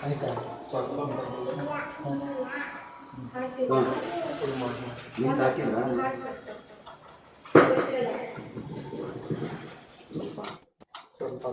ಆಯ್ತಾ ನೀರು ಹಾಕಿದ್ರ ಸ್ವಲ್ಪ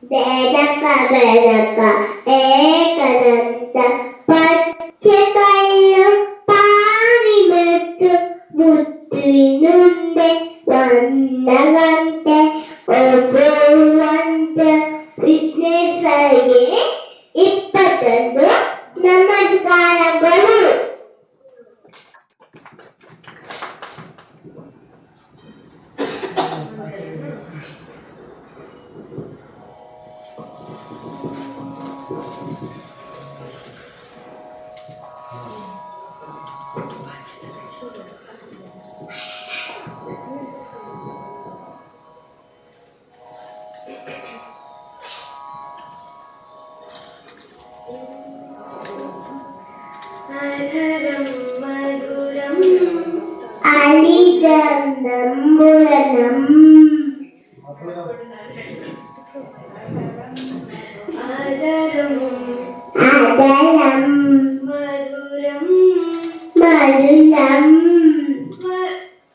ಬೆಳಕ ಬೆಳಕ ಏಕದಂತ ಪಚ್ಚೆ ಕಲ್ಲು ಪಾರಿಮೆಟ್ಟು ಮುತ್ತಿನುಂಡೆ ಒಂದಗಂಟೆ ಒಬ್ಬರುವಂತೆ ವಿಘ್ನೇಶ್ವರಿಗೆ 21 ನಮಸ್ಕಾರಗಳು. അലിഗന്ധമുലനം അദലം മധുരം മധുരം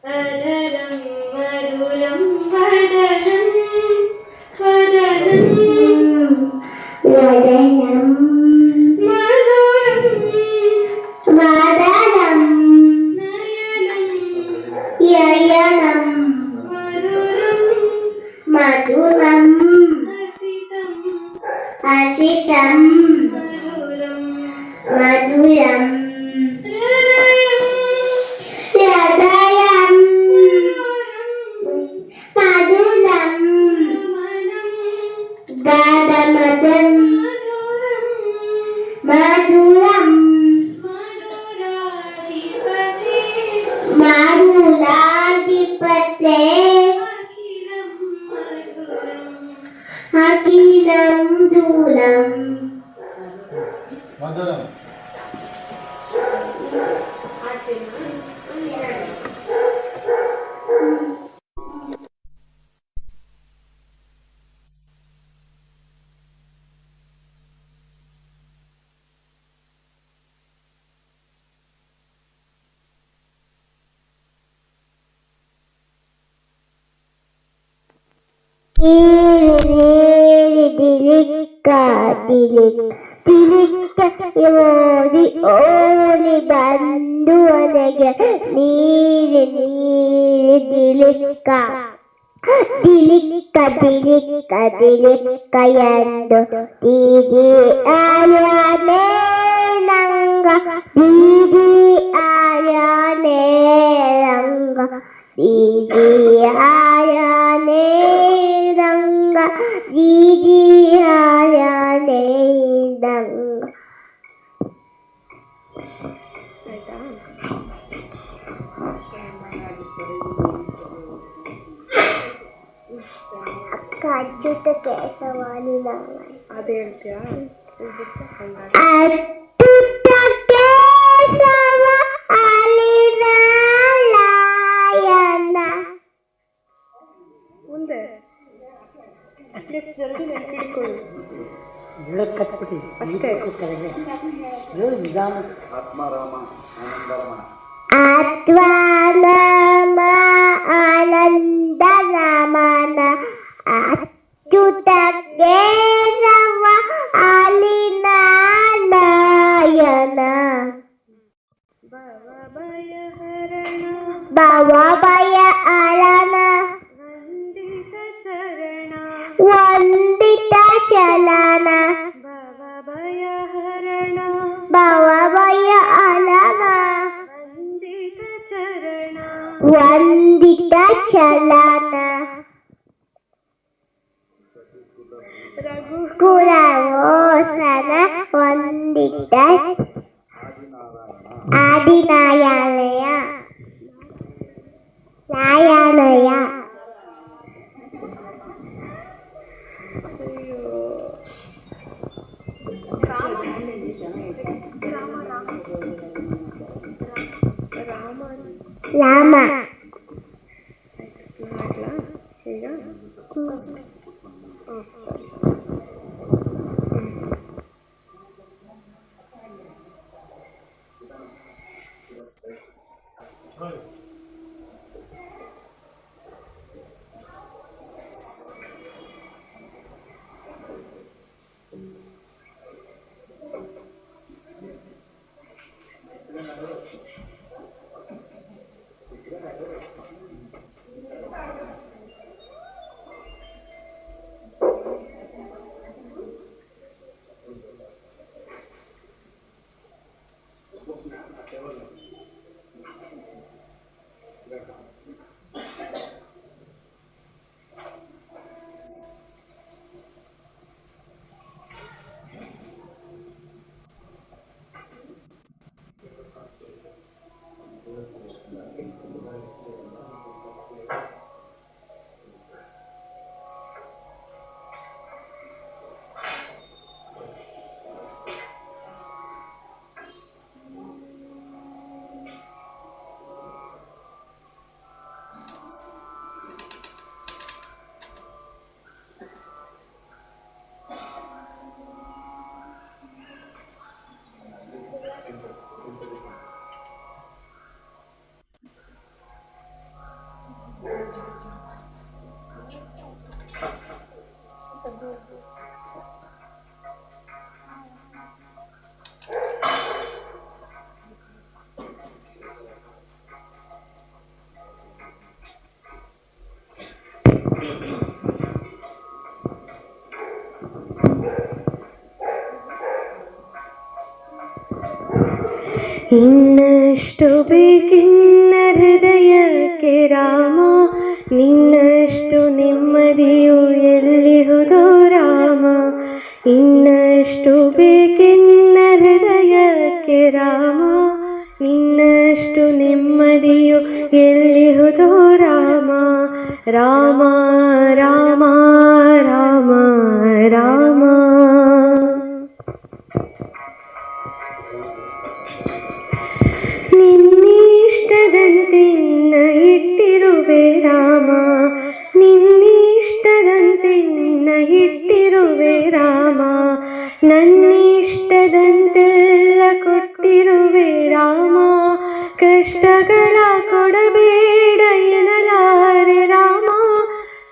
അദലം മധുരം വദനം വദനം വദനം മധുരം യയനം മധുരം ഹസിതം മധുരം ഹൃദയം മധുരം ഗാധമദം മധുരം മധുരാധിപതേ അഖിലം ദൂലം മധുരം ಓಡಿ ಓಡಿ ಬಂದು ಒಳಗೆ ನೀರು ನೀರು ದಿಲಿಕ್ಕ ದಿಲಿಕ್ಕ ದಿಲಿಕ್ಕ ದಿಲಿಕ್ಕ ಎಂದು ದೀದಿ ಆಯಾನೆ ನಂಗ ದೀದಿ ಆಯಾನೆ ರಂಗ ದೀದಿ ಆಯಾನೆ ರಂಗ ದೀದಿ ಆಯಾನೆ ರಂಗ. ಅಕ್ಕ ಅದ್ಭುತ ಕೇಶವಾಣಿ ಅದು ಹೇಳ್ತೀಯಾ? ಅದ್ಭುತ ಕೇಶವಾಲಿನಾರಾಯಣ. ಮುಂದೆ ಜಲ್ದಿ ನೆನ್ಪಿಟ್ಕೊಳ್ಳಿ ಅಷ್ಟೇ. ಆತ್ಮಾರಾಮ ಆನಂದರಮಣ ಆತ್ಮಾನಮ ಆನಂದ ರಮಣ ಅಚ್ಯುತ ಕೇಶವ ಆಲಿನಾರಾಯಣ ಭವ ಭಯ ವಂದಿತ ಚಲನ ಕುಲವೋಸನ ವಂದಿತ ಆದಿನಾಯಾಲಯ ನ್ಯಾಯಾಲಯ ರಾಮ ಈಗ ಇನ್ನಷ್ಟು ಬೇಕಿನ್ನ ಹೃದಯಕ್ಕೆ ರಾಮ, ನಿನ್ನಷ್ಟು ನೆಮ್ಮದಿಯು ಎಲ್ಲಿಹುದೋ ರಾಮ. ಇನ್ನಷ್ಟು ಬೇಕಿನ್ನ ಹೃದಯಕ್ಕೆ ರಾಮ, ನಿನ್ನಷ್ಟು ನೆಮ್ಮದಿಯು ಎಲ್ಲಿಹುದೋ ರಾಮ. ರಾಮ ರಾಮ ರಾಮ ರಾಮ. ನಿನ್ನಿಷ್ಟದಂತೆ ನಿನ್ನ ಇಟ್ಟಿರುವೆ ರಾಮ, ನಿನ್ನಿಷ್ಟದಂತೆ ನಿನ್ನ ಇಟ್ಟಿರುವೆ ರಾಮ. ನನ್ನಿಷ್ಟದಂತೆಲ್ಲ ಕೊಟ್ಟಿರುವೆ ರಾಮ, ಕಷ್ಟಗಳ ಕೊಡಬೇಡ ಎನ್ನಲಾರೆ ರಾಮ.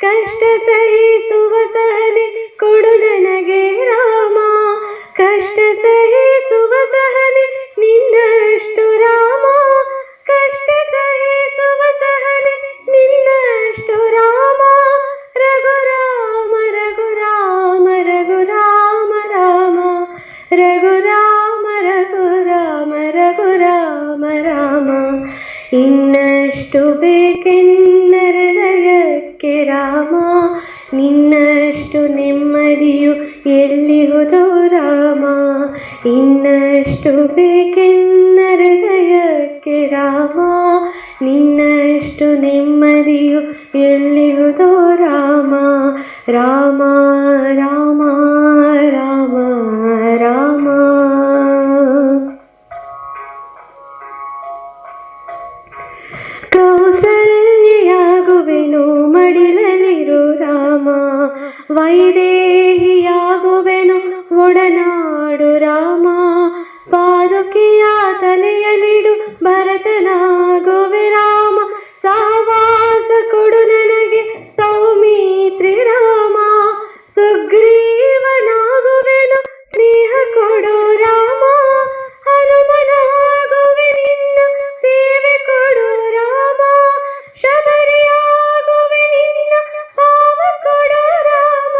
ಕಷ್ಟ ಸಹಿಸುವ ಸಹನೆ ಕೊಡು ನನಗೆ ರಾಮ, ಕಷ್ಟ ಸಹಿಸುವ ಸಹನೆ ನಿನ್ನಷ್ಟು ರಾಮ. ಕಷ್ಟ ಸಹಿಸುವ ಸಹನೆ ನಿನ್ನಷ್ಟು ರಾಮ. ರಘುರಾಮ ರಘುರಾಮ ರಘುರಾಮ ರಾಮ, ರಘುರಾಮ ರಘುರಾಮ ರಘುರಾಮ ರಾಮ. ಇನ್ನಷ್ಟು ಬೇಕೆನ್ನ ಹೃದಯಕ್ಕೆ ರಾಮ, ನಿನ್ನಷ್ಟು ನೆಮ್ಮದಿಯು ಎಲ್ಲಿಹುದೋ ರಾಮ. ಇನ್ನಷ್ಟು ಬೇಕೆನ್ನ ಹೃದಯಕ್ಕೆ ರಾಮ, ನಿನ್ನಷ್ಟು ನೆಮ್ಮದಿಯು ಎಲ್ಲಿಹುದೋ ರಾಮ. ರಾಮ ರಾಮ ರಾಮ ರಾಮ. ಕೌಸಲ್ಯಾಗುವೆನು ಮಡಿಲಲಿರು ರಾಮ, ವೈದೇಹಿಯಾಗುವೆನು ಒಡನಾಡು ರಾಮ. ಪಾದುಕೆಯ ತಲೆಯಲಿಡು ಭರತನಾಗುವೆ ರಾಮ, ಸಹವಾಸ ಕೊಡು ನನಗೆ ಸೌಮಿತ್ರಿ ರಾಮ. ಸುಗ್ರೀವನಾಗುವೆನು ಸ್ನೇಹ ಕೊಡು ರಾಮ, ಹನುಮನಾಗುವೆ ನಿನ್ನ ಸೇವೆ ಕೊಡು ರಾಮ. ಶಬರಿಯಾಗುವೆ ನಿನ್ನ ಪಾವ ಕೊಡು ರಾಮ.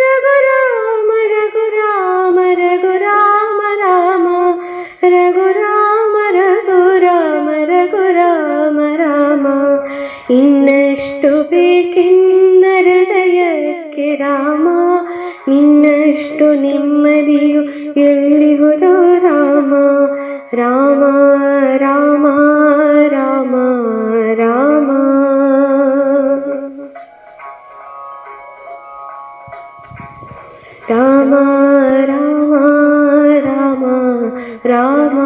ರಘುರಾಮ ರಘುರಾಮ ರಘುರಾಮ ರಾಮ, ರಘುರಾಮ ರಘುರಾಮ ಇನ್ನಷ್ಟು ಬೇಕೆನ್ನ ಹೃದಯಕ್ಕೆ ರಾಮ, ನಿನ್ನಷ್ಟು ನೆಮ್ಮದಿಯು ಎಲ್ಲಿಹುದೋ ರಾಮ. ರಾಮ ರಾಮ ರಾಮ ರಾಮ. ರಾಮ ರಾಮ ರಾಮ ರಾಮ.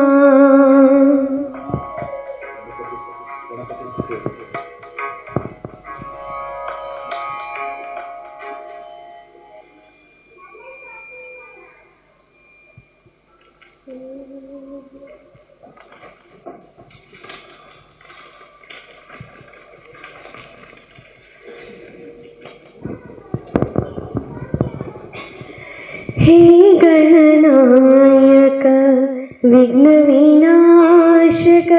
हे गणनायक विघ्न विनाशक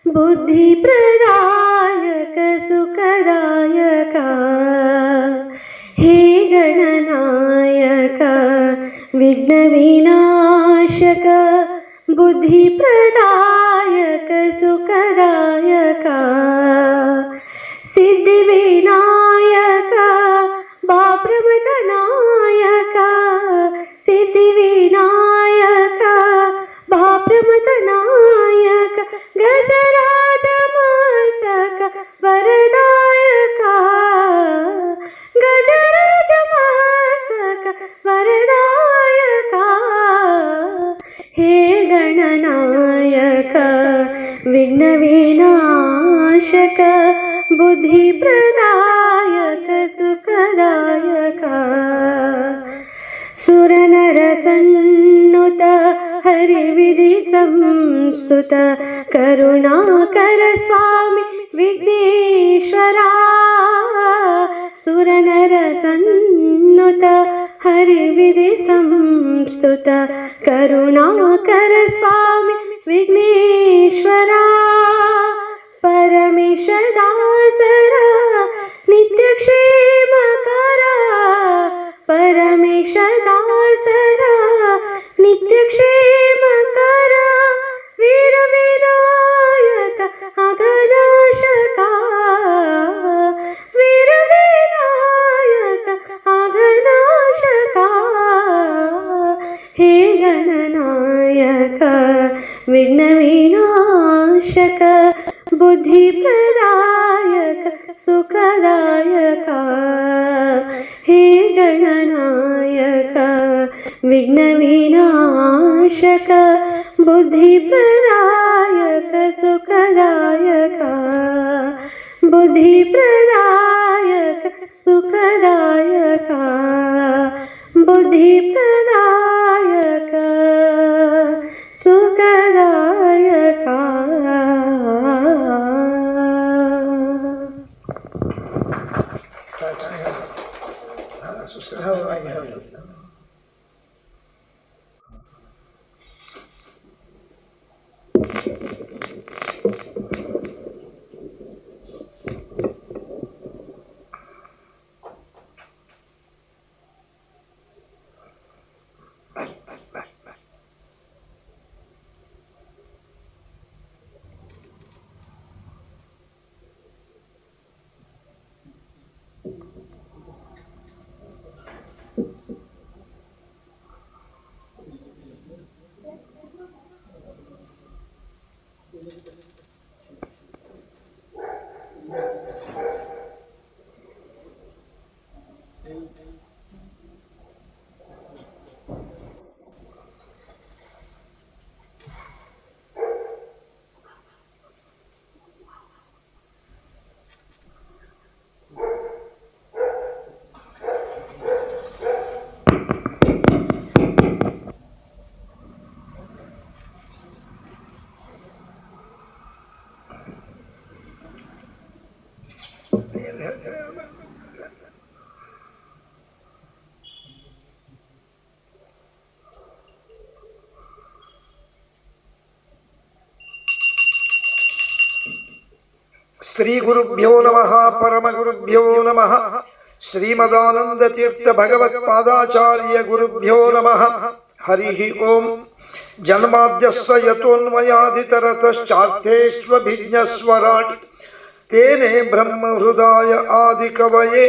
बुद्धि प्रदायक सुखदायक. हे गणनायक विघ्न विनाशक बुद्धि प्रदायक सुखदायक. सिद्धि विनायक बाप्रमतनायक. सिद्धि विनायक बाप्रमतनायक. गजराज मस्तक वरदायक. गजराज मस्तक वरदायक. हे गणनायक विघ्न विनाशक बुद्धि प्रदायक सुखदायक. सुरनर सन्नुत हरिविधि संस्तुत करुणाकर स्वामी विघ्नेश्वरा. सुरनर सन्नुत हरिविधि संस्तुत करुणाकर स्वामी विघ्नेश्वरा. परमेश दासरा नित्य क्षेमकरा. परमेश दासरा नित्य क्षेमकरा. वीर विनायक अघनाशका. वीर विनायक अघनाशका. हे गणनायक विघ्न विनाशक बुद्धि प्रदायक सुखदायक. हे गणनायक विघ्न विनाशक बुद्धि प्रदायक सुखदायक. बुद्धि प्रदायक सुखदायक. बुद्धि प्रदायक सुखदायक. ಶ್ರೀ ಗುರುಭ್ಯೋ ನಮಃ ಪರಮ ಗುರುಭ್ಯೋ ನಮಃ ಶ್ರೀಮದಾನಂದ ತೀರ್ಥ ಭಗವತ್ಪಾದಾಚಾರ್ಯ ಗುರುಭ್ಯೋ ನಮಃ ಹರಿ ಓಂ ಜನ್ಮಾದ್ಯಸ್ಯ ಯತೋನ್ಮಯಾದಿತರತಶ್ಚಾರ್ಥೇಷ್ವಭಿಜ್ಞಸ್ವರಾಟ್ ತೇನೆ ಬ್ರಹ್ಮ ಹೃದಯ ಆದಿ ಕವಯೇ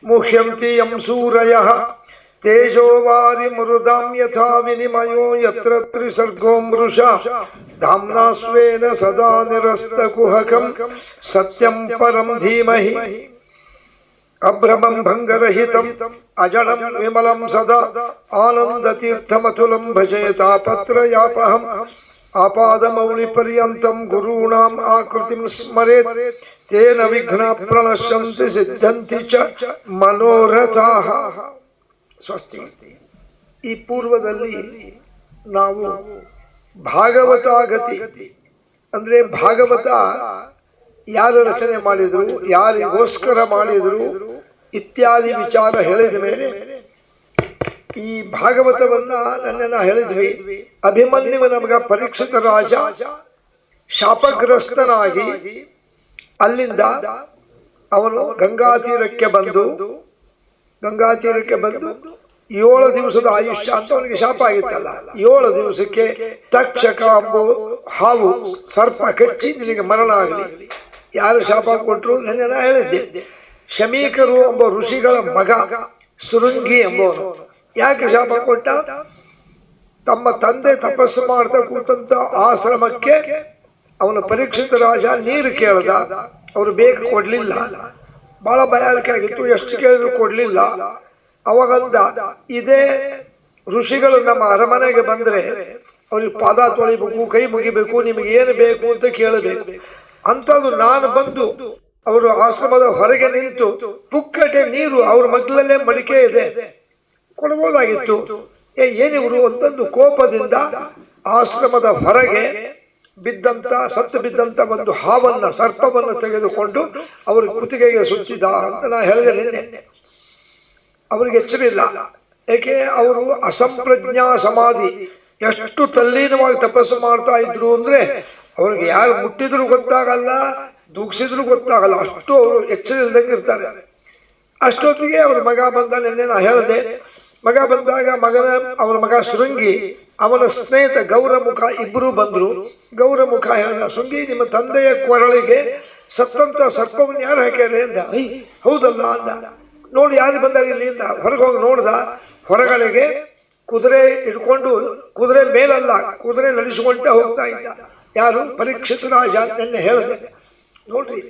ಮುಹ್ಯಂತಿ ಯಂ ಸೂರಯಃ ತೇಜೋ ವಾರಿ ಮೃದಾಂ ಯಥಾ ವಿನಿಮಯೋ ಯತ್ರ ತ್ರಿಸರ್ಗೋ ಮೃಷಾ ಧಾಮ್ನಾ ಸ್ವೇನ ಸದಾ ನಿರಸ್ತಕುಹಕಂ ಸತ್ಯಂ ಪರಂ ಧೀಮಹಿ ಅಭ್ರಮಂ ಭಂಗರಹಿತಂ ಅಜಡಂ ವಿಮಲಂ ಸದಾ ಆನಂದತೀರ್ಥಮತುಲಂ ಭಜೆ ತಾಪತ್ರಯಾಪಹಂ ಆಪಾದಮೌಳಿ ಪರ್ಯಂತಂ ಗುರುಣಾಂ ಆಕೃತಿಂ ಸ್ಮರೇತ್ ತೇನ ವಿಘ್ನ ಪ್ರಣಶ್ಯಂತಿ ಸಿದ್ಧಂತಿ ಚ ಮನೋರಥಾಃ. ಸ್ವಸ್ತಿ. ಈ ಪೂರ್ವದಲ್ಲಿ ನಾವು ಭಾಗವತಾಗತಿ ಅಂದ್ರೆ ಭಾಗವತ ಯಾರು ರಚನೆ ಮಾಡಿದ್ರು, ಯಾರಿಗೋಸ್ಕರ ಮಾಡಿದ್ರು ಇತ್ಯಾದಿ ವಿಚಾರ ಹೇಳಿದ ಮೇಲೆ ಈ ಭಾಗವತವನ್ನ ನನ್ನನ್ನು ಹೇಳಿದ್ವಿ. ಅಭಿಮನ್ಯುವಿನ ಮಗ ಪರೀಕ್ಷಿತ ರಾಜ ಶಾಪಗ್ರಸ್ತನಾಗಿ ಅಲ್ಲಿಂದ ಅವನು ಗಂಗಾತೀರಕ್ಕೆ ಬಂದು 7 ದಿವಸದ ಆಯುಷ್ಯ ಅಂತ ಅವನಿಗೆ ಶಾಪ ಆಗಿತ್ತಲ್ಲ. 7 ದಿವಸಕ್ಕೆ ತಕ್ಷಕ ಎಂಬ ಹಾವು ಸರ್ಪ ಕಚ್ಚಿ ನಿನಗೆ ಮರಣ ಆಗಲಿ. ಯಾರು ಶಾಪ ಕೊಟ್ಟರು ನನ್ನ ಹೇಳಿದ್ದೆ. ಶಮೀಕರು ಎಂಬ ಋಷಿಗಳ ಮಗ ಶೃಂಗಿ ಎಂಬವನು ಯಾಕೆ ಶಾಪ ಕೊಟ್ಟ? ತಮ್ಮ ತಂದೆ ತಪಸ್ಸು ಮಾಡ್ತಾ ಕೂತಂತ ಆಶ್ರಮಕ್ಕೆ ಅವನ ಪರೀಕ್ಷಿತ ರಾಜ ನೀರು ಕೇಳ್ದ. ಅವರು ಬೇಕು ಕೊಡ್ಲಿಲ್ಲ. ಬಹಳ ಭಯಾನಕ ಆಗಿತ್ತು. ಎಷ್ಟು ಕೇಳಿದ್ರು ಕೊಡ್ಲಿಲ್ಲ. ಅವಾಗಂದ, ಇದೇ ಋಷಿಗಳು ನಮ್ಮ ಅರಮನೆಗೆ ಬಂದ್ರೆ ಅವ್ರಿಗೆ ಪಾದ ತೊಳಿಬೇಕು, ಕೈ ಮುಗಿಬೇಕು, ನಿಮಗೆ ಏನು ಬೇಕು ಅಂತ ಕೇಳಬೇಕು. ಅಂಥದ್ದು ನಾನು ಬಂದು ಅವರು ಆಶ್ರಮದ ಹೊರಗೆ ನಿಂತು ಪುಕ್ಕಟೆ ನೀರು ಅವ್ರ ಮಗ್ಲಲ್ಲೇ ಮಡಿಕೆ ಇದೆ ಕೊಡ್ಬೋದಾಗಿತ್ತು. ಏನಿವರು ಅಂತಂದು ಕೋಪದಿಂದ ಆಶ್ರಮದ ಹೊರಗೆ ಸತ್ತು ಬಿದ್ದಂತ ಒಂದು ಹಾವನ್ನ, ಸರ್ಪವನ್ನು ತೆಗೆದುಕೊಂಡು ಅವರ ಕುತ್ತಿಗೆಗೆ ಸುತ್ತಿದ ಅಂತ ನಾ ಹೇಳಿದೆ ನಿನ್ನೆ. ಅವರಿಗೆ ಎಚ್ಚರಿಲ್ಲ. ಏಕೆ? ಅವರು ಅಸಂಪ್ರಜ್ಞಾ ಸಮಾಧಿ, ಎಷ್ಟು ತಲ್ಲೀನವಾಗಿ ತಪಸ್ಸು ಮಾಡ್ತಾ ಇದ್ರು ಅಂದ್ರೆ ಅವ್ರಿಗೆ ಯಾರು ಮುಟ್ಟಿದ್ರು ಗೊತ್ತಾಗಲ್ಲ, ದೂಗ್ಸಿದ್ರು ಗೊತ್ತಾಗಲ್ಲ, ಅಷ್ಟು ಅವರು ಎಚ್ಚರ ಇಲ್ದಂಗೆ ಇರ್ತಾರೆ. ಅಷ್ಟೊತ್ತಿಗೆ ಅವ್ರ ಮಗ ಬಂದ. ನಿನ್ನೆ ನಾ ಹೇಳಿದೆ, ಮಗ ಬಂದಾಗ ಅವರ ಮಗ ಶೃಂಗಿ, ಅವನ ಸ್ನೇಹಿತ ಗೌರಮುಖ ಇಬ್ಬರು ಬಂದ್ರು. ಗೌರಮುಖ ಹೇಳಿದ, ಶೃಂಗಿ ನಿಮ್ಮ ತಂದೆಯ ಕೊರಳಿಗೆ ಸತ್ತಂತ ಸರ್ಪವನ್ನು ಯಾರು ಹಾಕ್ಯಾರೆ ಅಂದ. ಹೌದಲ್ಲ ಅಂದ. ನೋಡಿ ಯಾರು ಬಂದಾಗ ಇಲ್ಲಿ ಅಂತ ಹೊರಗೆ ಹೋಗಿ ನೋಡ್ದ. ಹೊರಗಳಿಗೆ ಕುದುರೆ ಇಟ್ಕೊಂಡು, ಕುದುರೆ ಮೇಲಲ್ಲ, ಕುದುರೆ ನಡೆಸಿಕೊಂಡ ಹೋಗ್ತಾ ಇದ್ದ. ಯಾರು? ಪರೀಕ್ಷಿತ ರಾಜ. ನಿನ್ನೆ ಹೇಳಿದೆ ನೋಡ್ರಿ,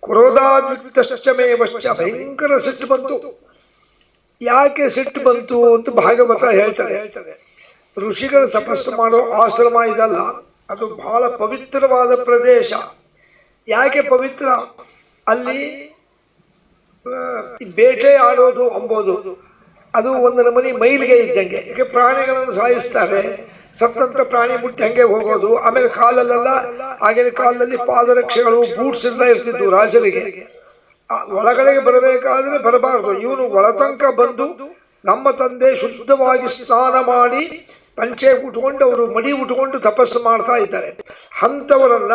ಕ್ರೋಧಾದ್ವಿಕ್ತಶ್ಚಮೇವಶ್ಚ, ಭಯಂಕರ ಸಿಟ್ಟು ಬಂತು. ಯಾಕೆ ಸಿಟ್ಟು ಬಂತು ಅಂತ ಭಾಗವತ ಹೇಳ್ತದೆ. ಋಷಿಗಳು ತಪಸ್ಸು ಮಾಡೋ ಆಶ್ರಮ ಇದಲ್ಲ, ಅದು ಬಹಳ ಪವಿತ್ರವಾದ ಪ್ರದೇಶ. ಯಾಕೆ ಪವಿತ್ರ? ಅಲ್ಲಿ ಬೇಟೆ ಆಡೋದು ಅಂಬೋದು ಅದು ಒಂದು ನಮೂನಿ ಮೈಲಿಗೆ ಇದ್ದಂಗೆ. ಯಾಕೆ? ಪ್ರಾಣಿಗಳನ್ನು ಸಾಯಿಸ್ತಾರೆ, ಸತ್ತಂತ ಪ್ರಾಣಿ ಮುಟ್ಟಿ ಹಂಗೆ ಹೋಗೋದು. ಆಮೇಲೆ ಕಾಲಲ್ಲೆಲ್ಲ ಆಗಿನ ಕಾಲದಲ್ಲಿ ಪಾದರಕ್ಷೆಗಳು, ಬೂಟ್ಸ್ ಎಲ್ಲ ಇರ್ತಿದ್ವು ರಾಜರಿಗೆ. ಒಳಗಡೆಗೆ ಬರಬೇಕಾದ್ರೆ ಬರಬಾರ್ದು. ಇವನು ಒಳತಂಕ ಬಂದು ನಮ್ಮ ತಂದೆ ಶುದ್ಧವಾಗಿ ಸ್ನಾನ ಮಾಡಿ ಪಂಚೆ ಉಟ್ಕೊಂಡು, ಅವರು ಮಡಿ ಉಟ್ಕೊಂಡು ತಪಸ್ಸು ಮಾಡ್ತಾ ಇದ್ದಾರೆ. ಅಂಥವರನ್ನ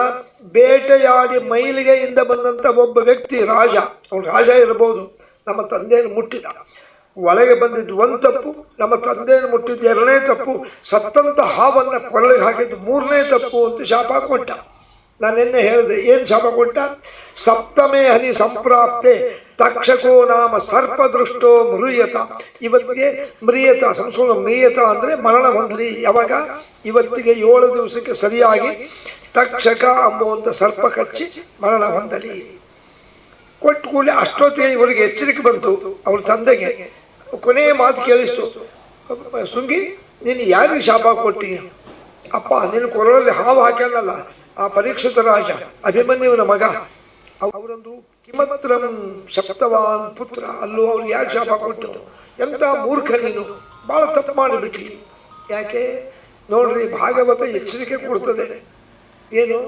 ಬೇಟೆಯಾಡಿ ಮೈಲಿಗೆಯಿಂದ ಬಂದಂತ ಒಬ್ಬ ವ್ಯಕ್ತಿ ರಾಜ, ಅವನು ರಾಜ ಇರಬಹುದು, ನಮ್ಮ ತಂದೆಯನ್ನು ಮುಟ್ಟಿದ. ಒಳಗೆ ಬಂದಿದ್ದು ಒಂದು ತಪ್ಪು, ನಮ್ಮ ತಂದೆಯನ್ನು ಮುಟ್ಟಿದ್ದು 2ನೇ ತಪ್ಪು, ಸತ್ತಂತ ಹಾವನ್ನ ಕೊರಳಿಗೆ ಹಾಕಿದ್ದು 3ನೇ ತಪ್ಪು ಅಂತ ಶಾಪ ಕೊಟ್ಟ. ನಾನು ನಿನ್ನೆ ಹೇಳಿದೆ, ಏನು ಶಾಪ ಕೊಟ್ಟ? ಸಪ್ತಮೇ ಹನಿ ಸಂಪ್ರಾಪ್ತೆ ತಕ್ಷಕೋ ನಾಮ ಸರ್ಪದೃಷ್ಟೋ ಮೃಯತ. ಇವತ್ತಿಗೆ ಮ್ರಿಯತ, ಸಂಸ್ಕೃತ ಮ್ರಿಯತ ಅಂದ್ರೆ ಮರಣ ಹೊಂದಲಿ. ಯಾವಾಗ? ಇವತ್ತಿಗೆ 7 ದಿವಸಕ್ಕೆ ಸರಿಯಾಗಿ ತಕ್ಷಕ ಎಂಬುವಂತ ಸರ್ಪ ಕಚ್ಚಿ ಮರಣ ಹೊಂದಲಿ. ಕೊಟ್ಟು ಕೂಡಲೇ ಅಷ್ಟೊತ್ತಿಗೆ ಇವರಿಗೆ ಎಚ್ಚರಿಕೆ ಬಂತು ಅವ್ರ ತಂದೆಗೆ. ಕೊನೆಯ ಮಾತು ಕೇಳಿಸ್ತು, ಶೃಂಗಿ ನೀನು ಯಾರಿಗೆ ಶಾಪ ಕೊಟ್ಟಿ? ಅಪ್ಪ, ನಿನ್ನ ಕೊರಳಲ್ಲಿ ಹಾವು ಹಾಕ್ಯಾನಲ್ಲ ಆ ಪರೀಕ್ಷಿತ ರಾಜ, ಅಭಿಮನ್ಯುವಿನ ಮಗ. ಅವರೊಂದು ಕಿಮತ್ರಂ ಶಪ್ತವಾನ್ ಪುತ್ರ, ಅಲ್ಲೂ ಅವ್ರು ಯಾಕೆ ಶಾಪ ಕೊಟ್ಟು? ಎಂತ ಮೂರ್ಖ ನೀನು, ಬಹಳ ತಪ್ಪು ಮಾಡಿಬಿಟ್ಟಿ. ಯಾಕೆ? ನೋಡ್ರಿ, ಭಾಗವತ ಎಚ್ಚರಿಕೆ ಕೊಡ್ತದೆ. ಏನು?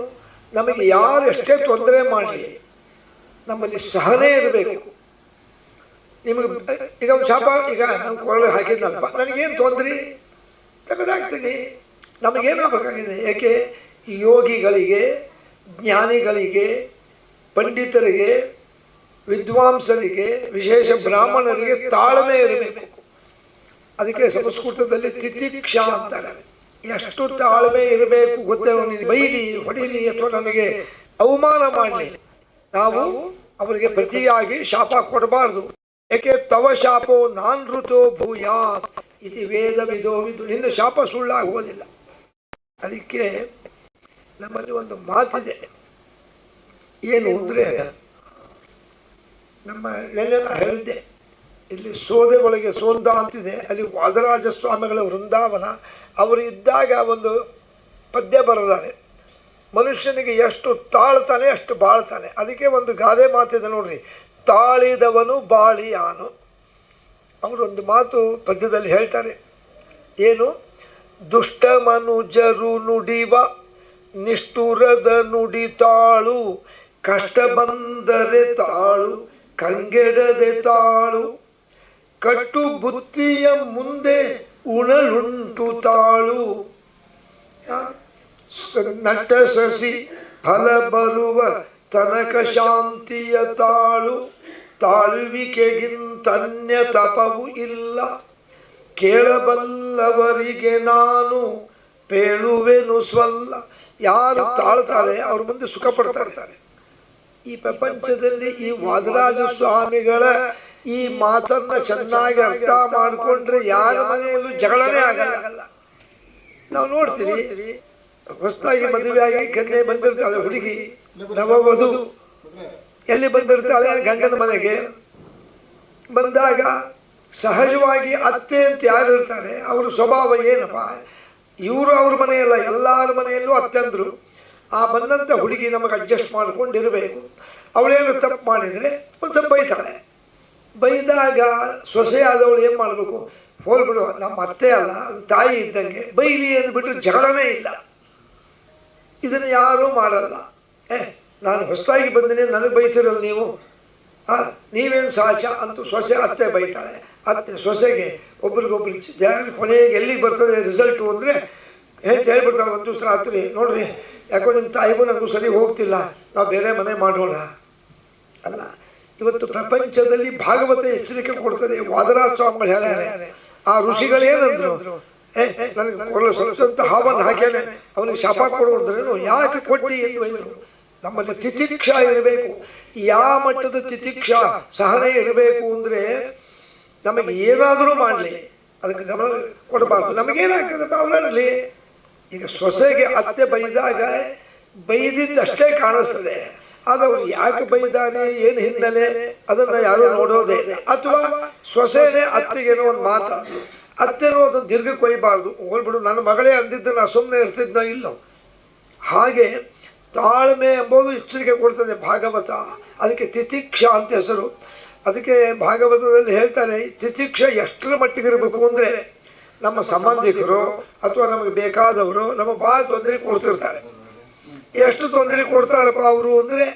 ನಮಗೆ ಯಾರು ಎಷ್ಟೇ ತೊಂದರೆ ಮಾಡಲಿ ನಮ್ಮಲ್ಲಿ ಸಹನೆ ಇರಬೇಕು. ನಿಮಗೆ ಈಗ ಒಂದು ಶಾಪ, ಈಗ ನಮ್ಮ ಕೊರಳಿಗೆ ಹಾಕಿದ್ನಲ್ಪ, ನನಗೇನು ತೊಂದರೆ? ತೆಗೆದಾಗ್ತೀನಿ. ನಮಗೇನಾಗಬೇಕಾಗಿದೆ? ಯಾಕೆ? ಯೋಗಿಗಳಿಗೆ, ಜ್ಞಾನಿಗಳಿಗೆ, ಪಂಡಿತರಿಗೆ, ವಿದ್ವಾಂಸರಿಗೆ, ವಿಶೇಷ ಬ್ರಾಹ್ಮಣರಿಗೆ ತಾಳ್ಮೆ ಇರಬೇಕು. ಅದಕ್ಕೆ ಸಂಸ್ಕೃತದಲ್ಲಿ ತಿತಿಕ್ಷಾ ಅಂತಾರೆ. ಎಷ್ಟು ತಾಳ್ಮೆ ಇರಬೇಕು ಗೊತ್ತೇ? ನೀನು ಬೈಲಿ, ಹೊಡಿಲಿ, ಅಥವಾ ನನಗೆ ಅವಮಾನ ಮಾಡಲಿ, ನಾವು ಅವರಿಗೆ ಪ್ರತಿಯಾಗಿ ಶಾಪ ಕೊಡಬಾರ್ದು. ಯಾಕೆ ತವ ಶಾಪೋ ನಾನ್ ಋತೋ ಭೂಯಾತ್ ಇತಿ ವೇದ ವಿಧೋ ವಿದು, ನಿನ್ನ ಶಾಪ ಸುಳ್ಳಾಗುವುದಿಲ್ಲ. ಅದಕ್ಕೆ ನಮ್ಮಲ್ಲಿ ಒಂದು ಮಾತಿದೆ, ಏನು ಅಂದರೆ, ನಮ್ಮ ನೆನ್ನೆ ಹೇಳಿದ್ದೆ, ಇಲ್ಲಿ ಸೋದೆ ಒಳಗೆ ಸೋಂದ ಅಂತಿದೆ, ಅಲ್ಲಿ ವಾದರಾಜ ಸ್ವಾಮಿಗಳ ವೃಂದಾವನ. ಅವರು ಇದ್ದಾಗ ಒಂದು ಪದ್ಯ ಬರೆದಾರೆ, ಮನುಷ್ಯನಿಗೆ ಎಷ್ಟು ತಾಳ್ತಾನೆ ಅಷ್ಟು ಬಾಳ್ತಾನೆ. ಅದಕ್ಕೆ ಒಂದು ಗಾದೆ ಮಾತಿದೆ ನೋಡ್ರಿ, ತಾಳಿದವನು ಬಾಳಿಯಾನು. ಅವರೊಂದು ಮಾತು ಪದ್ಯದಲ್ಲಿ ಹೇಳ್ತಾರೆ, ಏನು? ದುಷ್ಟ ಮನುಜರು ನುಡಿವ ನಿಷ್ಠುರದ ನುಡಿ ತಾಳು, ಕಷ್ಟ ಬಂದರೆ ತಾಳು ಕಂಗೆಡದೆ ತಾಳು, ಕಟ್ಟು ಬುತ್ತಿಯ ಮುಂದೆ ಉಣಲುಂಟು ತಾಳು, ನಟ ಸಸಿ ಫಲ ಬರುವ ತನಕ ಶಾಂತಿಯ ತಾಳು, ತಾಳುವಿಕೆಗಿಂತನ್ಯ ತಪವು ಇಲ್ಲ, ಕೇಳಬಲ್ಲವರಿಗೆ ನಾನು ಪೇಳುವೆನು ಸ್ವಲ್ಲ. ಯಾರು ತಾಳ್ತಾರೆ ಅವ್ರ ಮುಂದೆ ಸುಖ ಪಡ್ತಾ ಇರ್ತಾರೆ. ಈ ಪ್ರಪಂಚದಲ್ಲಿ ಈ ವಾದರಾಜ ಸ್ವಾಮಿಗಳ ಈ ಮಾತನ್ನ ಚೆನ್ನಾಗಿ ಅರ್ಥ ಮಾಡಿಕೊಂಡ್ರೆ ಯಾರ ಮನೆಯಲ್ಲೂ ಜಗಳನೇ ಆಗಲ್ಲ. ನಾವು ನೋಡ್ತೀವಿ, ಹೊಸದಾಗಿ ಮದುವೆಯಾಗಿ ಕನ್ಯೆ ಬಂದಿರ್ತಾಳೆ, ಹುಡುಗಿ ನವವಧು ಎಲ್ಲಿ ಬಂದಿರ್ತಾಳೆ, ಗಂಡನ ಮನೆಗೆ ಬಂದಾಗ ಸಹಜವಾಗಿ ಅತ್ತೆ ಅಂತ ಯಾರು ಇರ್ತಾರೆ ಅವ್ರ ಸ್ವಭಾವ ಏನಪ್ಪ, ಇವರು ಅವ್ರ ಮನೆಯಲ್ಲ, ಎಲ್ಲರ ಮನೆಯಲ್ಲೂ ಅತ್ತೆಂದ್ರು. ಆ ಬಂದಂಥ ಹುಡುಗಿ ನಮಗೆ ಅಡ್ಜಸ್ಟ್ ಮಾಡ್ಕೊಂಡಿರಬೇಕು. ಅವಳೇನು ತಪ್ಪು ಮಾಡಿದರೆ ಒಂದು ಸ್ವಲ್ಪ ಬೈತಾಳೆ. ಬೈದಾಗ ಸೊಸೆ ಆದವಳು ಏನು ಮಾಡಬೇಕು, ಹೋಲ್ಬಿಡು, ನಮ್ಮ ಅತ್ತೆ ಅಲ್ಲ ತಾಯಿ ಇದ್ದಂಗೆ, ಬೈಲಿ ಅಂದ್ಬಿಟ್ಟು ಜಗಳನೇ ಇಲ್ಲ. ಇದನ್ನು ಯಾರೂ ಮಾಡಲ್ಲ. ನಾನು ಹೊಸದಾಗಿ ಬಂದಿನಿ, ನನಗೆ ಬೈತಿರಲ್ಲ ನೀವು, ನೀವೇನು ಸಹಜ ಅಂತೂ ಸೊಸೆ ಅತ್ತೆ ಬೈತಾಳೆ. ಅತ್ತೆ ಸೊಸೆಗೆ ಒಬ್ರಿಗೊಬ್ರು ಕೊನೆಗೆ ಎಲ್ಲಿಗೆ ಬರ್ತದೆ ರಿಸಲ್ಟು ಅಂದರೆ ಹೇಳ್ಬಿಡ್ತಾಳೆ ಒಂದು ದಿವಸ ರಾತ್ರಿ, ನೋಡ್ರಿ ಯಾಕೋ ನಿಮ್ಮ ತಾಯಿಗೂ ನನಗೂ ಸರಿ ಹೋಗ್ತಿಲ್ಲ, ನಾವು ಬೇರೆ ಮನೆ ಮಾಡೋಣ. ಅಲ್ಲ, ಇವತ್ತು ಪ್ರಪಂಚದಲ್ಲಿ ಭಾಗವತ ಎಚ್ಚರಿಕೆ ಕೊಡ್ತದೆ. ವಾದರಾಜ ಸ್ವಾಮಿಗಳು ಹೇಳ್ಯಾರೆ, ಆ ಋಷಿಗಳೇನಂದ್ರು, ನನಗೆ ಸ್ವಲ್ಪ ಹಾವನ್ನು ಹಾಕ್ಯಾನೆ, ಅವನಿಗೆ ಶಾಪ ಕೊಡುವುದ್ರೇನು, ಯಾಕೆ ಕೊಟ್ಟಿ ಎಂದು ಹೇಳಿದ್ರು. ನಮ್ಮಲ್ಲಿ ತಿತಿಕ್ಷಾ ಇರಬೇಕು. ಯಾವ ಮಟ್ಟದ ತಿತಿಕ್ಷಾ ಸಹನೆ ಇರಬೇಕು ಅಂದರೆ, ನಮಗೆ ಏನಾದರೂ ಮಾಡಲಿ ಅದಕ್ಕೆ ಗಮನ ಕೊಡಬಾರ್ದು. ನಮಗೇನಾಗ್ತದೆ ಅವನಲ್ಲಿ, ಈಗ ಸೊಸೆಗೆ ಅತ್ತೆ ಬೈದಾಗ ಬೈದಿದ್ದಷ್ಟೇ ಕಾಣಿಸ್ತದೆ, ಆದರೆ ಅವ್ರು ಯಾಕೆ ಬೈದಾನೆ, ಏನು ಹಿನ್ನೆಲೆ, ಅದನ್ನು ಯಾರೂ ನೋಡೋದೇ ಇಲ್ಲ. ಅಥವಾ ಸೊಸೆನೇ ಅತ್ತೆಗೇನೋ ಒಂದು ಮಾತಾಡೋದು, ಅತ್ತೆನೋ ಅದನ್ನು ದೀರ್ಘಕ್ಕೆ ಒಯ್ಯಬಾರ್ದು, ಹೋಗ್ಬಿಡು ನನ್ನ ಮಗಳೇ ಅಂದಿದ್ದು ನಾ ಸುಮ್ಮನೆ ಇರ್ತಿದ್ನೋ ಇಲ್ಲೋ. ಹಾಗೆ ತಾಳ್ಮೆ ಎಂಬುದು ಎಚ್ಚರಿಕೆ ಕೊಡ್ತದೆ ಭಾಗವತ. ಅದಕ್ಕೆ ತಿತಿಕ್ಷಾ ಅಂತ ಹೆಸರು. ಅದಕ್ಕೆ ಭಾಗವತದಲ್ಲಿ ಹೇಳ್ತಾರೆ, ತಿತಿಕ್ಷ ಎಷ್ಟರ ಮಟ್ಟಿಗೆ ಇರಬೇಕು ಅಂದರೆ, ನಮ್ಮ ಸಂಬಂಧಿಕರು ಅಥವಾ ನಮಗೆ ಬೇಕಾದವರು ನಮಗೆ ಭಾಳ ತೊಂದರೆ ಕೊಡ್ತಿರ್ತಾರೆ. ಎಷ್ಟು ತೊಂದರೆ ಕೊಡ್ತಾರಪ್ಪ ಅವರು ಅಂದರೆ,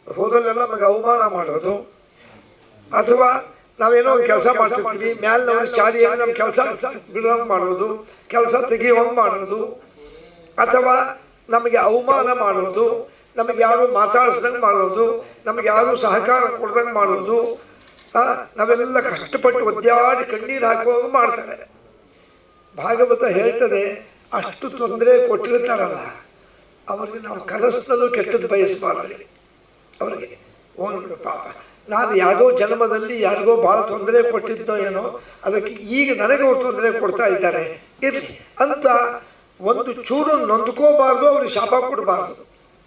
ಹೋದಲ್ಲೆಲ್ಲ ನಮಗೆ ಅವಮಾನ ಮಾಡೋದು, ಅಥವಾ ನಾವೇನೋ ಒಂದು ಕೆಲಸ ಮಾಡ್ತಿರ್ತೀವಿ, ಮ್ಯಾಲೆ ನಾವು ಚಾರಿಯಲ್ಲಿ ನಮ್ಮ ಕೆಲಸ ಬಿಡೋಂಗೆ ಮಾಡೋದು, ಕೆಲಸ ತೆಗಿಯೋಂಗೆ ಮಾಡೋದು, ಅಥವಾ ನಮಗೆ ಅವಮಾನ ಮಾಡೋದು, ನಮಗೆ ಯಾರು ಮಾತಾಡಿಸ್ದಂಗೆ ಮಾಡೋದು, ನಮಗೆ ಯಾರು ಸಹಕಾರ ಕೊಡ್ದಂಗೆ ಮಾಡೋದು, ನಾವೆಲ್ಲ ಕಷ್ಟಪಟ್ಟು ಒದ್ದಾಡಿ ಕಣ್ಣೀರು ಹಾಕುವಾಗ ಮಾಡ್ತಾರೆ. ಭಾಗವತ ಹೇಳ್ತದೆ, ಅಷ್ಟು ತೊಂದರೆ ಕೊಟ್ಟಿರ್ತಾರಲ್ಲ ಅವರಿಗೆ ನಾವು ಕನಸಿನಲ್ಲೂ ಕೆಟ್ಟದ್ದು ಬಯಸಬಾರ್ದು. ಅವರಿಗೆ ಹೋಗ್ಬಿಡು ಪಾಪ, ನಾನು ಯಾವುದೋ ಜನ್ಮದಲ್ಲಿ ಯಾರಿಗೋ ಭಾಳ ತೊಂದರೆ ಕೊಟ್ಟಿದ್ದೋ ಏನೋ, ಅದಕ್ಕೆ ಈಗ ನನಗೆ ಅವ್ರು ತೊಂದರೆ ಕೊಡ್ತಾ ಇದ್ದಾರೆ ಇರಲಿ ಅಂತ ಒಂದು ಚೂರು ನೊಂದ್ಕೋಬಾರ್ದು, ಅವ್ರಿಗೆ ಶಾಪ ಕೊಡಬಾರ್ದು,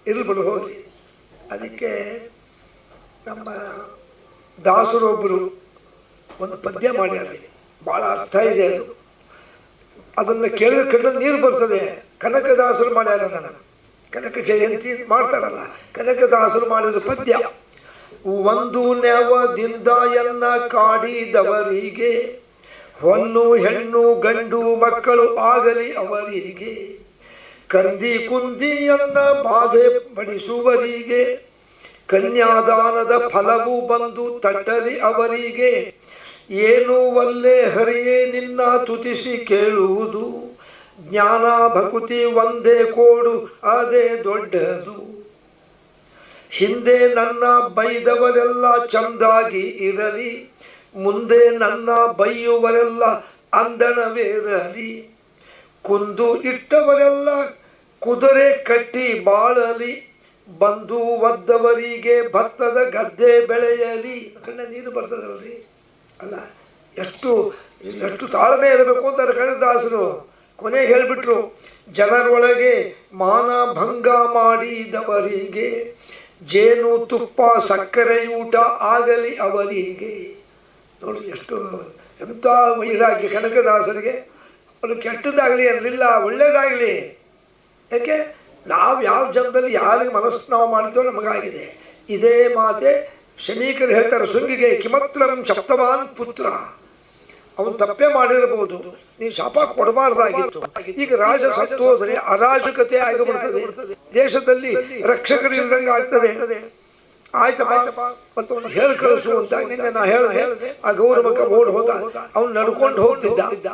ಇರ್ಬಿಡು ಹೋಗಿ. ಅದಕ್ಕೆ ನಮ್ಮ ದಾಸರೊಬ್ಬರು ಒಂದು ಪದ್ಯ ಮಾಡ್ಯಾರ, ಭಾಳ ಅರ್ಥ ಇದೆ ಅದು. ಅದನ್ನು ಕೇಳಿದ ಕಣ್ಣಲ್ಲಿ ನೀರು ಬರ್ತದೆ. ಕನಕದಾಸರು ಮಾಡ್ಯಾರ, ನಾನು ಕನಕ ಜಯಂತಿ ಮಾಡ್ತಾರಲ್ಲ, ಕನಕದಾಸರು ಮಾಡಿದ ಪದ್ಯ. ಒಂದು ನೆವದಿಂದ ಎನ್ನ ಕಾಡಿದವರಿಗೆ, ಹೊನ್ನು ಹೆಣ್ಣು ಗಂಡು ಮಕ್ಕಳು ಆಗಲಿ ಅವರಿಗೆ, ಕಂದಿ ಕುಂದಿಯನ್ನ ಬಾಧೆ ಬಡಿಸುವರಿಗೆ, ಕನ್ಯಾದಾನದ ಫಲವು ಬಂದು ತಟ್ಟಲಿ ಅವರಿಗೆ, ಏನು ಒಲ್ಲೆ ಹರಿಯೇ ನಿನ್ನ ತುತಿಸಿ ಕೇಳುವುದು, ಜ್ಞಾನ ಭಕುತಿ ಒಂದೇ ಕೋಡು ಅದೇ ದೊಡ್ಡದು, ಹಿಂದೆ ನನ್ನ ಬೈದವರೆಲ್ಲ ಚಂದಾಗಿ ಇರಲಿ, ಮುಂದೆ ನನ್ನ ಬೈಯುವರೆಲ್ಲ ಅಂದಣವೇರಲಿ, ಕುಂದು ಇಟ್ಟವರೆಲ್ಲ ಕುದುರೆ ಕಟ್ಟಿ ಬಾಳಲಿ, ಬಂಧು ಒದ್ದವರಿಗೆ ಭತ್ತದ ಗದ್ದೆ ಬೆಳೆಯಲಿ ಕಣ್ಣ ನೀರು ಬರ್ತದಲ್ರಿ ಅಲ್ಲ ಎಷ್ಟು ಎಷ್ಟು ತಾಳ್ಮೆ ಇರಬೇಕು ಅಂತ ಕನಕದಾಸರು ಕೊನೆಗೆ ಹೇಳ್ಬಿಟ್ರು ಜನರೊಳಗೆ ಮಾನ ಭಂಗ ಮಾಡಿದವರಿಗೆ ಜೇನು ತುಪ್ಪ ಸಕ್ಕರೆ ಊಟ ಆಗಲಿ ಅವರಿಗೆ. ನೋಡಿ ಎಷ್ಟು ಎಂಥ ವೈರಾಗ್ಯ ಕನಕದಾಸರಿಗೆ. ಅವರು ಕೆಟ್ಟದ್ದಾಗಲಿ ಅನ್ನಲಿಲ್ಲ, ಒಳ್ಳೇದಾಗಲಿ. ಯಾಕೆ ನಾವು ಯಾವ ಜನ್ಮದಲ್ಲಿ ಯಾರಿಗೆ ಮನಸ್ಸು ನಾವು ಮಾಡಿದ್ದೋ ನಮಗಾಗಿದೆ. ಇದೇ ಮಾತೆ ಶಮೀಕರು ಹೇಳ್ತಾರೆ ಶೃಂಗಿಗೆ, ಕಿಮತ್ರಂ ಶಪ್ತವಾನ್ ಪುತ್ರ. ಅವನು ತಪ್ಪೇ ಮಾಡಿರಬಹುದು, ನೀವು ಶಾಪ ಕೊಡಬಾರ್ದಾಗಿತ್ತು. ಈಗ ರಾಜ ಸತ್ತು ಹೋದರೆ ಅರಾಜಕತೆ ಆಗಿಬಿಡ್ತದೆ, ದೇಶದಲ್ಲಿ ರಕ್ಷಕರು ಇಲ್ದಂಗೆ ಆಗ್ತದೆ. ಆಯ್ತಪ್ಪ ಮತ್ತು ಅವನು ಹೇಳಿ ಕಳಿಸು ಅಂತ ನಿನ್ನೆ ನಾ ಹೇಳಿದೆ. ಆ ಗೌರವಕ ಓಡ್ ಹೋದ, ಅವನು ನಡ್ಕೊಂಡು ಹೋಗ್ತಿದ್ದ.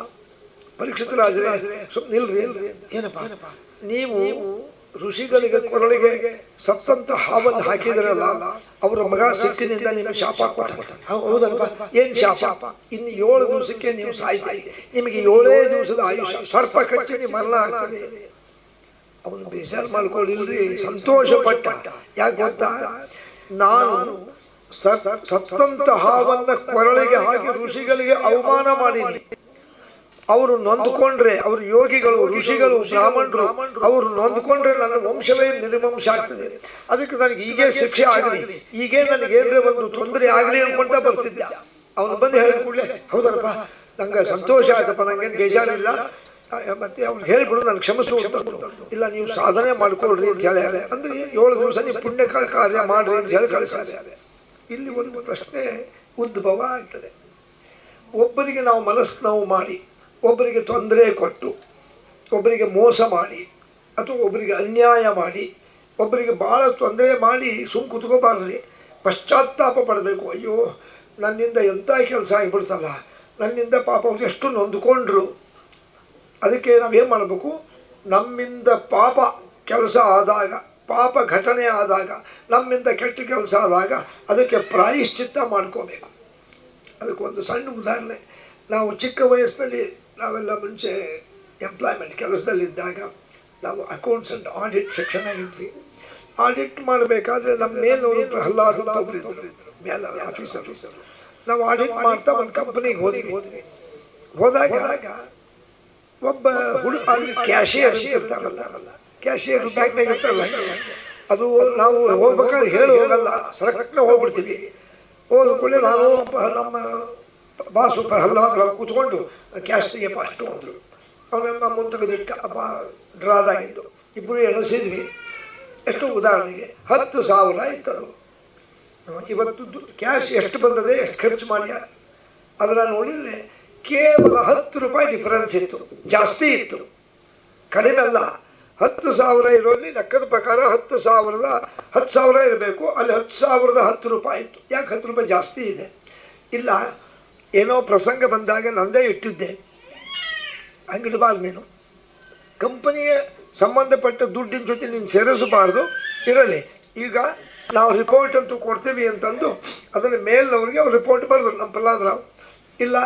ಪರೀಕ್ಷಿತ ರಾಜರೇ ನಿಲ್ರಿ, ಏನಪ್ಪ ನೀವು ಋಷಿಗಳಿಗೆ ಕೊರಳಿಗೆ ಸತ್ತಂತ ಹಾವನ್ನು ಹಾಕಿದ್ರಲ್ಲ, ಅವರ ಮಗ ಸಿಟ್ಟಿನಿಂದ ನಿಮಗೆ ಶಾಪ ಕೊಟ್ಟ. ಹೌದಲ್ಪ, ಏನ್ ಶಾಪ? ಇನ್ನು 7 ದಿವಸಕ್ಕೆ ನೀವು ಸಾಯ್ತಾ, ನಿಮಗೆ 7 ದಿವಸದ ಆಯುಷ್ಯ, ಸರ್ಪ ಕಚ್ಚಿ ನೀವು ಮರಣ ಆಗ್ತದೆ. ಅವನು ಬೇಜಾರು ಮಾಡ್ಕೊಳ್ಳಿಲ್ರಿ, ಸಂತೋಷ ಪಟ್ಟ. ಯಾಕೆ ಗೊತ್ತಾ, ನಾನು ಸತ್ತಂತ ಹಾವನ್ನ ಕೊರಳಿಗೆ ಹಾಕಿ ಋಷಿಗಳಿಗೆ ಅವಮಾನ ಮಾಡೀನಿ. ಅವರು ನೊಂದ್ಕೊಂಡ್ರೆ, ಅವರು ಯೋಗಿಗಳು, ಋಷಿಗಳು, ಬ್ರಾಹ್ಮಣರು, ಅವರು ನೊಂದ್ಕೊಂಡ್ರೆ ನನ್ನ ವಂಶವೇ ನಿರ್ವಂಶ ಆಗ್ತದೆ. ಅದಕ್ಕೆ ನನಗೆ ಈಗೇ ಶಿಕ್ಷೆ ಆಗಲಿ, ಈಗೇ ನನಗೆ ಏನ್ರೆ ಒಂದು ತೊಂದರೆ ಆಗಲಿ ಅನ್ಕೊಂತ ಬರ್ತಿದ್ದ. ಅವನು ಬಂದು ಹೇಳಿದ ಕೂಡಲೇ ಹೌದಲ್ಲಪ್ಪ ನಂಗೆ ಸಂತೋಷ ಆಯ್ತಪ್ಪ, ನಂಗೇನು ಬೇಜಾರಿಲ್ಲ, ಮತ್ತೆ ಅವ್ನು ಹೇಳ್ಬಿಡು ನಾನು ಕ್ಷಮಿಸು. ಇಲ್ಲ ನೀವು ಸಾಧನೆ ಮಾಡ್ಕೊಳ್ರಿ ಅಂತ ಹೇಳಿ ಅಂದ್ರೆ 7 ದಿವಸ ನೀವು ಪುಣ್ಯ ಕಾರ್ಯ ಮಾಡ್ರಿ ಅಂತ ಹೇಳಿ ಕಳಿಸ್ತಾರೆ. ಇಲ್ಲಿ ಒಂದು ಪ್ರಶ್ನೆ ಉದ್ಭವ ಆಗ್ತದೆ. ಒಬ್ಬರಿಗೆ ನಾವು ಮನಸ್ಸು ನೋವು ಮಾಡಿ, ಒಬ್ಬರಿಗೆ ತೊಂದರೆ ಕೊಟ್ಟು, ಒಬ್ಬರಿಗೆ ಮೋಸ ಮಾಡಿ, ಅಥವಾ ಒಬ್ಬರಿಗೆ ಅನ್ಯಾಯ ಮಾಡಿ, ಒಬ್ಬರಿಗೆ ಭಾಳ ತೊಂದರೆ ಮಾಡಿ ಸುಮ್ಮ ಕುತ್ಕೋಬಾರ್ರಿ. ಪಶ್ಚಾತ್ತಾಪ ಪಡಬೇಕು. ಅಯ್ಯೋ ನನ್ನಿಂದ ಎಂಥ ಕೆಲಸ ಆಗಿಬಿಡ್ತಲ್ಲ, ನನ್ನಿಂದ ಪಾಪ ಅವ್ರು ಎಷ್ಟು ನೊಂದ್ಕೊಂಡ್ರು. ಅದಕ್ಕೆ ನಾವೇನು ಮಾಡಬೇಕು, ನಮ್ಮಿಂದ ಪಾಪ ಕೆಲಸ ಆದಾಗ, ಪಾಪ ಘಟನೆ ಆದಾಗ, ನಮ್ಮಿಂದ ಕೆಟ್ಟ ಕೆಲಸ ಆದಾಗ ಅದಕ್ಕೆ ಪ್ರಾಯಶ್ಚಿತ್ತ ಮಾಡ್ಕೋಬೇಕು. ಅದಕ್ಕೊಂದು ಸಣ್ಣ ಉದಾಹರಣೆ. ನಾವು ಚಿಕ್ಕ ವಯಸ್ಸಿನಲ್ಲಿ ನಾವೆಲ್ಲ ಮುಂಚೆ ಎಂಪ್ಲಾಯ್ಮೆಂಟ್ ಕೆಲಸದಲ್ಲಿದ್ದಾಗ ನಾವು ಅಕೌಂಟ್ಸ್ ಆ್ಯಂಡ್ ಆಡಿಟ್ ಸೆಕ್ಷನ್ ಆಗಿದ್ವಿ. ಆಡಿಟ್ ಮಾಡಬೇಕಾದ್ರೆ ನಮ್ಮ ಮೇಲವರು ಪ್ರಹ್ಲಾದ್ ಅಂತ ಒಬ್ಬರಿದ್ರು, ಮೇಲೆ ಆಫೀಸರ್. ನಾವು ಆಡಿಟ್ ಮಾಡ್ತಾ ಒಂದು ಕಂಪನಿಗೆ ಹೋದಾಗ ಒಬ್ಬ ಹುಡುಗ ಕ್ಯಾಶಿಯರ್ ಇರ್ತಾರಲ್ಲ, ಕ್ಯಾಶಿಯರ್ ಬ್ಯಾಂಕ್ನಾಗ ಇರ್ತಾರಲ್ಲ, ಅದು ನಾವು ಹೋಗ್ಬೇಕಾದ್ರೆ ಹೇಳಿ ಹೋಗಲ್ಲ, ಸರಕಟ್ಟನೆ ಹೋಗ್ಬಿಡ್ತೀವಿ. ಹೋದ ಕೂಡಲೇ ನಾನು ನಮ್ಮ ಬಾಸು ಪ್ರಹ್ಲಾದ್ ಕೂತ್ಕೊಂಡು ಕ್ಯಾಶ್ ತೆಗೆಯಪ್ಪ ಅಷ್ಟು ಅಂದರು. ಅವನೆಲ್ಲ ಮುಂದೆ ತೆಗೆದಿಟ್ಟ ಡ್ರಾದಾಗಿದ್ದು ಇಬ್ಬರು ಎಣಿಸಿದ್ವಿ. ಎಷ್ಟು ಉದಾಹರಣೆಗೆ 10,000 ಇತ್ತದು. ಇವತ್ತು ಕ್ಯಾಶ್ ಎಷ್ಟು ಬಂದದೆ, ಎಷ್ಟು ಖರ್ಚು ಮಾಡಿ ಅದನ್ನು ನೋಡಿದರೆ ಕೇವಲ 10 ರೂಪಾಯಿ ಡಿಫರೆನ್ಸ್ ಇತ್ತು, ಜಾಸ್ತಿ ಇತ್ತು, ಕಡಿಮೆ ಅಲ್ಲ. 10,000 ಇರೋಲ್ಲಿ ಲೆಕ್ಕದ ಪ್ರಕಾರ 10,000 ಇರಬೇಕು, ಅಲ್ಲಿ 10,000 10 ರೂಪಾಯಿ ಇತ್ತು. ಯಾಕೆ 10 ರೂಪಾಯಿ ಜಾಸ್ತಿ ಇದೆ? ಇಲ್ಲ, ಏನೋ ಪ್ರಸಂಗ ಬಂದಾಗ ನಂದೇ ಇಟ್ಟಿದ್ದೆ, ಹಂಗಿಡಬಾರ್ದು. ನೀನು ಕಂಪನಿಯ ಸಂಬಂಧಪಟ್ಟ ದುಡ್ಡಿನ ಜೊತೆ ನೀನು ಸೇರಿಸಬಾರ್ದು, ಇರಲಿ. ಈಗ ನಾವು ರಿಪೋರ್ಟ್ ಅಂತೂ ಕೊಡ್ತೀವಿ ಅಂತಂದು ಅದನ್ನು ಮೇಲ್ನವ್ರಿಗೆ ಅವ್ರು ರಿಪೋರ್ಟ್ ಬರೆದ್ರು, ನಮ್ಮ ಪ್ರಹ್ಲಾದರಾವ್. ಇಲ್ಲ,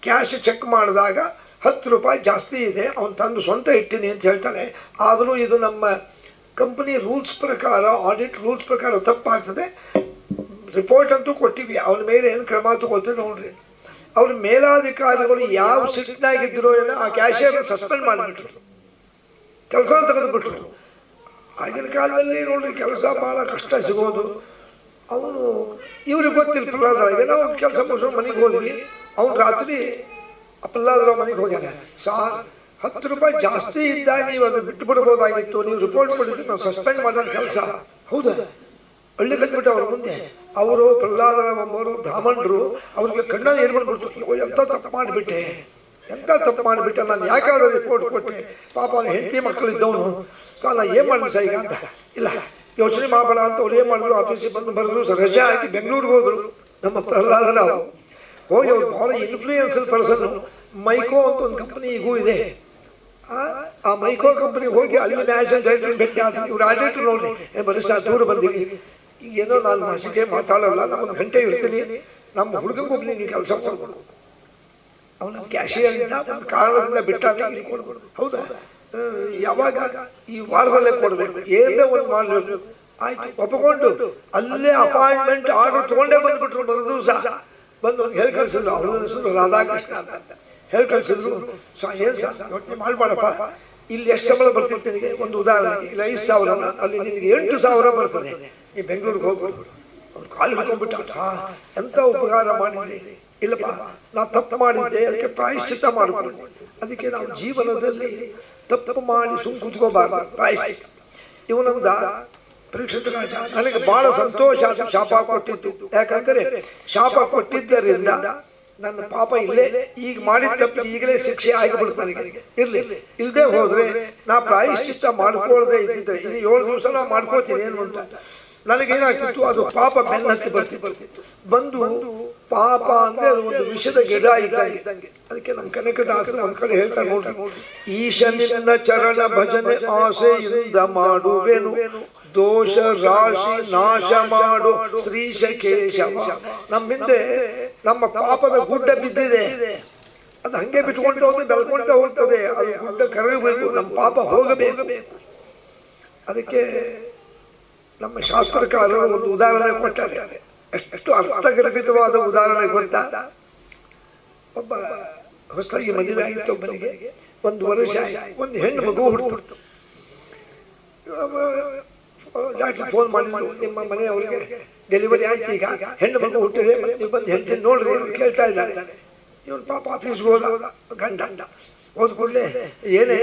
ಕ್ಯಾಶ್ ಚೆಕ್ ಮಾಡಿದಾಗ 10 ರೂಪಾಯಿ ಜಾಸ್ತಿ ಇದೆ, ಅವನು ತಂದು ಸ್ವಂತ ಇಟ್ಟಿನಿ ಅಂತ ಹೇಳ್ತಾನೆ. ಆದರೂ ಇದು ನಮ್ಮ ಕಂಪನಿ ರೂಲ್ಸ್ ಪ್ರಕಾರ, ಆಡಿಟ್ ರೂಲ್ಸ್ ಪ್ರಕಾರ ತಪ್ಪಾಗ್ತದೆ. ರಿಪೋರ್ಟ್ ಅಂತೂ ಕೊಟ್ಟಿವಿ, ಅವನ ಮೇಲೆ ಏನು ಕ್ರಮ ತಗೊಳ್ತೇವೆ ನೋಡ್ರಿ. ಅವ್ರ ಮೇಲಾಧಿಕಾರಿಗಳು ಯಾವ ಸಿಟ್ನಾಗಿದ್ರು ಏನೋ ಆ ಕ್ಯಾಶಿಯರ್ ಸಸ್ಪೆಂಡ್ ಮಾಡಿಬಿಟ್ರು, ಕೆಲಸ ತೆಗೆದುಬಿಟ್ರು. ಆಗಿನ ಕಾಲದಲ್ಲಿ ನೋಡ್ರಿ ಕೆಲಸ ಭಾಳ ಕಷ್ಟ ಸಿಗೋದು. ಅವನು ಇವ್ರಿಗೆ ಗೊತ್ತಿಲ್ಲ ಪ್ರಹ್ಲಾದರಾವ್ಗೆ. ನಾವು ಕೆಲಸ ಮುಗಿಸ್ಕೊಂಡು ಮನೆಗೆ ಹೋದ್ವಿ. ಅವ್ನು ರಾತ್ರಿ ಪ್ರಹ್ಲಾದರಾವ್ ಮನೆಗೆ ಹೋಗ್ಯಾನ. 10 ರೂಪಾಯಿ ಜಾಸ್ತಿ ಇದ್ದಾಗ ನೀವು ಅದು ಬಿಟ್ಟು ಬಿಡ್ಬೋದಾಗಿತ್ತು, ನೀವು ರಿಪೋರ್ಟ್ ಕೊಟ್ಟಿದ್ದು ನಾವು ಸಸ್ಪೆಂಡ್ ಮಾಡಿದ ಕೆಲಸ. ಹೌದಾ? ಹಳ್ಳಿ ಕಟ್ಬಿಟ್ಟು ಅವ್ರ ಮುಂದೆ ಅವರು ಪ್ರಹ್ಲಾದರಾವ್ ಎಂಬವರು ಬ್ರಾಹ್ಮಣರು, ಅವ್ರಿಗೆ ಕಣ್ಣಲ್ಲಿ ಏನು ಬಂದ್ಬಿಡ್ತು, ಎಂಥ ತಪ್ಪು ಮಾಡಿಬಿಟ್ಟೆ, ಎಂಥ ತಪ್ಪು ಮಾಡಿಬಿಟ್ಟೆ, ನಾನು ಯಾಕಾದ್ರೂ ರಿಪೋರ್ಟ್ ಕೊಟ್ಟೆ, ಪಾಪ ಅವ್ನು ಹೆಂಡತಿ ಮಕ್ಕಳಿದ್ದವನು, ನಾನು ಏನು ಮಾಡಿದ ಸಹ ಈಗ ಅಂತ. ಇಲ್ಲ, ಯೋಚನೆ ಮಾಡಬೇಡ ಅಂತ ಅವ್ರು ಏನು ಮಾಡಿದ್ರು, ಆಫೀಸಿಗೆ ಬಂದು ಬರೆದ್ರು, ರಜೆ ಹಾಕಿ ಬೆಂಗಳೂರಿಗೆ ಹೋದರು. ನಮ್ಮ ಪ್ರಹ್ಲಾದರಾವ್ ಹೋಗಿ ಅವ್ರು ಭಾಳ ಇನ್ಫ್ಲೂಯೆನ್ಸಲ್ ಪರ್ಸನ್. ಮೈಕೋ ಅಂತ ಒಂದು ಕಂಪನಿ ಈಗೂ ಇದೆ. ಆ ಮೈಕೋ ಕಂಪನಿಗೆ ಹೋಗಿ ಅಲ್ಲಿ ಮ್ಯಾನೇಜರ್ ಭೇಟಿ ಆದ. ಇವ್ರು ಆಡಿಟ್ರು ನೋಡಿ, ಬರೀ ಸಹ ದೂರ ಬಂದೀವಿ, ಏನೋ ನಾನು ಭಾಷೆಗೆ ಮಾತಾಡಲ್ಲ, ನಾನು 1 ಗಂಟೆ ಇರ್ತೀನಿ, ನಮ್ಮ ಹುಡುಗನಿಗೊಬ್ಬ ನೀವು ಕೆಲಸ ಮಾಡ್ಕೊಡು. ಅವನ ಕ್ಯಾಶಿಯರ್ ಒಂದು ಕಾರಣದಿಂದ ಬಿಟ್ಟಾಗ ಇಲ್ಲಿ ಕೊಡ್ಬೋದು. ಹೌದಾ? ಯಾವಾಗ ಈ ವಾರದಲ್ಲೇ ಕೊಡಬೇಕು, ಏನೋ ಒಂದು ಮಾಡಬೇಕು. ಆಯ್ತು ಒಪ್ಪಿಕೊಂಡು ಅಲ್ಲೇ ಅಪಾಯಿಂಟ್ಮೆಂಟ್ ಆರ್ಡರ್ ತಗೊಂಡೇ ಬಂದ್ಬಿಟ್ರು. ದಿವಸ ಬಂದು ಹೇಳಿ ಕಳಿಸಿದ್ರು. ಅವರ ಹೆಸರು ರಾಧಾಕೃಷ್ಣ ಅಂತ ಹೇಳಿ ಕಳಿಸಿದ್ರು. ಏನು ಯೋಚನೆ ಮಾಡ್ಬೇಡಪ್ಪ, ಇಲ್ಲಿ ಎಷ್ಟು ಸಂಬಳ ಬರ್ತಿತ್ತು ನಿನಗೆ? ಒಂದು ಉದಾಹರಣೆ, ಇಲ್ಲ 5,000, ಅಲ್ಲಿ ನಿನಗೆ 8,000 ಬರ್ತದೆ. ಈ ಬೆಂಗಳೂರಿಗೆ ಹೋಗ್ಬೋದು. ಅವ್ರು ಕಾಲು ಹಿಡ್ಕೊಂಡ್ಬಿಟ್ಟ, ಎಂತ ಉಪಕಾರ ಮಾಡಿದ್ರಿ. ಇಲ್ಲಪ್ಪ, ನಾ ತಪ್ಪು ಮಾಡಿದ್ದೆ, ಅದಕ್ಕೆ ಪ್ರಾಯಶ್ಚಿತ್ತ ಮಾಡಿಕೊಂಡು. ಅದಕ್ಕೆ ನಾವು ಜೀವನದಲ್ಲಿ ತಪ್ಪು ಮಾಡಿ ಸುಮ್ ಕೂತ್ಕೋಬಾರ್ದು, ಪ್ರಾಯಶ್ಚಿತ್ತ. ಇವನೊಂದ ಪರೀಕ್ಷಿತ ರಾಜ ನನಗೆ ಬಹಳ ಸಂತೋಷ ಆಯ್ತು ಶಾಪ ಕೊಟ್ಟಿತ್ತು. ಯಾಕಂದರೆ ಶಾಪ ಕೊಟ್ಟಿದ್ದರಿಂದ ನನ್ನ ಪಾಪ ಇಲ್ಲೇ ಈಗ ಮಾಡಿದ ತಪ್ಪು ಈಗಲೇ ಶಿಕ್ಷೆ ಆಗಿಬಿಡ್ತು ನನಗೆ. ಇಲ್ಲದೆ ಹೋದ್ರೆ ನಾ ಪ್ರಾಯಶ್ಚಿತ್ತ ಮಾಡ್ಕೊಳ್ಳದೆ ಇದ್ದಿದ್ದೆ ಇನ್ನು 7 ದಿವಸ ನಾ ಮಾಡ್ಕೋತೀನಿ ಏನು ಅಂತ ನನಗೇನಾಗ್ತಿತ್ತು, ಅದು ಪಾಪ ಬೆನ್ನತ್ತಿ ಬರ್ತಿತ್ತು. ಬಂದು ಪಾಪ ಅಂದ್ರೆ ಅದು ಒಂದು ವಿಷದ ಗಿಡ ಇದ್ದಂಗೆ. ಅದಕ್ಕೆ ನಮ್ಮ ಕನಕದಾಸರು ಒಂದ್ ಕಡೆ ಹೇಳ್ತಾರೆ ನೋಡ್ರಿ, ಈಶನಿನ್ನ ಚರಣ ಭಜನೆ ಆಸೆಯಿಂದ ಮಾಡುವೆನು, ದೋಷ ರಾಶಿ ನಾಶ ಮಾಡು ಶ್ರೀಶ ಕೇಶವ. ನಮ್ಮ ಹಿಂದೆ ನಮ್ಮ ಪಾಪದ ಗುಡ್ಡ ಬಿದ್ದಿದೆ, ಅದು ಹಂಗೆ ಬಿಟ್ಕೊಂಡು ಹೋಗಿ ಬೆಳ್ಕೊಂತ ಹೋಗ್ತದೆ. ಅದು ಗುಡ್ಡ ಕರಗಬೇಕು, ನಮ್ಮ ಪಾಪ ಹೋಗಬೇಕು. ಅದಕ್ಕೆ ನಮ್ಮ ಶಾಸ್ತ್ರಕಾರರು ಒಂದು ಉದಾಹರಣೆ ಕೊಟ್ಟಾರೆ. ಎಷ್ಟು ಅರ್ಥಗರ್ಭಿತವಾದ ಉದಾಹರಣೆ ಗೊತ್ತಾ? ಒಬ್ಬ ಹೊಸದಾಗಿ ಮದುವೆ ಆಗಿತ್ತು ಒಬ್ಬನಿಗೆ. 1 ವರ್ಷ ಒಂದು ಹೆಣ್ಣು ಮಗು ಹುಡುಕ್ತು. ಡಾಕ್ಟರ್ ಫೋನ್ ಮಾಡಿದ್ರು, ನಿಮ್ಮ ಮನೆಯವರಿಗೆ ಡೆಲಿವರಿ ಆಯ್ತು, ಈಗ ಹೆಣ್ಣು ಮಗು ಹುಟ್ಟಿದೆ, ನೀವು ಬಂದು ಹೇಳ್ತೀನಿ ನೋಡ್ರಿ ಅಂತ ಕೇಳ್ತಾ ಇದ್ದಾರೆ. ಇವನು ಪಾಪ ಆಫೀಸ್ಗೆ ಹೋದ, ಗಂಡ ಹೋದ ಕೂಡಲೇ ಏನೇ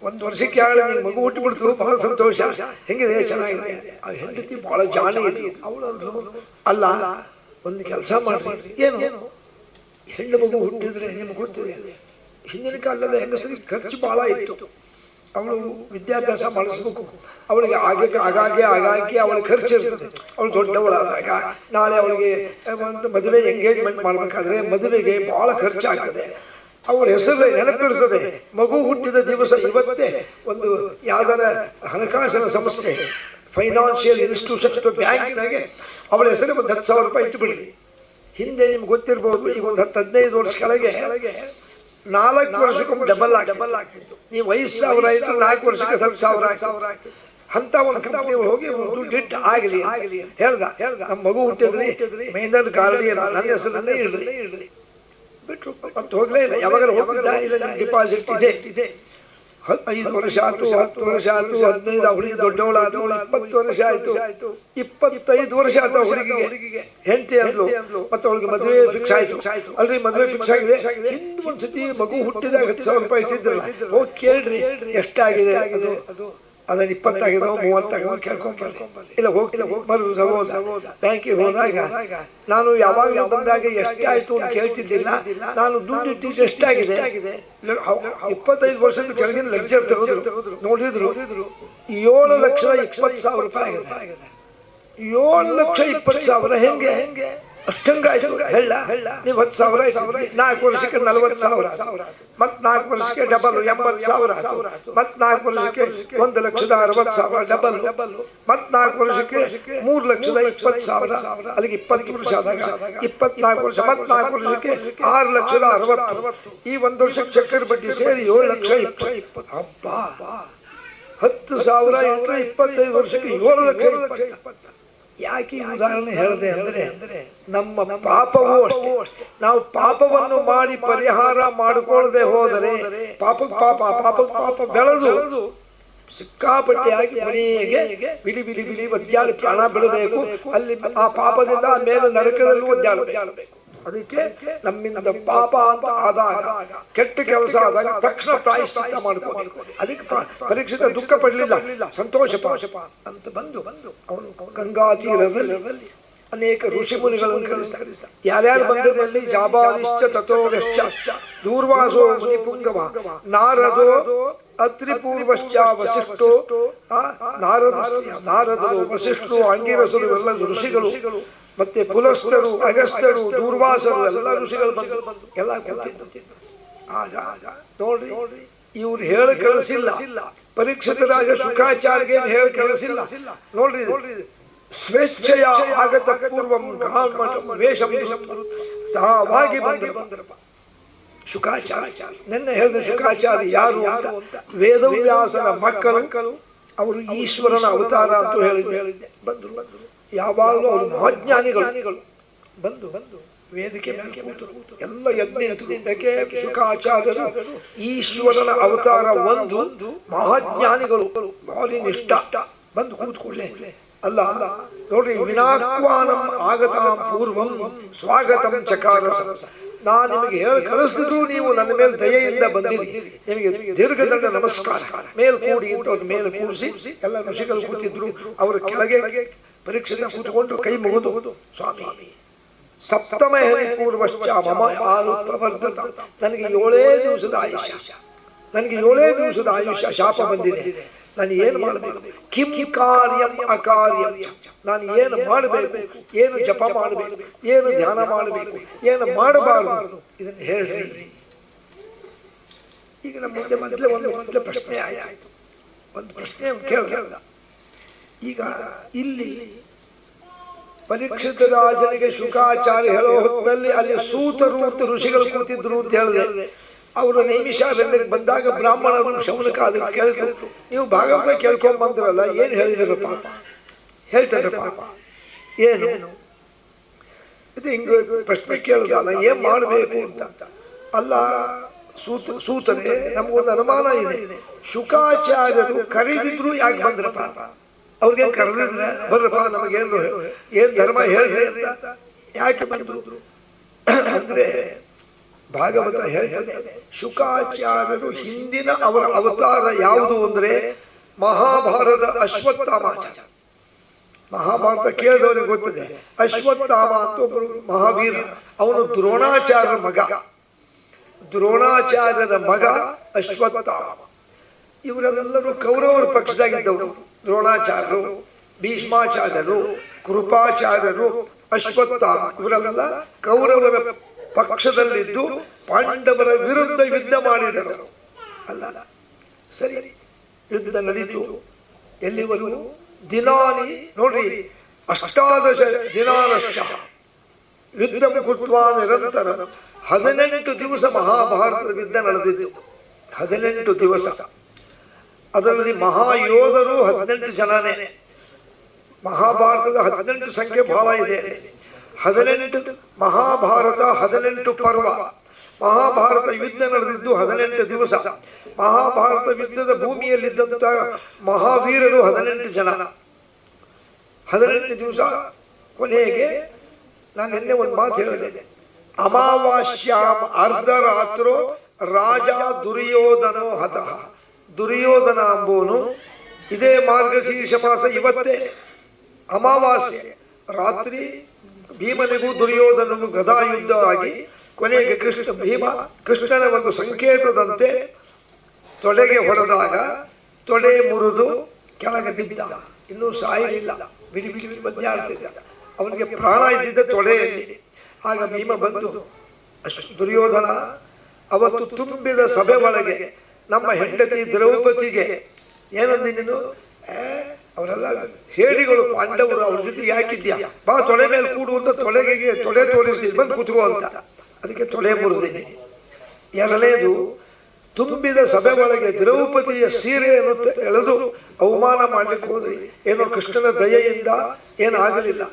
1 ವರ್ಷಕ್ಕೆ ಆಗಲಿ ನಿಮ್ಗೆ ಮಗು ಹುಟ್ಟುಬಿಡ್ತು, ಬಹಳ ಸಂತೋಷ, ಹೆಂಗಿದೆ, ಚೆನ್ನಾಗಿದೆ. ಆ ಹೆಂಡತಿ ಬಹಳ ಜಾಣಿ ಇದೆ. ಅವಳು ಅಲ್ಲ, ಒಂದು ಕೆಲಸ ಮಾಡ್ರಿ, ಏನು ಹೆಣ್ಣು ಮಗು ಹುಟ್ಟಿದ್ರೆ ನಿಮ್ಗೆ ಗೊತ್ತಿದೆ, ಹಿಂದಿನ ಕಾಲದಲ್ಲಿ ಹೆಂಗಸರಿಗೆ ಖರ್ಚು ಬಹಳ ಇತ್ತು. ಅವಳು ವಿದ್ಯಾಭ್ಯಾಸ ಮಾಡಿಸ್ಬೇಕು, ಅವಳಿಗೆ ಆಗಾಗ್ಗೆ ಅವಳಿಗೆ ಖರ್ಚು ಇರ್ತದೆ. ಅವಳು ದೊಡ್ಡವಳಾದಾಗ ನಾಳೆ ಅವಳಿಗೆ ಒಂದು ಮದುವೆ ಎಂಗೇಜ್ಮೆಂಟ್ ಮಾಡಬೇಕಾದ್ರೆ ಮದುವೆಗೆ ಬಹಳ ಖರ್ಚಾಗ್ತದೆ. ಅವಳ ಹೆಸರು ನೆನಪಿರ್ತದೆ. ಮಗು ಹುಟ್ಟಿದ ದಿವಸ ಇವತ್ತೇ ಒಂದು ಯಾವ್ದಾರ ಹಣಕಾಸಿನ ಸಂಸ್ಥೆ, ಫೈನಾನ್ಷಿಯಲ್ ಇನ್ಸ್ಟಿಟ್ಯೂಷನ್ ಅಥವಾ ಬ್ಯಾಂಕಿನಾಗೆ ಅವಳ ಹೆಸರು ಒಂದು 10,000 ರೂಪಾಯಿ ಇಟ್ಟುಬಿಡಿ. ಹಿಂದೆ ನಿಮ್ಗೆ ಗೊತ್ತಿರ್ಬೋದು, ಈಗ ಒಂದು 10-15 ವರ್ಷ ಕೆಳಗೆ 4 ವರ್ಷಕ್ಕೊಮ್ಮೆ ಡಬಲ್ ಆಗ್ತಿತ್ತು. ನೀವು 5,000 ಆಯ್ತು, 4 ವರ್ಷಕ್ಕೆ 10,000 ಆಯ್ತು. ಅಂತ ಒಂದು ಕಂಪನಿ ಹೋಗಿ ದುಡ್ಡಿಟ್ಟು ಆಗಲಿ ಹೇಳ್ದ. ನಮ್ಮ ಮಗು ಹುಟ್ಟಿದ್ರಿ ಮೈಂದದ ಕಾರಡಿ ನನ್ನ ಹೆಸರನ್ನೇ ಇಡ್ರಿ ಬಿಟ್ಟರು. ಮತ್ತೆ ಹೋಗ್ಲೇ ಇಲ್ಲ. ಯಾವಾಗ ಹೋಗಿದ್ದ, ಇಲ್ಲ ನಿಮ್ಮ ಡಿಪಾಸಿಟ್ ಇದೆ. 5 ವರ್ಷ ಆಯ್ತು, 10 ವರ್ಷ ಆಯ್ತು, 15, ಹುಡುಗಿ ದೊಡ್ಡವಳಾದ್ರು, 20 ವರ್ಷ ಆಯ್ತು, 25 ವರ್ಷ ಆಯ್ತು ಹುಡುಗಿಗೆ. ಹೆಂಡತಿ ಅಂದ್ಲು, ಮತ್ತೆ ಅವಳಿಗೆ ಮದುವೆ ಫಿಕ್ಸ್ ಆಯ್ತು. ಅಲ್ರಿ ಮದುವೆ ಫಿಕ್ಸ್ ಆಗಿದೆ. ಹಿಂದೆ ಒಂದ್ಸತಿ ಮಗು ಹುಟ್ಟಿದಾಗ 10,000 ರೂಪಾಯಿ ಇಟ್ಟಿದ್ರಲ್ಲ, ಹೋಗಿ ಕೇಳ್ರಿ ಎಷ್ಟಾಗಿದೆ ಅದು. ಅದನ್ನ 20 ಆಗಿದೋ 30 ಆಗಿದೋ ಕೇಳ್ಕೊಂಡ್ಬರ್ರಿ. ಇಲ್ಲ ಹೋಗ್ತಿಲ್ಲ, ಬ್ಯಾಂಕಿಗೆ ಹೋದಾಗ ನಾನು ಯಾವಾಗ ಬಂದಾಗ ಎಷ್ಟಾಯ್ತು ಅಂತ ಕೇಳ್ತಿದ್ದಿಲ್ಲ. ನಾನು ದುಡ್ಡು ಇಟ್ಟಿದ್ದು ಎಷ್ಟಾಗಿದೆ, 25 ವರ್ಷದ ಕೆಳಗಿನ ಲೆಕ್ಚರ್ ತೆಗೆದ್ರು, ನೋಡಿದ್ರು 7,20,000 ರೂಪಾಯಿ ಆಗಿದೆ. 7,20,000 ಹೆಂಗೆ ಅಷ್ಟಂಗಾಯ್ತು. ಹೇಳ ನೀವು 10,000 ಆಯ್ತು, 4 ವರ್ಷಕ್ಕೆ 40,000, ಮತ್ 4 ವರ್ಷಕ್ಕೆ ಡಬಲ್ 80,000, ಮತ್ 4 ವರ್ಷಕ್ಕೆ 1,60,000 ಡಬಲ್, ಮತ್ 4 ವರ್ಷಕ್ಕೆ 3,20,000. ಅಲ್ಲಿಗೆ 20 ವರ್ಷ ಆದಾಗ 24 ವರ್ಷ, ಮತ್ 4 ವರ್ಷಕ್ಕೆ 6,60,000. ಈ 1 ವರ್ಷಕ್ಕೆ ಚಕ್ರ ಬಡ್ಡಿ ಸೇರಿ 7,20,000. ಹಬ್ಬ 10,000 ಇಟ್ಟರೆ 25 ವರ್ಷಕ್ಕೆ 7,20,000. ಯಾಕೆ ಈ ಉದಾಹರಣೆ ಹೇಳಿದೆ ಅಂದ್ರೆ, ನಮ್ಮ ಪಾಪವೂ ಅಷ್ಟೇ. ನಾವು ಪಾಪವನ್ನು ಮಾಡಿ ಪರಿಹಾರ ಮಾಡಿಕೊಳ್ಳದೆ ಹೋದರೆ ಪಾಪ ಬೆಳೆದು ಸಿಕ್ಕಾಪಟ್ಟೆಯಾಗಿ ಮನೆಗೆ ಬಿಲಿ ಒದ್ದಾಡಿ ಪ್ರಾಣ ಬೆಳಬೇಕು. ಅಲ್ಲಿ ಆ ಪಾಪದಿಂದ ಮೇಲೆ ನರಕದಲ್ಲೂ ಒದ್ದಾಡಬೇಕು. ಅದಕ್ಕೆ ನಮ್ಮಿಂದ ಪಾಪ ಅಂತ ಆದಾಗ, ಕೆಟ್ಟ ಕೆಲಸ ಆದಾಗ ತಕ್ಷಣ ಪ್ರಾಯಶ್ಚಿತ್ತ ಮಾಡ್ಕೋಬೇಕು. ಅದಕ್ಕೆ ಪರೀಕ್ಷಿತ ದುಃಖ ಪಡಲಿಲ್ಲ, ಸಂತೋಷ ಅಂತ ಬಂದು ಅವನು ಗಂಗಾ ತೀರದಲ್ಲಿ ಅನೇಕ ಋಷಿ ಮುನಿಗಳನ್ನು ಕರೆಸ್ತಾರೆ. ಯಾರ್ಯಾರು ಬಂದದಲ್ಲಿ ಜಾಬಾಲಿಶ್ಚ ತಥೋಶ್ಚ ದೂರ್ವಾಸೋ ಮುನಿಪುಂಗವ ನಾರದೋ ಅತ್ರಿಪೂರ್ವಶ್ಚ ವಸಿಷ್ಠೋ. ನಾರದರು, ವಸಿಷ್ಠರು, ಅಂಗಿರಸರು ಎಲ್ಲ ಋಷಿಗಳು, ಮತ್ತೆ ಪುಲಸ್ತರು, ಅಗಸ್ತ್ಯರು, ದೂರ್ವಾಸರು ಎಲ್ಲ ಋಷಿಗಳು ಬಂದು ಎಲ್ಲ ಕೂತಿದ್ದು. ಆಗ ನೋಡ್ರಿ, ಇವ್ರು ಹೇಳಿ ಕಳಿಸಿಲ್ಲ. ಪರೀಕ್ಷಿತರಾಗ ಶುಕಾಚಾರ್ಯ ಹೇಳಿ ಕಳಿಸಿಲ್ಲ. ನೋಡ್ರಿ, ಸ್ವೇಚ್ಛೆಯ ಆಗತ ಪೂರ್ವಂ ವೇಷಂ ತಾವಾಗಿ ಬಂದ್ರಪ್ಪ ಶುಕಾಚಾರ್ಯ. ನಿನ್ನೆ ಹೇಳಿದ ಶುಕಾಚಾರ್ಯ ಯಾರು ಅಂತ, ವೇದವ್ಯಾಸರ ಮಕ್ಕಳು. ಅವರು ಈಶ್ವರನ ಅವತಾರ ಅಂತ ಹೇಳಿದ್ದೆ ಬಂದರು. ಯಾವಾಗಲೂ ಅವರು ಮಹಾಜ್ಞಾನಿಗಳು ಬಂದು ವೇದಿಕೆ ಮೇಲೆ ಕೂತರು. ಎಲ್ಲ ಯಜ್ಞ ಯಾಕೆ ಶುಕಾಚಾರ್ಯರು ಈಶ್ವರನ ಅವತಾರ ಒಂದು ಮಹಾಜ್ಞಾನಿಗಳು ಭಾರಿ ನಿಷ್ಠ ಬಂದು ಕೂತ್ಕೊಳ್ಳೆ ಅಲ್ಲ ನೋಡ್ರಿ, ವಿನಾಕ್ವಾನಂ ಆಗತಾಂ ಪೂರ್ವಂ ಸ್ವಾಗತಂ ಚಕಾರ. ನಾನು ನಿಮಗೆ ಹೇಳಿ ಕಳಿಸ್ತಿದ್ರು, ನೀವು ನನ್ನ ಮೇಲೆ ದಯೆಯಿಂದ ಬಂದಿರಿ, ನಿಮಗೆ ದೀರ್ಘದಂಡ ನಮಸ್ಕಾರ. ಮೇಲ್ ಕೂಡಿ ಅಂತ ಅವ್ರ ಮೇಲೆ ಕೂಡಿಸಿ ಎಲ್ಲ ಋಷಿಗಳು ಕೂತಿದ್ರು. ಅವರ ಕೆಳಗೆ ಪರೀಕ್ಷೆ ಕೂತ್ಕೊಂಡು ಕೈ ಮುಗಿದು, ಸ್ವಾಮಿ ಸಪ್ತಮ ಪೂರ್ವಶ್ಚ ಮಮ ಆಲು ಪ್ರವರ್ಧತ, ನನಗೆ 7 ದಿವಸದ ಆಯುಷ್ಯ ಶಾಪ ಬಂದಿದೆ. ನಾನು ಏನು ಮಾಡಬೇಕು? ಕಿಂ ಕಾರ್ಯಂ ಅಕಾರ್ಯಂ, ನಾನು ಏನು ಮಾಡಬೇಕು, ಏನು ಜಪ ಮಾಡಬೇಕು, ಏನು ಧ್ಯಾನ ಮಾಡಬೇಕು, ಏನು ಮಾಡಬಾರದು, ಇದನ್ನು ಹೇಳ್ರಿ. ಈಗ ನಮ್ಮ ಮುಂದೆ ಮೊದಲೇ ಪ್ರಶ್ನೆ ಆಯಿತು. ಒಂದು ಪ್ರಶ್ನೆ ಕೇಳಿದ. ಈಗ ಇಲ್ಲಿ ಪರೀಕ್ಷಿತ ರಾಜನಿಗೆ ಶುಕಾಚಾರ್ಯ ಹೇಳೋ ಹೊತ್ತಿನಲ್ಲಿ ಅಲ್ಲಿ ಸೂತರು ಅಂತ ಋಷಿಗಳು ಕೂತಿದ್ರು ಅಂತ ಹೇಳಿದೆ. ಅವರು ನೈಮಿಷಾರಣ್ಯಕ್ಕೆ ಬಂದಾಗ ಬ್ರಾಹ್ಮಣರು ಶೌನಕ ಅದಕ್ಕೆ ಕೇಳಿದ್ರು, ನೀವು ಭಾಗವತ ಕೇಳ್ಕೊಂಡ್ ಬಂದ್ರಲ್ಲ, ಏನು ಹೇಳಿದ್ರಪ್ಪ? ಹೇಳ್ತಾರಪ್ಪ ಏನು ಇದು ಹಿಂಗೆ ಪ್ರಶ್ನೆ ಕೇಳಿದಲ್ಲ, ಏನ್ ಮಾಡಬೇಕು ಅಂತ. ಅಲ್ಲ ಸೂತನೆ, ನಮಗೊಂದು ಅನುಮಾನ ಇದೆ. ಶುಕಾಚಾರ್ಯರು ಕರೀದಿದ್ರು ಯಾಕೆ ಬಂದ್ರಪ್ಪ? ಅವ್ರಿಗೆ ಕರೆದಿದ್ರೆ ಬರ್ರಪ್ಪ, ನಮಗೇನು ಏನ್ ಧರ್ಮ ಹೇಳ್ರಿ ಅಂತ ಯಾಕೆ ಬಂದ್ರು ಅಂದ್ರೆ ಭಾಗವತ ಹೇಳ್ತದೆ, ಶುಕಾಚಾರ್ಯರು ಹಿಂದಿನ ಅವರ ಅವತಾರ ಯಾವುದು ಅಂದ್ರೆ ಮಹಾಭಾರತ ಅಶ್ವತ್ಥಾಮಾಚಾರ್ಯ. ಮಹಾಭಾರತ ಕೇಳಿದವರಿಗೆ ಗೊತ್ತಿದೆ. ಅಶ್ವತ್ಥಾಮ ಅಂತ ಒಬ್ಬರು ಮಹಾವೀರ, ಅವನು ದ್ರೋಣಾಚಾರ್ಯರ ಮಗ ಅಶ್ವತ್ಥಾಮ. ಇವರೆಲ್ಲರೂ ಕೌರವರ ಪಕ್ಷದಾಗಿದ್ದವರು. ದ್ರೋಣಾಚಾರ್ಯರು, ಭೀಷ್ಮಾಚಾರ್ಯರು, ಕೃಪಾಚಾರ್ಯರು, ಅಶ್ವತ್ಥಾಮ ಇವರೆಲ್ಲ ಕೌರವರ ಪಕ್ಷದಲ್ಲಿದ್ದು ಪಾಂಡವರ ವಿರುದ್ಧ ಯುದ್ಧ ಮಾಡಿದರು. ಅಲ್ಲ ಸರಿ, ಯುದ್ಧ ನಡೀತು. ಎಲ್ಲಿವರೆಗೂ? ದಿನಾನಿ ನೋಡ್ರಿ, 18 ದಿನಾನಶ್ಚ ಯುದ್ಧ ಕೃತ್ವಾ ನಿರಂತರ. 18 ದಿವಸ ಮಹಾಭಾರತದ ಯುದ್ಧ ನಡೆದಿದ್ದು. 18 ದಿವಸ. ಅದರಲ್ಲಿ ಮಹಾಯೋಧರು 18 ಜನನೇ. ಮಹಾಭಾರತದ 18 ಸಂಖ್ಯೆ ಬಹಳ ಇದೆ. 18 ಮಹಾಭಾರತ, 18 ಪರ್ವ. ಮಹಾಭಾರತ ಯುದ್ಧ ನಡೆದಿದ್ದು 18 ದಿವಸ. ಮಹಾಭಾರತ ಯುದ್ಧದ ಭೂಮಿಯಲ್ಲಿದ್ದಂಥ ಮಹಾವೀರರು 18 ಜನ. 18 ದಿವಸ. ಕೊನೆಗೆ ನಾನು ನಿನ್ನೆ ಒಂದು ಮಾತು ಹೇಳಿದೆ, ಅಮಾವಾಸ್ಯಾಂ ಅರ್ಧರಾತ್ರೋ ರಾಜ ದುರ್ಯೋಧನೋ ಹತಃ. ದುರ್ಯೋಧನ ಅಂಬೋನು ಇದೇ ಮಾರ್ಗಶೀರ್ಷ ಮಾಸ ಇವತ್ತೇ ಅಮಾವಾಸ್ಯೆ ರಾತ್ರಿ ಭೀಮನಿಗೂ ದುರ್ಯೋಧನಗೂ ಗದಾಯುದ್ಧ ಆಗಿ ಕೊನೆಗೆ ಕೃಷ್ಣನ ಒಂದು ಸಂಕೇತದಂತೆ ತೊಡೆಗೆ ಹೊಡೆದಾಗ ತೊಡೆ ಮುರಿದು ಕೆಳಗೆ ಬಿದ್ದ. ಇನ್ನೂ ಸಾಯಲಿಲ್ಲ, ಬಿಡಿ ಬದ್ದಾಡ್ತಿದ್ದ. ಅವನಿಗೆ ಪ್ರಾಣ ಇದ್ದಿದ್ದ ತೊಡೆಯಲ್ಲಿ. ಆಗ ಭೀಮ ಬಂದು, ದುರ್ಯೋಧನ ಅವತ್ತು ತುಂಬಿದ ಸಭೆ ಒಳಗೆ ನಮ್ಮ ಹೆಂಡತಿ ದ್ರೌಪದಿಗೆ ಏನಂದಿ ನೀನು? ಅವರೆಲ್ಲ ಹೇಳಿಗಳು, ಪಾಂಡವರು, ಅವ್ರ ಜೊತೆ ಯಾಕಿದ್ಯಾ, ಬಾ ತೊಡೆ ಮೇಲೆ ಕೂಡು ಅಂತ ತೊಡೆ ತೋರಿಸಿ ಬಂದು ಕೂತ್ಕೋ ಅಂತ. ಅದಕ್ಕೆ ತೊಡೆ ಮುರಿದಿದೆ. ಎರಡನೇದು, ತುಂಬಿದ ಸಭೆ ಒಳಗೆ ದ್ರೌಪದಿಯ ಸೀರೆಯನ್ನು ಎಳೆದು ಅವಮಾನ ಮಾಡ್ಲಿಕ್ಕೆ ಹೋದ್ರಿ. ಏನೋ ಕೃಷ್ಣನ ದಯೆಯಿಂದ ಏನಾಗಲಿಲ್ಲ.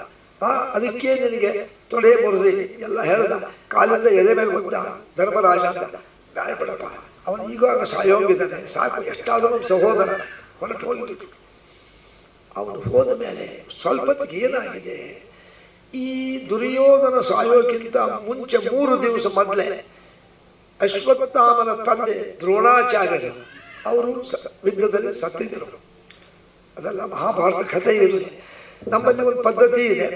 ಅದಕ್ಕೆ ನಿನಗೆ ತೊಡೆ ಮುರಿದಿ ಎಲ್ಲ ಹೇಳ್ದ. ಕಾಲಿಂದ ಎದೆ ಮೇಲೆ ಬಂದ ಧರ್ಮರಾಜ ಅಂತ. ಬೇಡಪ್ಪ, ಅವನು ಈಗಾಗ ಸಾಯೋಗಿದ್ದಾನೆ, ಸಾಕು, ಎಷ್ಟಾದರೂ ನಮ್ಮ ಸಹೋದರ ಹೊರಟು ಹೋಗಿಬಿಟ್ಟು. ಅವನು ಹೋದ ಮೇಲೆ ಸ್ವಲ್ಪತ್ತಿಗೆ ಏನಾಗಿದೆ, ಈ ದುರ್ಯೋಧನ ಸಾಯೋಕ್ಕಿಂತ ಮುಂಚೆ 3 ದಿವಸ ಮೊದಲೇ ಅಶ್ವತ್ಥಾಮನ ತಂದೆ ದ್ರೋಣಾಚಾರ್ಯರು ಅವರು ಯುದ್ಧದಲ್ಲಿ ಸತ್ತಿದ್ದರು. ಅದೆಲ್ಲ ಮಹಾಭಾರತ ಕಥೆ ಇರಲಿ. ನಮ್ಮಲ್ಲಿ ಒಂದು ಪದ್ಧತಿ ಇದೆ,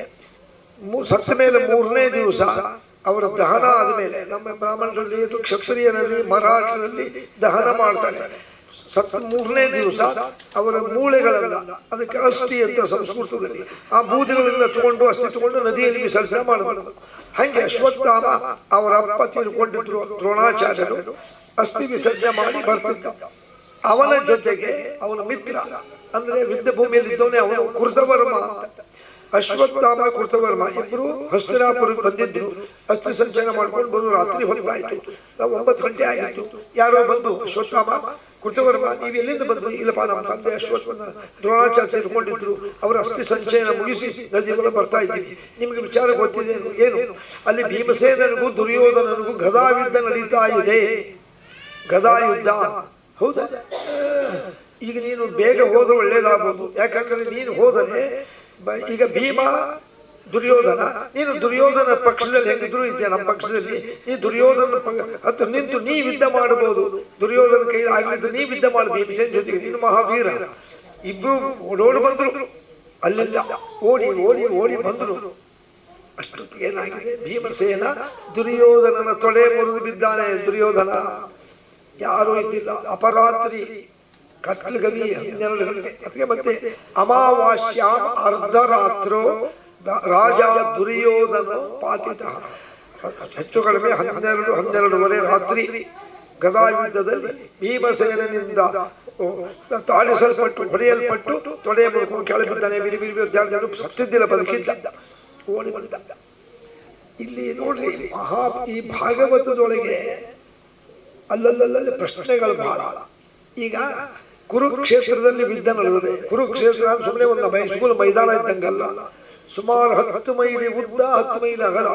ಸತ್ತ ಮೇಲೆ 3ನೇ ದಿವಸ ಅವರ ದಹನ ಆದಮೇಲೆ, ನಮ್ಮ ಬ್ರಾಹ್ಮಣರಲ್ಲಿ, ಕ್ಷತ್ರಿಯರಲ್ಲಿ, ಮರಾಠರಲ್ಲಿ ದಹನ ಮಾಡ್ತಾರೆ. ಸತ್ತ 3ನೇ ದಿವಸ ಅವರ ಮೂಳೆಗಳಲ್ಲ, ಅದಕ್ಕೆ ಅಸ್ಥಿ ಅಂತ ಸಂಸ್ಕೃತದಲ್ಲಿ, ಆ ಬೂದಿಗಳಿಂದ ತಗೊಂಡು ಅಸ್ಥಿ ತಗೊಂಡು ನದಿಯಲ್ಲಿ ವಿಸರ್ಜನೆ ಮಾಡಬಾರದು. ಹಂಗೆ ಅಶ್ವತ್ಥಾಮ ಅವರ ಅಪ್ಪ ತೀರ್ಕೊಂಡಿದ್ರು ದ್ರೋಣಾಚಾರ್ಯರು, ಅಸ್ಥಿ ವಿಸರ್ಜನೆ ಮಾಡಿ ಬರ್ತಿದ್ದ. ಅವನ ಜೊತೆಗೆ ಅವನ ಮಿತ್ರ ಅಂದ್ರೆ ಯುದ್ಧ ಭೂಮಿಯಲ್ಲಿ ಇದ್ದವನೇ ಅವನು ಕೃತವರ್ಮ ಅಂತ. ಅಶ್ವತ್ಥಾಮ ಕೃತವರ್ಮ ಇಬ್ರು ಹಸ್ತಿನಾಪುರಕ್ಕೆ ಬಂದಿದ್ರು. ಅಸ್ಥಿ ಸಂಚಯನ ಮಾಡ್ಕೊಂಡು ಬಂದು ರಾತ್ರಿ ಹೊತ್ತಾಯ್ತು. 9 ಗಂಟೆ ಆಗಿತ್ತು. ಯಾರೋ ಬಂದು, ಅಶ್ವತ್ಥಾಮ ಕೃತವರ್ಮ ನೀವು ಎಲ್ಲಿಂದ ಬಂದ್ರು? ಇಲ್ಲಪ್ಪ ನಮ್ಮ ತಂದೆ ಅಶ್ವತ್ಥನ ದ್ರೋಣಾಚಾರ್ಯ ಸೇರಿಕೊಂಡಿದ್ರು, ಅವರ ಅಸ್ಥಿ ಸಂಚಯನ ಮುಗಿಸಿ ನದಿಗಳು ಬರ್ತಾ ಇದ್ದೀವಿ, ನಿಮಗೆ ವಿಚಾರ ಗೊತ್ತಿದೆ ಏನು? ಅಲ್ಲಿ ಭೀಮಸೇನನಿಗೂ ದುರ್ಯೋಧನನಿಗೂ ಗದಾಯುದ್ಧ ನಡೀತಾ ಇದೆ. ಗದಾಯುದ್ಧ ಹೌದಾ? ಈಗ ನೀನು ಬೇಗ ಹೋದ್ರೆ ಒಳ್ಳೇದಾಗ್ಬೋದು. ಯಾಕಂದ್ರೆ ನೀನು ಹೋದರೆ ಈಗ ಭೀಮ ದುರ್ಯೋಧನ, ನೀನು ದುರ್ಯೋಧನ ಪಕ್ಷದಲ್ಲಿ ಹೆಂಗಿದ್ರು ಇದ್ದೆ ನಮ್ಮ ಪಕ್ಷದಲ್ಲಿ, ನೀ ದುರ್ಯೋಧನ ಹತ್ತು ನಿಂತು ನೀ ಯುದ್ಧ ಮಾಡಬಹುದು. ದುರ್ಯೋಧನ ಕೈ ಆಗಲಿದ್ದು ನೀ ಯುದ್ಧ ಮಾಡಿ ಭೀಮಸೇನ ಜೊತೆಗೆ, ನೀನು ಮಹಾವೀರ. ಇಬ್ರು ಓಡೋಡು ಬಂದ್ರು, ಅಲ್ಲೆಲ್ಲ ಓಡಿ ಓಡಿ ಓಡಿ ಬಂದ್ರು. ಅಷ್ಟೊತ್ತಿಗೆ ಏನಾಗಿದೆ, ಭೀಮಸೇನ ದುರ್ಯೋಧನನ ತೊಡೆ ಮುರಿದು ಬಿದ್ದಾನೆ. ದುರ್ಯೋಧನ ಯಾರೂ ಇದ್ದಿಲ್ಲ. ಅಪರಾತ್ರಿ ಕತ್ಲು ಗವಿ 12 ಗಂಟೆ. ಅದಕ್ಕೆ ಮತ್ತೆ ಅಮಾವಾಸ್ಯ ಅರ್ಧರಾತ್ರೋ ರಾಜ ದುರ್ಯೋಧನ ಪಾತಿತ. ಹೆಚ್ಚು ಕಡಿಮೆ 12:30 ರಾತ್ರಿ ಗದಾಯುದ್ಧದಲ್ಲಿ ಭೀಮಸೇನನಿಂದ ತಾಡಿಸಲ್ಪಟ್ಟು ಹೊಡೆಯಲ್ಪಟ್ಟು ತೊಡೆ ಮುರಿಕೊಂಡು ಕೆಳಬಿದ್ದಾನೆ. ಬಿರಿ ಬಿರಿ ಸತ್ತಿದ್ದಿಲ್ಲ, ಬದುಕಿದ್ದ, ಓಡಿ ಬಂದ. ಇಲ್ಲಿ ನೋಡ್ರಿ, ಈ ಭಾಗವತದೊಳಗೆ ಅಲ್ಲಲ್ಲಲ್ಲಿ ಪ್ರಶ್ನೆಗಳು ಬಹಳ. ಈಗ ಕುರುಕ್ಷೇತ್ರದಲ್ಲಿ ಯುದ್ಧ ನಡೆದಿದೆ. ಕುರುಕ್ಷೇತ್ರ ಸುಮ್ಮನೆ ಒಂದು ಹೈಸ್ಕೂಲ್ ಮೈದಾನ ಇದ್ದಂಗಲ್ಲ, ಸುಮಾರು 10 ಮೈಲಿ ಉದ್ದ, 10 ಮೈಲಿ ಅಗಲ,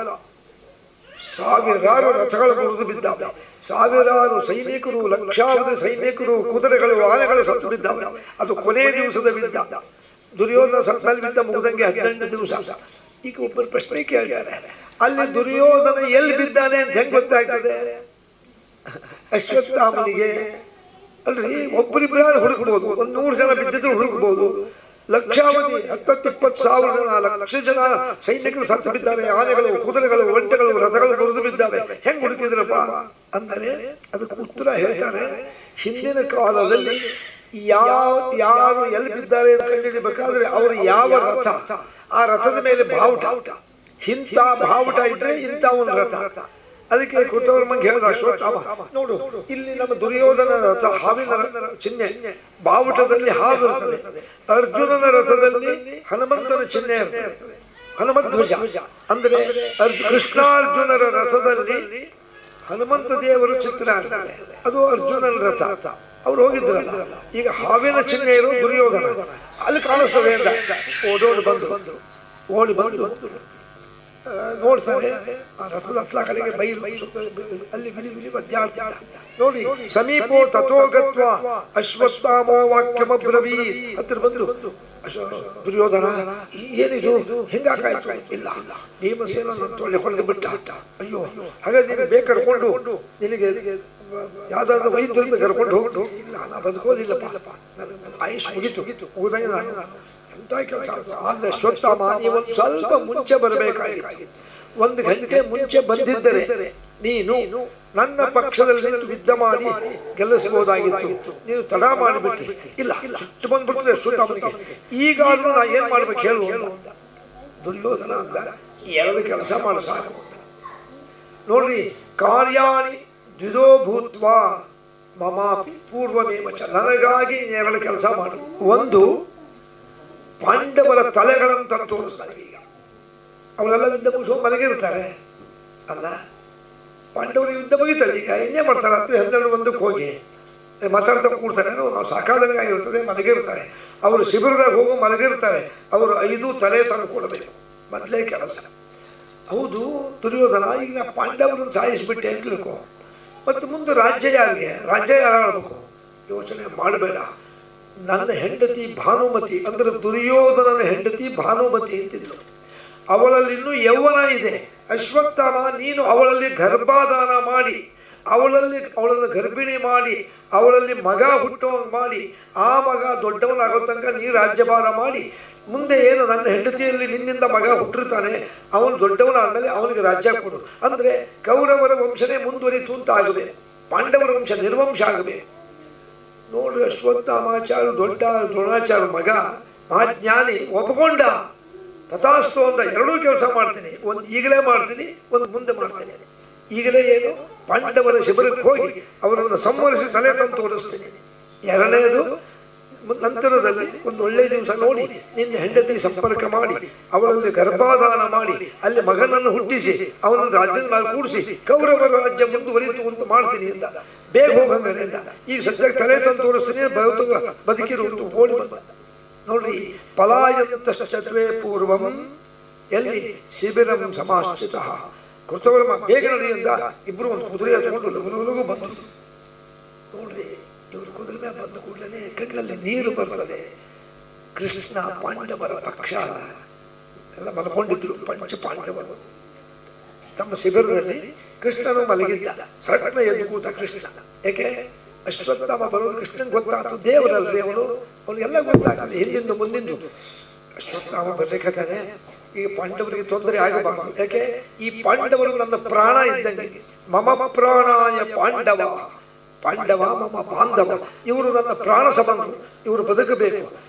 ಸಾವಿರಾರು ರಥಗಳು ಮುರಿದು ಬಿದ್ದಾವೆ, ಸಾವಿರಾರು ಸೈನಿಕರು, ಲಕ್ಷಾವಧಿ ಸೈನಿಕರು, ಕುದುರೆಗಳು, ಆನೆಗಳು ಸತ್ತು ಬಿದ್ದಾವೆ. ಅದು ಕೊನೆ ದಿವಸದ ಯುದ್ಧ. ದುರ್ಯೋಧನ ಸತ್ತಲ್ಲಿ ಬಿದ್ದ ಮುಗಿದಂಗೆ 18 ದಿವಸ. ಈಗ ಒಬ್ಬರು ಪ್ರಶ್ನೆ ಕೇಳಿದ್ದಾರೆ, ಅಲ್ಲಿ ದುರ್ಯೋಧನ ಎಲ್ಲಿ ಬಿದ್ದಾನೆ ಅಂತ ಹೆಂಗ್ ಗೊತ್ತಾಗ್ತದೆ? ಅಶ್ವತ್ಥಾಮನಿಗೆ ಅಲ್ರಿ ಒಬ್ಬರಿಬ್ಬರು ಹುಡುಕ್ಬೋದು, 100 ಜನ ಬಿದ್ದಿದ್ರು ಹುಡುಕ್ಬೋದು. ಲಕ್ಷಾವಧಿ 10-20 ಸಾವಿರ ಜನ, ಲಕ್ಷ ಜನ ಸೈನಿಕರು ಸತ್ತು ಬಿದ್ದಾರೆ. ಆನೆಗಳು, ಕುದುರೆಗಳು, ಒಂಟೆಗಳು, ರಥಗಳು ಮುರಿದು ಬಿದ್ದಾವೆ. ಹೆಂಗ್ ಹುಡುಕಿದ್ರಪ್ಪ ಅಂದರೆ ಅದಕ್ಕೆ ಉತ್ತರ ಹೇಳ್ತಾರೆ. ಹಿಂದಿನ ಕಾಲದಲ್ಲಿ ಯಾರು ಎಲ್ಲಿ ಬಿದ್ದಾರೆ ಅಂತ ಕಂಡುಹಿಡಿಬೇಕಾದ್ರೆ ಅವರು ಯಾವ ರಥ, ಆ ರಥದ ಮೇಲೆ ಬಾವುಟ, ಇಂಥ ಬಾವುಟ ಇಟ್ರೆ ಇಂಥ ಒಂದು ರಥ. ಅದಕ್ಕೆ ಕೃತವರ್ಮಂಗೆ ಹೇಳಿದ ಅಶ್ವತ್ಥಾಮ, ನೋಡು ಇಲ್ಲಿ ನಮ್ಮ ದುರ್ಯೋಧನ ರಥ ಹಾವಿನ ಚಿಹ್ನೆ, ಬಾವುಟದಲ್ಲಿ ಹಾವು ಇರ್ತದೆ. ಅರ್ಜುನನ ರಥದಲ್ಲಿ ಹನುಮಂತನ ಚಿಹ್ನೆ ಇರ್ತದೆ, ಹನುಮಧ್ವಜ. ಅಂದ್ರೆ ಕೃಷ್ಣಾರ್ಜುನರ ರಥದಲ್ಲಿ ಹನುಮಂತ ದೇವರ ಚಿತ್ರ ಇರ್ತದೆ, ಅದು ಅರ್ಜುನನ ರಥ. ಅವ್ರು ಹೋಗಿದ್ರಲ್ಲ, ಈಗ ಹಾವಿನ ಚಿಹ್ನೆ ಇರೋ ದುರ್ಯೋಧನ ಅಲ್ಲಿ ಕಾಣಿಸ್ತದೆ ಅಂತ ಓಡೋಡಿ ಬಂದ್ರು. ಓಡಿ ಬಂದು ನೋಡ್ತಾರೆ, ಆ ರಥದ ಹತ್ಲ ಕಡೆಗೆ ಬೈಲು ಅಲ್ಲಿ ಬಿಲಿ ಬಿಲಿ ಮಧ್ಯಾಹ್ನ ನೋಡಿ. ಸಮೀಪೋ ತಥೋಗತ್ವ ಅಶ್ವತ್ಥಾಮೋ ವಾಕ್ಯಮಬ್ರವೀ. ಹತ್ತಿರ ಬಂದ್ರು. ದುರ್ಯೋಧನ ಏನಿದು ಹಿಂಗಾಕಾಯ್ತು? ಇಲ್ಲ, ಭೀಮಸೇನ ತೊಳ್ಳೆ ಹೊಡೆದು ಬಿಟ್ಟ. ಅಯ್ಯೋ, ಹಾಗಾದ್ರೆ ನೀನು ಬೇಗ ಕರ್ಕೊಂಡು ನಿನಗೆ ಯಾವ್ದಾದ್ರು ವೈದ್ಯರಿಂದ ಕರ್ಕೊಂಡು ಹೋಗ್ತು. ಇಲ್ಲ, ನಾ ಬದುಕೋದಿಲ್ಲಪ್ಪ, ಆಯುಷ್ ಮುಗಿತು ಮುಗಿದಂಗೆ ನಾನು ಎಂತ ಕೆಲಸ. ಆದ್ರೆ ಅಶ್ವತ್ಥಾಮ, ನೀವೊಂದು ಸ್ವಲ್ಪ ಮುಂಚೆ ಬರಬೇಕಾಗಿತ್ತು. 1 ಗಂಟೆ ಮುಂಚೆ ಬಂದಿದ್ದರೆ ನೀನು ನನ್ನ ಪಕ್ಷದಲ್ಲಿ ಯುದ್ಧ ಮಾಡಿ ಗೆಲ್ಲಿಸಬಹುದಾಗಿತ್ತು. ನೀನು ತಡ ಮಾಡಿಬಿಟ್ಟು. ಇಲ್ಲ, ಸುಟ್ಟು ಬಂದ್ಬಿಟ್ರೆ ಅಶ್ವತ್ಥಾಮನಿಗೆ ಈಗಾದ್ರೂ ನಾ ಏನ್ ಮಾಡ್ಬೇಕು ಹೇಳು ಅಂತ ದುರ್ಯೋಧನ ಅಂದ. 2 ಕೆಲಸ ಮಾಡ ಸಾಕು. ನೋಡ್ರಿ, ಕಾರ್ಯಾಣಿ ದ್ವಿಧೋ ಭೂತ್ವ ಮಮಾಪಿ ಪೂರ್ವಮೇವ ಚ. ನನಗಾಗಿ 2 ಕೆಲಸ ಮಾಡು. ಒಂದು, ಪಾಂಡವರ ತಲೆಗಳನ್ನು ತಂದು ತೋರಿಸ್ತಾರೆ. ಈಗ ಅವರೆಲ್ಲ ಯುದ್ಧ ಮುಗಿಸುವ ಮಲಗಿರ್ತಾರೆ ಅಲ್ಲ, ಪಾಂಡವರು ಯುದ್ಧ ಮುಗಿತಾರೆ. ಈಗ ಇನ್ನೇ ಮಾಡ್ತಾರೆ, ರಾತ್ರಿ 12-1 ಹೋಗಿ ಮಾತಾಡ್ತಾ ಕೂಡ್ತಾರೆ. ಸಾಕಾದಂಗೆ ಆಗಿರ್ತದೆ, ಮಲಗಿರ್ತಾರೆ. ಅವರು ಶಿಬಿರದಾಗ ಹೋಗೋ ಮಲಗಿರ್ತಾರೆ. ಅವರು 5 ತಲೆ ತಂದು ಕೊಡಬೇಕು, ಮೊದಲೇ ಕೆಲಸ. ಹೌದು ದುರ್ಯೋಧನ, ಈಗ ನಾ ಪಾಂಡವರನ್ನು ಸಾಯಿಸಿಬಿಟ್ಟೆ ಅಂತ ತಿಳ್ಕೊ, ಮತ್ತು ಮುಂದೆ ರಾಜ್ಯ ಯಾರಿಗೆ? ರಾಜ್ಯ ಯಾರು ಆಳ್ಬೇಕು? ಯೋಚನೆ ಮಾಡಬೇಡ. ನನ್ನ ಹೆಂಡತಿ ಭಾನುಮತಿ, ಅಂದ್ರೆ ದುರ್ಯೋಧನನ ಹೆಂಡತಿ ಭಾನುಮತಿ ಅಂತಿದ್ಲು. ಅವಳಲ್ಲಿ ಇನ್ನೂ ಯೌವನ ಇದೆ. ಅಶ್ವತ್ಥಾಮ, ನೀನು ಅವಳಲ್ಲಿ ಗರ್ಭಾಧಾನ ಮಾಡಿ, ಅವಳನ್ನು ಗರ್ಭಿಣಿ ಮಾಡಿ, ಅವಳಲ್ಲಿ ಮಗ ಹುಟ್ಟುವಂಗೆ ಮಾಡಿ, ಆ ಮಗ ದೊಡ್ಡವನಾಗೋ ತನಕ ನೀ ರಾಜ್ಯಭಾರ ಮಾಡಿ, ಮುಂದೆ ಏನು ನನ್ನ ಹೆಂಡತಿಯಲ್ಲಿ ನಿನ್ನಿಂದ ಮಗ ಹುಟ್ಟಿರ್ತಾನೆ, ಅವನು ದೊಡ್ಡವನಾದ್ಮೇಲೆ ಅವನಿಗೆ ರಾಜ್ಯ ಕೊಡು. ಅಂದ್ರೆ ಕೌರವರ ವಂಶನೇ ಮುಂದುವರಿತು ಅಂತ ಆಗಬೇಕು, ಪಾಂಡವರ ವಂಶ ನಿರ್ವಂಶ ಆಗಬೇಕು. ನೋಡ್ರಿ, ಅಶ್ವತ್ಥಾಮಾಚಾರ್ಯ ದೊಡ್ಡ ದ್ರೋಣಾಚಾರ್ಯ ಮಗ, ಮಹಾಜ್ಞಾನಿ, ಒಪ್ಕೊಂಡ. ತಥಾಸ್ತು ಅಂದ. 2 ಕೆಲಸ ಮಾಡ್ತೀನಿ, ಒಂದು ಈಗಲೇ ಮಾಡ್ತೀನಿ, ಒಂದು ಮುಂದೆ ಮಾಡ್ತೀನಿ. ಈಗಲೇ ಏನು, ಪಾಂಡವರ ಶಿಬಿರಕ್ಕೆ ಹೋಗಿ ಅವರನ್ನು ಸಂಹರಿಸಿ ತಲೆ ತಂದು ತೋರಿಸ್ತೀನಿ. 2ನೇದು, ನಂತರದಲ್ಲಿ ಒಂದು ಒಳ್ಳೆ ದಿವಸ ನೋಡಿ ನಿನ್ನ ಹೆಂಡತಿ ಸಂಪರ್ಕ ಮಾಡಿ ಅವಳಲ್ಲಿ ಗರ್ಭಾಧಾನ ಮಾಡಿ ಅಲ್ಲಿ ಮಗನನ್ನು ಹುಟ್ಟಿಸಿ ಅವನನ್ನು ರಾಜ್ಯದ ಮೇಲೆ ಕೂಡಿಸಿ ಕೌರವರ ರಾಜ್ಯ ಮುಂದುವರಿತು ಅಂತ ಮಾಡ್ತೀನಿ ಅಂತ ಬೇಗ ಹೋಗಂಗರಿಂದ ಈಗ ಸದ್ಯಕ್ಕೆ ತಲೆ ತಂದು ತೋರಿಸ್ತೀನಿ ಬದುಕಿರುವುದು ಓಡಿ ಬಂದ ನೋಡ್ರಿ. ಪಲಾಯಂತಶ್ಚತ್ವೇ ಪೂರ್ವಂ ಎಲ್ಲಿ ಶಿಬಿರಂ ಸಮಾಶ್ಚಿತ ಕೃತವರ್ಮ ಬೇಗ ನಡೆಯಿಂದ ಇಬ್ರು ಒಂದು ಕುದುರೆ ಹತ್ಕೊಂಡು ಲಘು ಬಂದರು. ನೋಡ್ರಿ ಇವರು ಕುದುರೆ ಮೇಲೆ ಬಂದ ಕೂಡಲೇ ಕಣ್ಣಲ್ಲಿ ನೀರು ಬರ್ತದೆ. ಕೃಷ್ಣ ಪಾಂಡವರ ಪಕ್ಷ ಎಲ್ಲ ಮಲ್ಕೊಂಡಿದ್ರು. ಪಂಚ ಪಾಂಡವರು ತಮ್ಮ ಶಿಬಿರದಲ್ಲಿ ಕೃಷ್ಣನು ಮಲಗಿದ್ದ. ಸಡನ್ನ ಎದ್ದು ಕೂತ ಕೃಷ್ಣ. ಯಾಕೆ ಅಶ್ವತ್ಥಾಮ ಬರೋದು ಕೃಷ್ಣನ್ ಗೊತ್ತಾಗ್ತದೆ. ದೇವರಲ್ರಿ ಅವನು ಎಲ್ಲ ಗೊತ್ತಾಗ್ತದೆ ಹಿಂದಿಂದು ಮುಂದಿಂದು. ಅಶ್ವತ್ಥಾಮ ಬರ್ಬೇಕಾದ್ರೆ ಈಗ ಪಾಂಡವರಿಗೆ ತೊಂದರೆ ಆಗಬಾರದು. ಯಾಕೆ ಈ ಪಾಂಡವರು ನನ್ನ ಪ್ರಾಣ ಇದ್ದಂಗೆ. ಮಮ ಪ್ರಾಣಾಯ ಪಾಂಡವ ಪಾಂಡವ ಮಮ ಬಾಂಧವ. ಇವರು ನನ್ನ ಪ್ರಾಣ ಸಂಬಂಧ. ಇವರು ಬದುಕಬೇಕು.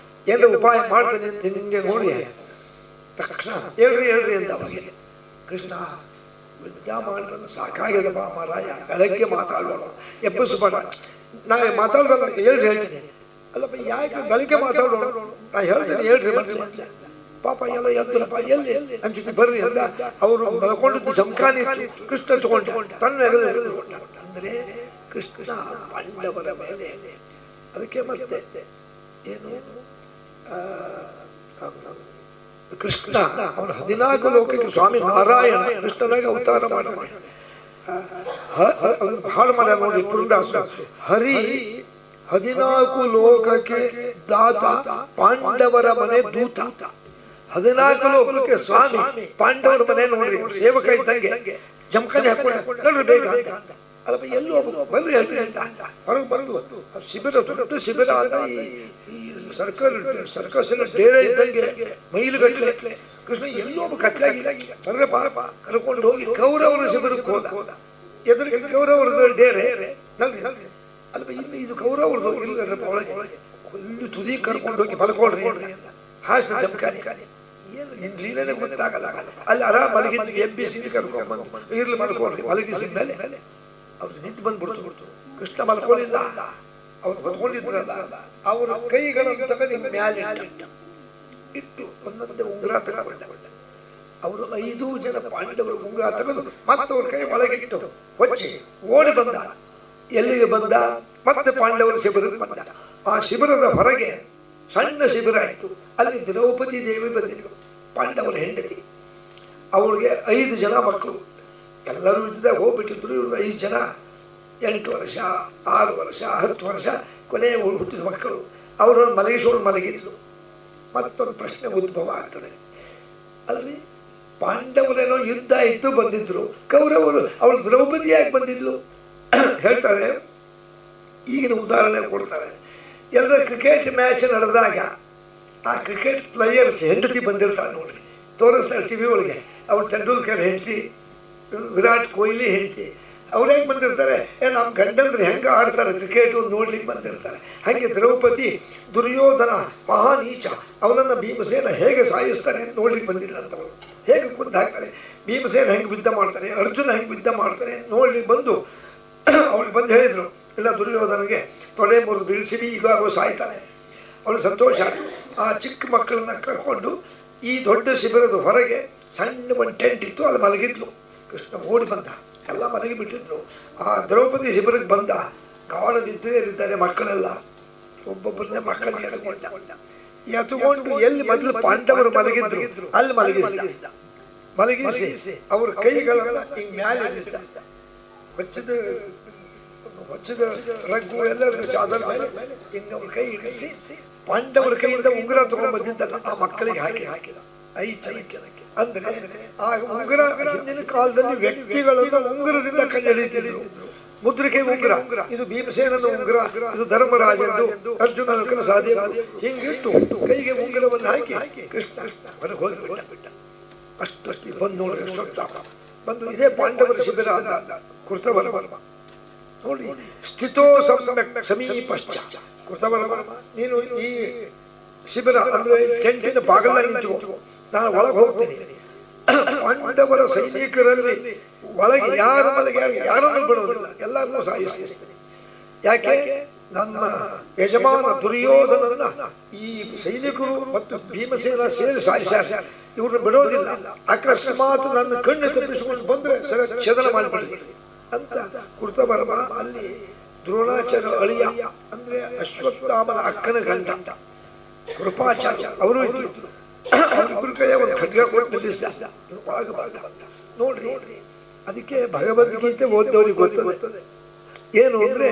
ಏನಾರ ಉಪಾಯ ಮಾಡ್ತೇನೆ ಅಂತ ನಿಂಗೆ ನೋಡಿ ತಕ್ಷಣ ಹೇಳ್ರಿ ಅಂತ ಅವರಿಗೆ ಕೃಷ್ಣ ವಿದ್ಯಾಮಾನರನ್ನು ಸಾಕಾಗಿದೆ ಬಾ ಮಾರಾಯ, ಬೆಳಗ್ಗೆ ಮಾತಾಡೋಣ, ಎಬ್ಬಿಸಬೇಡ. ನಾಳೆ ಮಾತಾಡೋಲ್ಲ ಹೇಳ್ತೀನಿ. ಅಲ್ಲಪ್ಪ ಯಾಕೆ ಬೆಳಗ್ಗೆ ಮಾತಾಡೋಣ, ನಾ ಹೇಳ್ತೀನಿ ಹೇಳ್ರಿ ಮತ್ತೆ. ಪಾಪ ಎಲ್ಲ ಎದ್ರಪ್ಪ ಎಲ್ಲಿ ಅಂಚಿಕೆ ಬರ್ರಿ ಅಂತ ಅವರು ಮಲ್ಕೊಂಡಿದ್ದು ಸಂಖಾನಿ ಕೃಷ್ಣ ತಗೊಂಡ ತನ್ನ ಎಳೆದುಕೊಂಡ. ಅಂದ್ರೆ ಕೃಷ್ಣ ಪಾಂಡವರ ಮೇಲೆ. ಅದಕ್ಕೆ ಮತ್ತೆ ಏನು ಕೃಷ್ಣ ಅವನು 14 ಲೋಕಕ್ಕೆ ಸ್ವಾಮಿ ನಾರಾಯಣ ಕೃಷ್ಣನಾಗಿ ಅವತಾರ ಮಾಡಿ ಹಾಳು ಮಾಡ್ಯಾರ ನೋಡಿ. ಪುರಂದಾಸ ಹರಿ 14 ಲೋಕಕ್ಕೆ ದಾತ, ಪಾಂಡವರ ಮನೆ ದೂತ. 14 ಲೋಕಕ್ಕೆ ಸ್ವಾಮಿ, ಪಾಂಡವರ ಮನೆ ನೋಡ್ರಿ ಸೇವಕ ಇದ್ದಂಗೆ ಜಮಖಾನೆ ಹಾಕೊಂಡು ನೋಡ್ರಿ ಬೇಗ ಅಂತ. ಅಲ್ಲಪ್ಪ ಎಲ್ಲೂ ಬಂದು ಹೇಳ್ತೀನಿ ಅಂತ ಹೊರಗೆ ಬರೋದು. ಶಿಬಿರ ದೊಡ್ಡ ಶಿಬಿರ ಅಂತ ಈ ಸರ್ಕಸ್ ಡೇರೆ ಇದ್ದಂಗೆ ಮೈಲುಗಟ್ಟಲೆ. ಕೃಷ್ಣ ಎಲ್ಲೋ ಒಬ್ಬ ಕತ್ಲಾಗಿ ಬರ್ರೆ ಪಾಪ ಕರ್ಕೊಂಡು ಹೋಗಿ ಕೌರವರ ಶಿಬಿರಕ್ಕೆ ಹೋದ. ಎದುರಿಗೆ ಕೌರವರದ ಡೇರೆ ಅಲ್ಪ ಇಲ್ಲಿ ಇದು ಕೌರವರದು ಇಲ್ಲಪ್ಪ. ಒಳಗೆ ಇಲ್ಲಿ ತುದಿ ಕರ್ಕೊಂಡು ಹೋಗಿ ಮಲ್ಕೊಳ್ರಿ ಹಾಸ ಜಮಖಾನಿ. ಏನು ನಿನ್ ಲೀಲೆನೇ ಗೊತ್ತಾಗಲ್ಲ. ಅಲ್ಲಿ ಆರಾಮ್ ಮಲಗಿದ್ದು MBC ಕರ್ಕೊಂಡ್ಬಂದು ಇರ್ಲಿ ಮಲ್ಕೊಳ್ರಿ. ಮಲಗಿಸಿದ ಮೇಲೆ ಅವ್ರು ನಿಂತು ಬಂದ್ಬಿಡ್ತು. ಕೃಷ್ಣ ಮಲ್ಕೊಂಡಿಲ್ಲ, ಅವ್ರು ಹೊತ್ಕೊಂಡಿದ್ರಲ್ಲ, ಅವರ ಕೈಗಳನ್ನು ತಗೊಂಡು ಮ್ಯಾಲೆ ಇಟ್ಟು ಒಂದೊಂದೇ ಉಂಗುರ ತಗೊಂಡ. ಅವರು 5 ಜನ ಪಾಂಡವರು ಉಂಗುರ ತಗೊಂಡು ಮತ್ತೆ ಅವ್ರ ಕೈ ಒಳಗಿಟ್ಟು ಹೊಚ್ಚಿ ಓಡಿ ಬಂದ. ಎಲ್ಲಿಗೆ ಬಂದ? ಮತ್ತೆ ಪಾಂಡವರ ಶಿಬಿರಕ್ಕೆ ಬಂದ. ಆ ಶಿಬಿರದ ಹೊರಗೆ ಸಣ್ಣ ಶಿಬಿರ ಆಯಿತು. ಅಲ್ಲಿ ದ್ರೌಪದಿ ದೇವಿ ಬಂದಿದ್ರು, ಪಾಂಡವರ ಹೆಂಡತಿ. ಅವ್ರಿಗೆ 5 ಜನ ಮಕ್ಕಳು. ಎಲ್ಲರೂ ಇದ್ದಾಗ ಹೋಗ್ಬಿಟ್ಟಿದ್ರು. ಇವರು 5 ಜನ 8 ವರ್ಷ 6 ವರ್ಷ 10 ವರ್ಷ ಕೊನೆ ಹುಟ್ಟಿದ ಮಕ್ಕಳು. ಅವರನ್ನು ಮಲಗಿಸೋರು ಮಲಗಿದ್ರು. ಮತ್ತೊಂದು ಪ್ರಶ್ನೆ ಉದ್ಭವ ಆಗ್ತದೆ. ಅಲ್ಲಿ ಪಾಂಡವರೇನೋ ಯುದ್ಧ ಇತ್ತು ಬಂದಿದ್ರು, ಕೌರವರು ಅವಳು ದ್ರೌಪದಿಯಾಗಿ ಬಂದಿದ್ಲು ಹೇಳ್ತಾರೆ. ಈಗಿನ ಉದಾಹರಣೆ ಕೊಡ್ತಾರೆ. ಎಲ್ಲ ಕ್ರಿಕೆಟ್ ಮ್ಯಾಚ್ ನಡೆದಾಗ ಆ ಕ್ರಿಕೆಟ್ ಪ್ಲೇಯರ್ಸ್ ಹೆಂಡತಿ ಬಂದಿರ್ತಾರೆ ನೋಡ್ರಿ, ತೋರಿಸ್ತಾರೆ ಟಿವಿ ಒಳಗೆ. ಅವ್ರು ತೆಂಡೂಲ್ಕರ್ ಹೆಂಡತಿ, ವಿರಾಟ್ ಕೊಹ್ಲಿ ಹೆಂಡತಿ. ಅವ್ರು ಹೆಂಗೆ ಬಂದಿರ್ತಾರೆ, ನಮ್ಮ ಗಂಡಂದ್ರೆ ಹೆಂಗೆ ಆಡ್ತಾರೆ ಕ್ರಿಕೆಟ್ ನೋಡ್ಲಿಕ್ಕೆ ಬಂದಿರ್ತಾರೆ. ಹಾಗೆ ದ್ರೌಪದಿ ದುರ್ಯೋಧನ ಮಹಾನೀಚ, ಅವನನ್ನು ಭೀಮಸೇನ ಹೇಗೆ ಸಾಯಿಸ್ತಾನೆ ಅಂತ ನೋಡ್ಲಿಕ್ಕೆ ಬಂದಿಲ್ಲಂತವಳು. ಹೇಗೆ ಕುಂದು ಹಾಕ್ತಾರೆ, ಭೀಮಸೇನ ಹೆಂಗೆ ಯುದ್ಧ ಮಾಡ್ತಾನೆ, ಅರ್ಜುನ ಹೆಂಗೆ ಯುದ್ಧ ಮಾಡ್ತಾನೆ ನೋಡ್ಲಿಕ್ಕೆ ಬಂದು ಅವಳಿಗೆ ಬಂದು ಹೇಳಿದ್ರು, ಇಲ್ಲ ದುರ್ಯೋಧನಿಗೆ ತೊಡೆ ಮುರಿದು ಬೀಳಿಸಿ ಈಗ ಸಾಯ್ತಾನೆ. ಅವಳು ಸಂತೋಷ. ಆ ಚಿಕ್ಕ ಮಕ್ಕಳನ್ನ ಕರ್ಕೊಂಡು ಈ ದೊಡ್ಡ ಶಿಬಿರದ ಹೊರಗೆ ಸಣ್ಣ ಒಂದು ಟೆಂಟ್ ಇತ್ತು, ಅಲ್ಲಿ ಮಲಗಿದ್ಲು. ಕೃಷ್ಣ ಓಡಿ ಬಂದ, ಎಲ್ಲ ಮಲಗಿ ಬಿಟ್ಟಿದ್ರು. ಆ ದ್ರೌಪದಿ ಶಿಬಿರಕ್ಕೆ ಬಂದ. ಗಾಢದಿದ್ದಾರೆ ಮಕ್ಕಳೆಲ್ಲ, ಒಬ್ಬೊಬ್ಬರನ್ನೇ ಮಕ್ಕಳನ್ನ ಎತ್ತುಕೊಂಡು ಎಲ್ಲಿ ಮೊದಲು ಪಾಂಡವರು ಮಲಗಿದ್ರು ಅಲ್ಲಿ ಮಲಗಿಸಿ ಅವ್ರ ಕೈಗಳನ್ನ ಹಿಂಗ್ ಮ್ಯಾಲೆ ಹೊಚ್ಚದ ರಗ್ಗು ಎಲ್ಲ ಚಾದರ ಹಿಂಗ ಅವ್ರ ಕೈ ಇಳಿಸಿ ಪಾಂಡವರ ಕೈಯಿಂದ ಉಂಗುರ ತಗೊಂಡು ಬಂದಿದ್ದಲ್ಲ ಆ ಮಕ್ಕಳಿಗೆ ಹಾಕಿದ 5 ಜನಕ್ಕೆ. ಅಂದ್ರೆ ಆ ಉಂಗುರ ಹಿಂದಿನ ಕಾಲದಲ್ಲಿ ವ್ಯಕ್ತಿಗಳನ್ನು ಉಂಗುರದಿಂದ ಕಂಡುಹಿಡಿಯುತ್ತಿದ್ರು. ಮುದ್ರಿಕೆ ಉಂಗುರ, ಇದು ಭೀಮಸೇನನ ಉಂಗುರ, ಇದು ಧರ್ಮರಾಜದ್ದು, ಅರ್ಜುನನ ಸಾಧ್ಯ. ಹಿಂಗಿಟ್ಟು ಕೈಗೆ ಉಂಗುರವನ್ನು ಹಾಕಿ ಕೃಷ್ಣ ಹೊರಗೆ ಹೋಗಿಬಿಟ್ಟ. ಅಷ್ಟೊತ್ತಿ ಬಂದು ನೋಡಿ ಬಂದು ಇದೇ ಪಾಂಡವರ ಶಿಬಿರ ಅಂತ ಕೃತವರ್ಮ ನೋಡಿ. ಸ್ಥಿತೋ ಸಮೀಪಶ್ಚ ಕೃತವರ್ಮ, ನೀನು ಈ ಶಿಬಿರ ಅಂದ್ರೆ ಟೆಂಟಿನ ಬಾಗಲ ನಿಂತು ನಾನು ಒಳಗೆ ಹೋಗ್ತೀನಿ. ಪಾಂಡವರ ಸೈನಿಕರಲ್ಲಿ ಒಳಗೆ ಯಾರು ಮಲಗಿ ಯಾರನ್ನು ಬಿಡೋದಿಲ್ಲ, ಎಲ್ಲರನ್ನೂ ಸಾಯಿಸ್ತೀನಿ. ಯಾಕೆ ನನ್ನ ಯಜಮಾನ ದುರ್ಯೋಧನನ್ನ ಈ ಸೈನಿಕರು ಮತ್ತು ಭೀಮಸೇನ ಸೇರಿ ಸಾಯಿಸ್ಯಾರ, ಇವ್ರನ್ನ ಬಿಡೋದಿಲ್ಲ, ಅಕಸ್ಮಾತ್ ನನ್ನ ಕಣ್ಣು ತಪ್ಪಿಸಿಕೊಂಡು ಬಂದ್ರೆ ಛೇದನ ಮಾಡಿಬಿಡಿ ಅಂತ ಕೃತವರ್ಮ ಅಲ್ಲಿ ದ್ರೋಣಾಚಾರ್ಯ ಅಳಿಯ ಅಂದ್ರೆ ಅಶ್ವತ್ಥಾಮನ ಅಕ್ಕನ ಗಂಡ ಕೃಪಾಚಾರ್ಯ ಅವರು ಇದ್ರು. ಅವ್ರಿಬ್ರು ಕೈಯ ಒಂದು ಖಡ್ಗ ಕೊಟ್ಟು ನಿಲ್ಲಿಸಿದ ನೋಡ್ರಿ. ಅದಕ್ಕೆ ಭಗವದ್ಗೀತೆ ಓದ್ದವ್ರಿಗೆ ಗೊತ್ತದೆ ಏನು ಅಂದ್ರೆ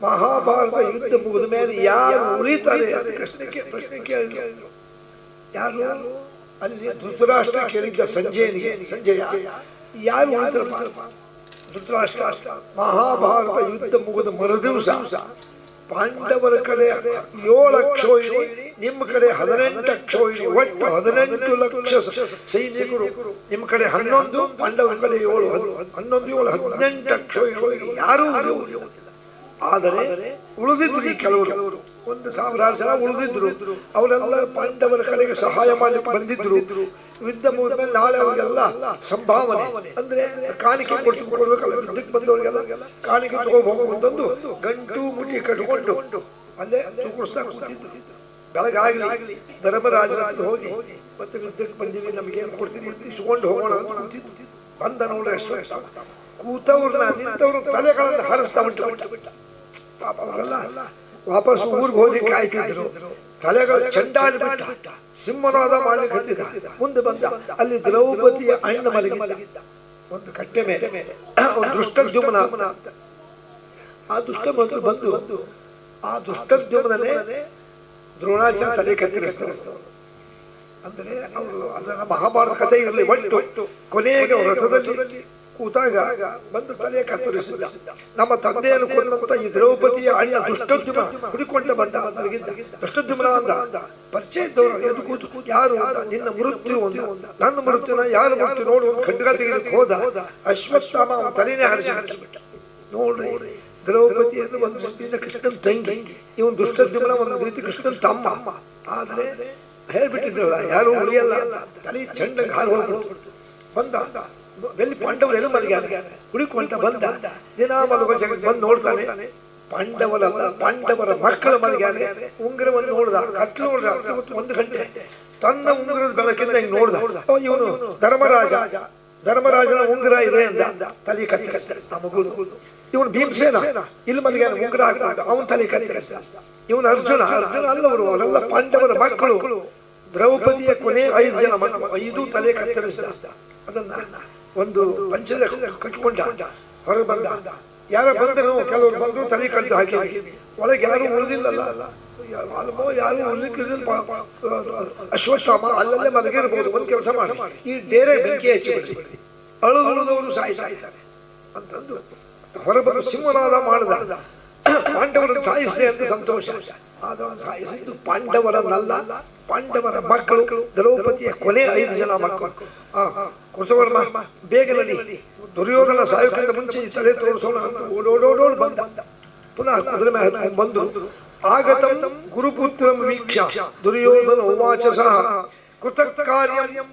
ಮಹಾಭಾರತ ಯುದ್ಧ ಮುಗಿದ ಮೇಲೆ ಯಾರು ಉಳಿತಾರೆ ಪ್ರಶ್ನೆ ಕೇಳಿದ್ರು. ಯಾರು ಅಲ್ಲಿ ಧೃತರಾಷ್ಟ್ರ ಕೇಳಿದ್ದ ಸಂಜಯ ಯಾರು ಉಳಿತಾರಪ್ಪ? ಧೃತರಾಷ್ಟ್ರ ಮಹಾಭಾರತ ಯುದ್ಧ ಮುಗಿದ ಮರುದಿವಸ ಪಾಂಡವರ ಕಡೆ 7 ಅಕ್ಷೋಹಿಣಿ, ನಿಮ್ಮ ಕಡೆ 18 ಅಕ್ಷೋಹಿಣಿ, ಒಟ್ಟು 18 ಲಕ್ಷ ಸೈನಿಕರು, ನಿಮ್ಮ ಕಡೆ 11, ಪಾಂಡವರ ಕಡೆ 7, 11, 7, 18 ಅಕ್ಷೋಹಿಣಿ ಯಾರೂ ಉಳಿಯುವುದಿಲ್ಲ. ಆದರೆ ಉಳಿದಿದ್ರು ಕೆಲವರು 1,000 ಜನ ಉಳಿದಿದ್ರು. ಅವರೆಲ್ಲ ಪಾಂಡವರ ಕಡೆಗೆ ಸಹಾಯ ಮಾಡಲಿಕ್ಕೆ ಬಂದಿದ್ರು. ಯುದ್ಧ ಮುಗಿದ ಮೇಲೆ ನಾಳೆ ಅವರಿಗೆಲ್ಲ ಸಂಭಾವನೆ ಅಂದ್ರೆ ಕಾಣಿಕೆ ಕೊಡ್ಬೇಕಲ್ಲ, ಯುದ್ಧಕ್ಕೆ ಬಂದವರಿಗೆಲ್ಲ ಕಾಣಿಕೆ ತಗೋಬಹುದು. ಗಂಟು ಮುಟ್ಟಿ ಕಟ್ಕೊಂಡು ಅಲ್ಲೇ ತೂಕಡಿಸ್ತಾ ಕೂತಿದ್ರು. ಬೆಳಗಾಗ್ಲಿ ಧರ್ಮರಾಜರ ಹೋಗಿ ಮತ್ತೆ ಯುದ್ಧಕ್ಕೆ ಬಂದಿವಿ, ನಮಗೇನು ಕೊಡ್ತೀರಿ ಇಸ್ಕೊಂಡು ಹೋಗೋಣ ಅಂತ ಕೂತಿದ್ರು. ಬಂದ ನೋಡ್ರೆ ಎಷ್ಟು ಕೂತವ್ರನ್ನ ನಿಂತವ್ರ ತಲೆಗಳನ್ನು ಹರಿಸ್ತಾ ಬಿಟ್ಟ. ಪಾಪ ಅವರೆಲ್ಲ ವಾಪಸ್ ಊರಿಗೆ ಹೋಗಿ ಕಾಯ್ತಿದ್ರು. ತಲೆಗಳು ಚಂಡಾಡಿ ಬಿಟ್ಟ, ಸಿಂಹನಾದ ಮಾಡ್ಲಿಕ್ಕೆ ಹತ್ತಿದ. ಮುಂದೆ ಬಂದ, ಅಲ್ಲಿ ದ್ರೌಪದಿಯ ಅಣ್ಣ ಮಲಗಿದ್ದ ಒಂದು ಕಟ್ಟೆ ಮೇಲೆ. ದುಷ್ಟದ್ಯುಮ್ನ ಅಂತ ಆ ದುಷ್ಟಮಂತ್ರ ಬಂದು ಆ ದುಷ್ಟದ್ಯುಮ್ನೇ ದ್ರೋಣಾಚಾರ್ಯ ತಲೆ ಕತ್ತರಿಸ್ತಾರೆ. ಅಂದ್ರೆ ಅವರು ಅದನ್ನ ಮಹಾಭಾರತ ಕಥೆ ಇರಲಿ, ಒಟ್ಟು ಕೊನೆಗೆ ರಥದಲ್ಲಿ ಕೂತಾಗ ಬಂದು ತಲೆ ಕತ್ತರಿಸಿದ. ನಮ್ಮ ತಂದೆಯನ್ನು ಕೊಂದಂತ ಈ ದ್ರೌಪದಿಯ ಅಣ್ಣ ದುಷ್ಟದ್ಯುಮ್ನ ಹುಡುಕೊಂಡ ಬಂದ. ದುಷ್ಟದ್ಯುಮ್ನ ಅಂದ ಪರಿಚಯ ಇದ್ದವರು ಎದ್ದು ಕೂತು ಯಾರು ನಿನ್ನ ಮೃತ್ಯು ಒಂದು, ನನ್ನ ಮೃತ್ಯುನ ಯಾರು ಮೃತ್ಯು ನೋಡು ಒಂದು ಖಡ್ಗ ತೆಗೆದಕ್ಕೆ ಹೋದ. ಅಶ್ವತ್ಥಾಮ ಅವನ ತಲೆನೇ ಹರಿಸಿಬಿಟ್ಟ. ನೋಡ್ರಿ, ದ್ರೌಪದಿಯನ್ನು ಒಂದು ರೀತಿಯಿಂದ ಕೃಷ್ಣನ್ ತಂಗಿ, ಇವನ್ ದುಷ್ಟದ್ಯುಮ್ನ ಒಂದು ರೀತಿ ಕೃಷ್ಣನ್ ತಮ್ಮ. ಆದ್ರೆ ಹೇಳ್ಬಿಟ್ಟಿದ್ರಲ್ಲ ಯಾರು ಉಳಿಯಲ್ಲ, ತಲೆ ಚಂಡಂಗೆ ಹಾರು ಹೋಗ್ಬಿಡ್ತು. ಬಂದ ಬೆಲ್ಲಿ ಪಾಂಡವರು ಎಲ್ಲ ಮಲಗ್ಯಾರ, ಹುಡುಕೊಂತ ಬಂದ. ದಿನ ಮಲಗೋ ಜಗತ್ ಬಂದು ನೋಡ್ತಾನೆ, ಪಾಂಡವರಲ್ಲ ಪಾಂಡವರ ಮಕ್ಕಳ ಮಲಗ್ಯಾರ. ಉಂಗುರವನ್ನು ನೋಡ್ದ, ಕತ್ಲು ನೋಡ್ದ. 1 ಗಂಟೆ ತನ್ನ ಉಂಗುರದ ಬೆಳಕಿಂದ ಹಿಂಗ್ ನೋಡ್ದ. ಇವನು ಧರ್ಮರಾಜನ ಉಂಗುರ ಇದೆ ಅಂದ. ತಲೆ ಕತ್ತರಿಸಿದ ಮಗುದು. ಇವನು ಭೀಮಸೇನ ಇಲ್ಲಿ ಮಲಗ್ಯಾನ, ಉಂಗುರ ಹಾಕಿದ, ಅವನ ತಲೆ ಕತ್ತರಿಸಿದ. ಇವನು ಅರ್ಜುನ ಅಲ್ಲವರು, ಅವರೆಲ್ಲ ಪಾಂಡವರ ಮಕ್ಕಳು. ದ್ರೌಪದಿಯ ಕೊನೆ 5 ಜನ ಮಕ್ಕಳು, 5 ತಲೆ ಕತ್ತರಿಸಿದ. ಅದನ್ನ ಒಂದು ಪಂಚದ ಕಟ್ಕೊಂಡ ಹೊರಗೆ ಬಂದ. ಯಾರ ಬಂದರು, ಕೆಲವರು ಬಂದರು, ತಲೆ ಕಟ್ಟು ಹಾಕಿ. ಒಳಗೆ ಯಾರು ಉಳಿದಿಲ್ಲಲ್ಲ, ಯಾರು ಉಳಿಲಿಕ್ಕಿಲ್ಲ. ಅಶ್ವತ್ಥಾಮ ಅಲ್ಲಲ್ಲೇ ಮಲಗಿರ್ಬೋದು. ಒಂದು ಕೆಲಸ ಮಾಡಿ, ಈ ಡೇರೆ ಬೆಂಕಿ ಹಚ್ಚಿ ಅಳುದವರು ಸಾಯಿಸ್ತಾರೆ ಅಂತಂದು ಹೊರಬಂದು ಸಿಂಹನಾದ ಮಾಡಿದ. ಪಾಂಡವರನ್ನು ಸಾಯಿಸಿದೆ ಅಂತ ಸಂತೋಷ. ಆದ್ರೆ ಸಾಯಿಸಿದ್ದು ಪಾಂಡವರನ್ನಲ್ಲ, ಪಾಂಡವರ ಮಕ್ಕಳು. ದ್ರೌಪದಿಯ ಕೊನೆ 5 ಜನ ಮಕ್ಕಳು. ಕೃತವರ್ಮ ಬೇಗ ನಡಿ, ದುರ್ಯೋಧನ ಸಾಯೋಕ್ಕಿಂತ ಮುಂಚೆ ಈ ತಲೆ ತೋರಿಸೋಣ ಅಂತ ಓಡೋಡೋಡ್ ಬಂದ. ಪುನಃ ಕುದುರೆ ಮೇಲೆ ಬಂದು ಆಗತಂ ಗುರುಪುತ್ರಂ ವೀಕ್ಷ ದುರ್ಯೋಧನ ಉವಾಚ ಸಹ ಕೃತಕಾರ್ಯಂ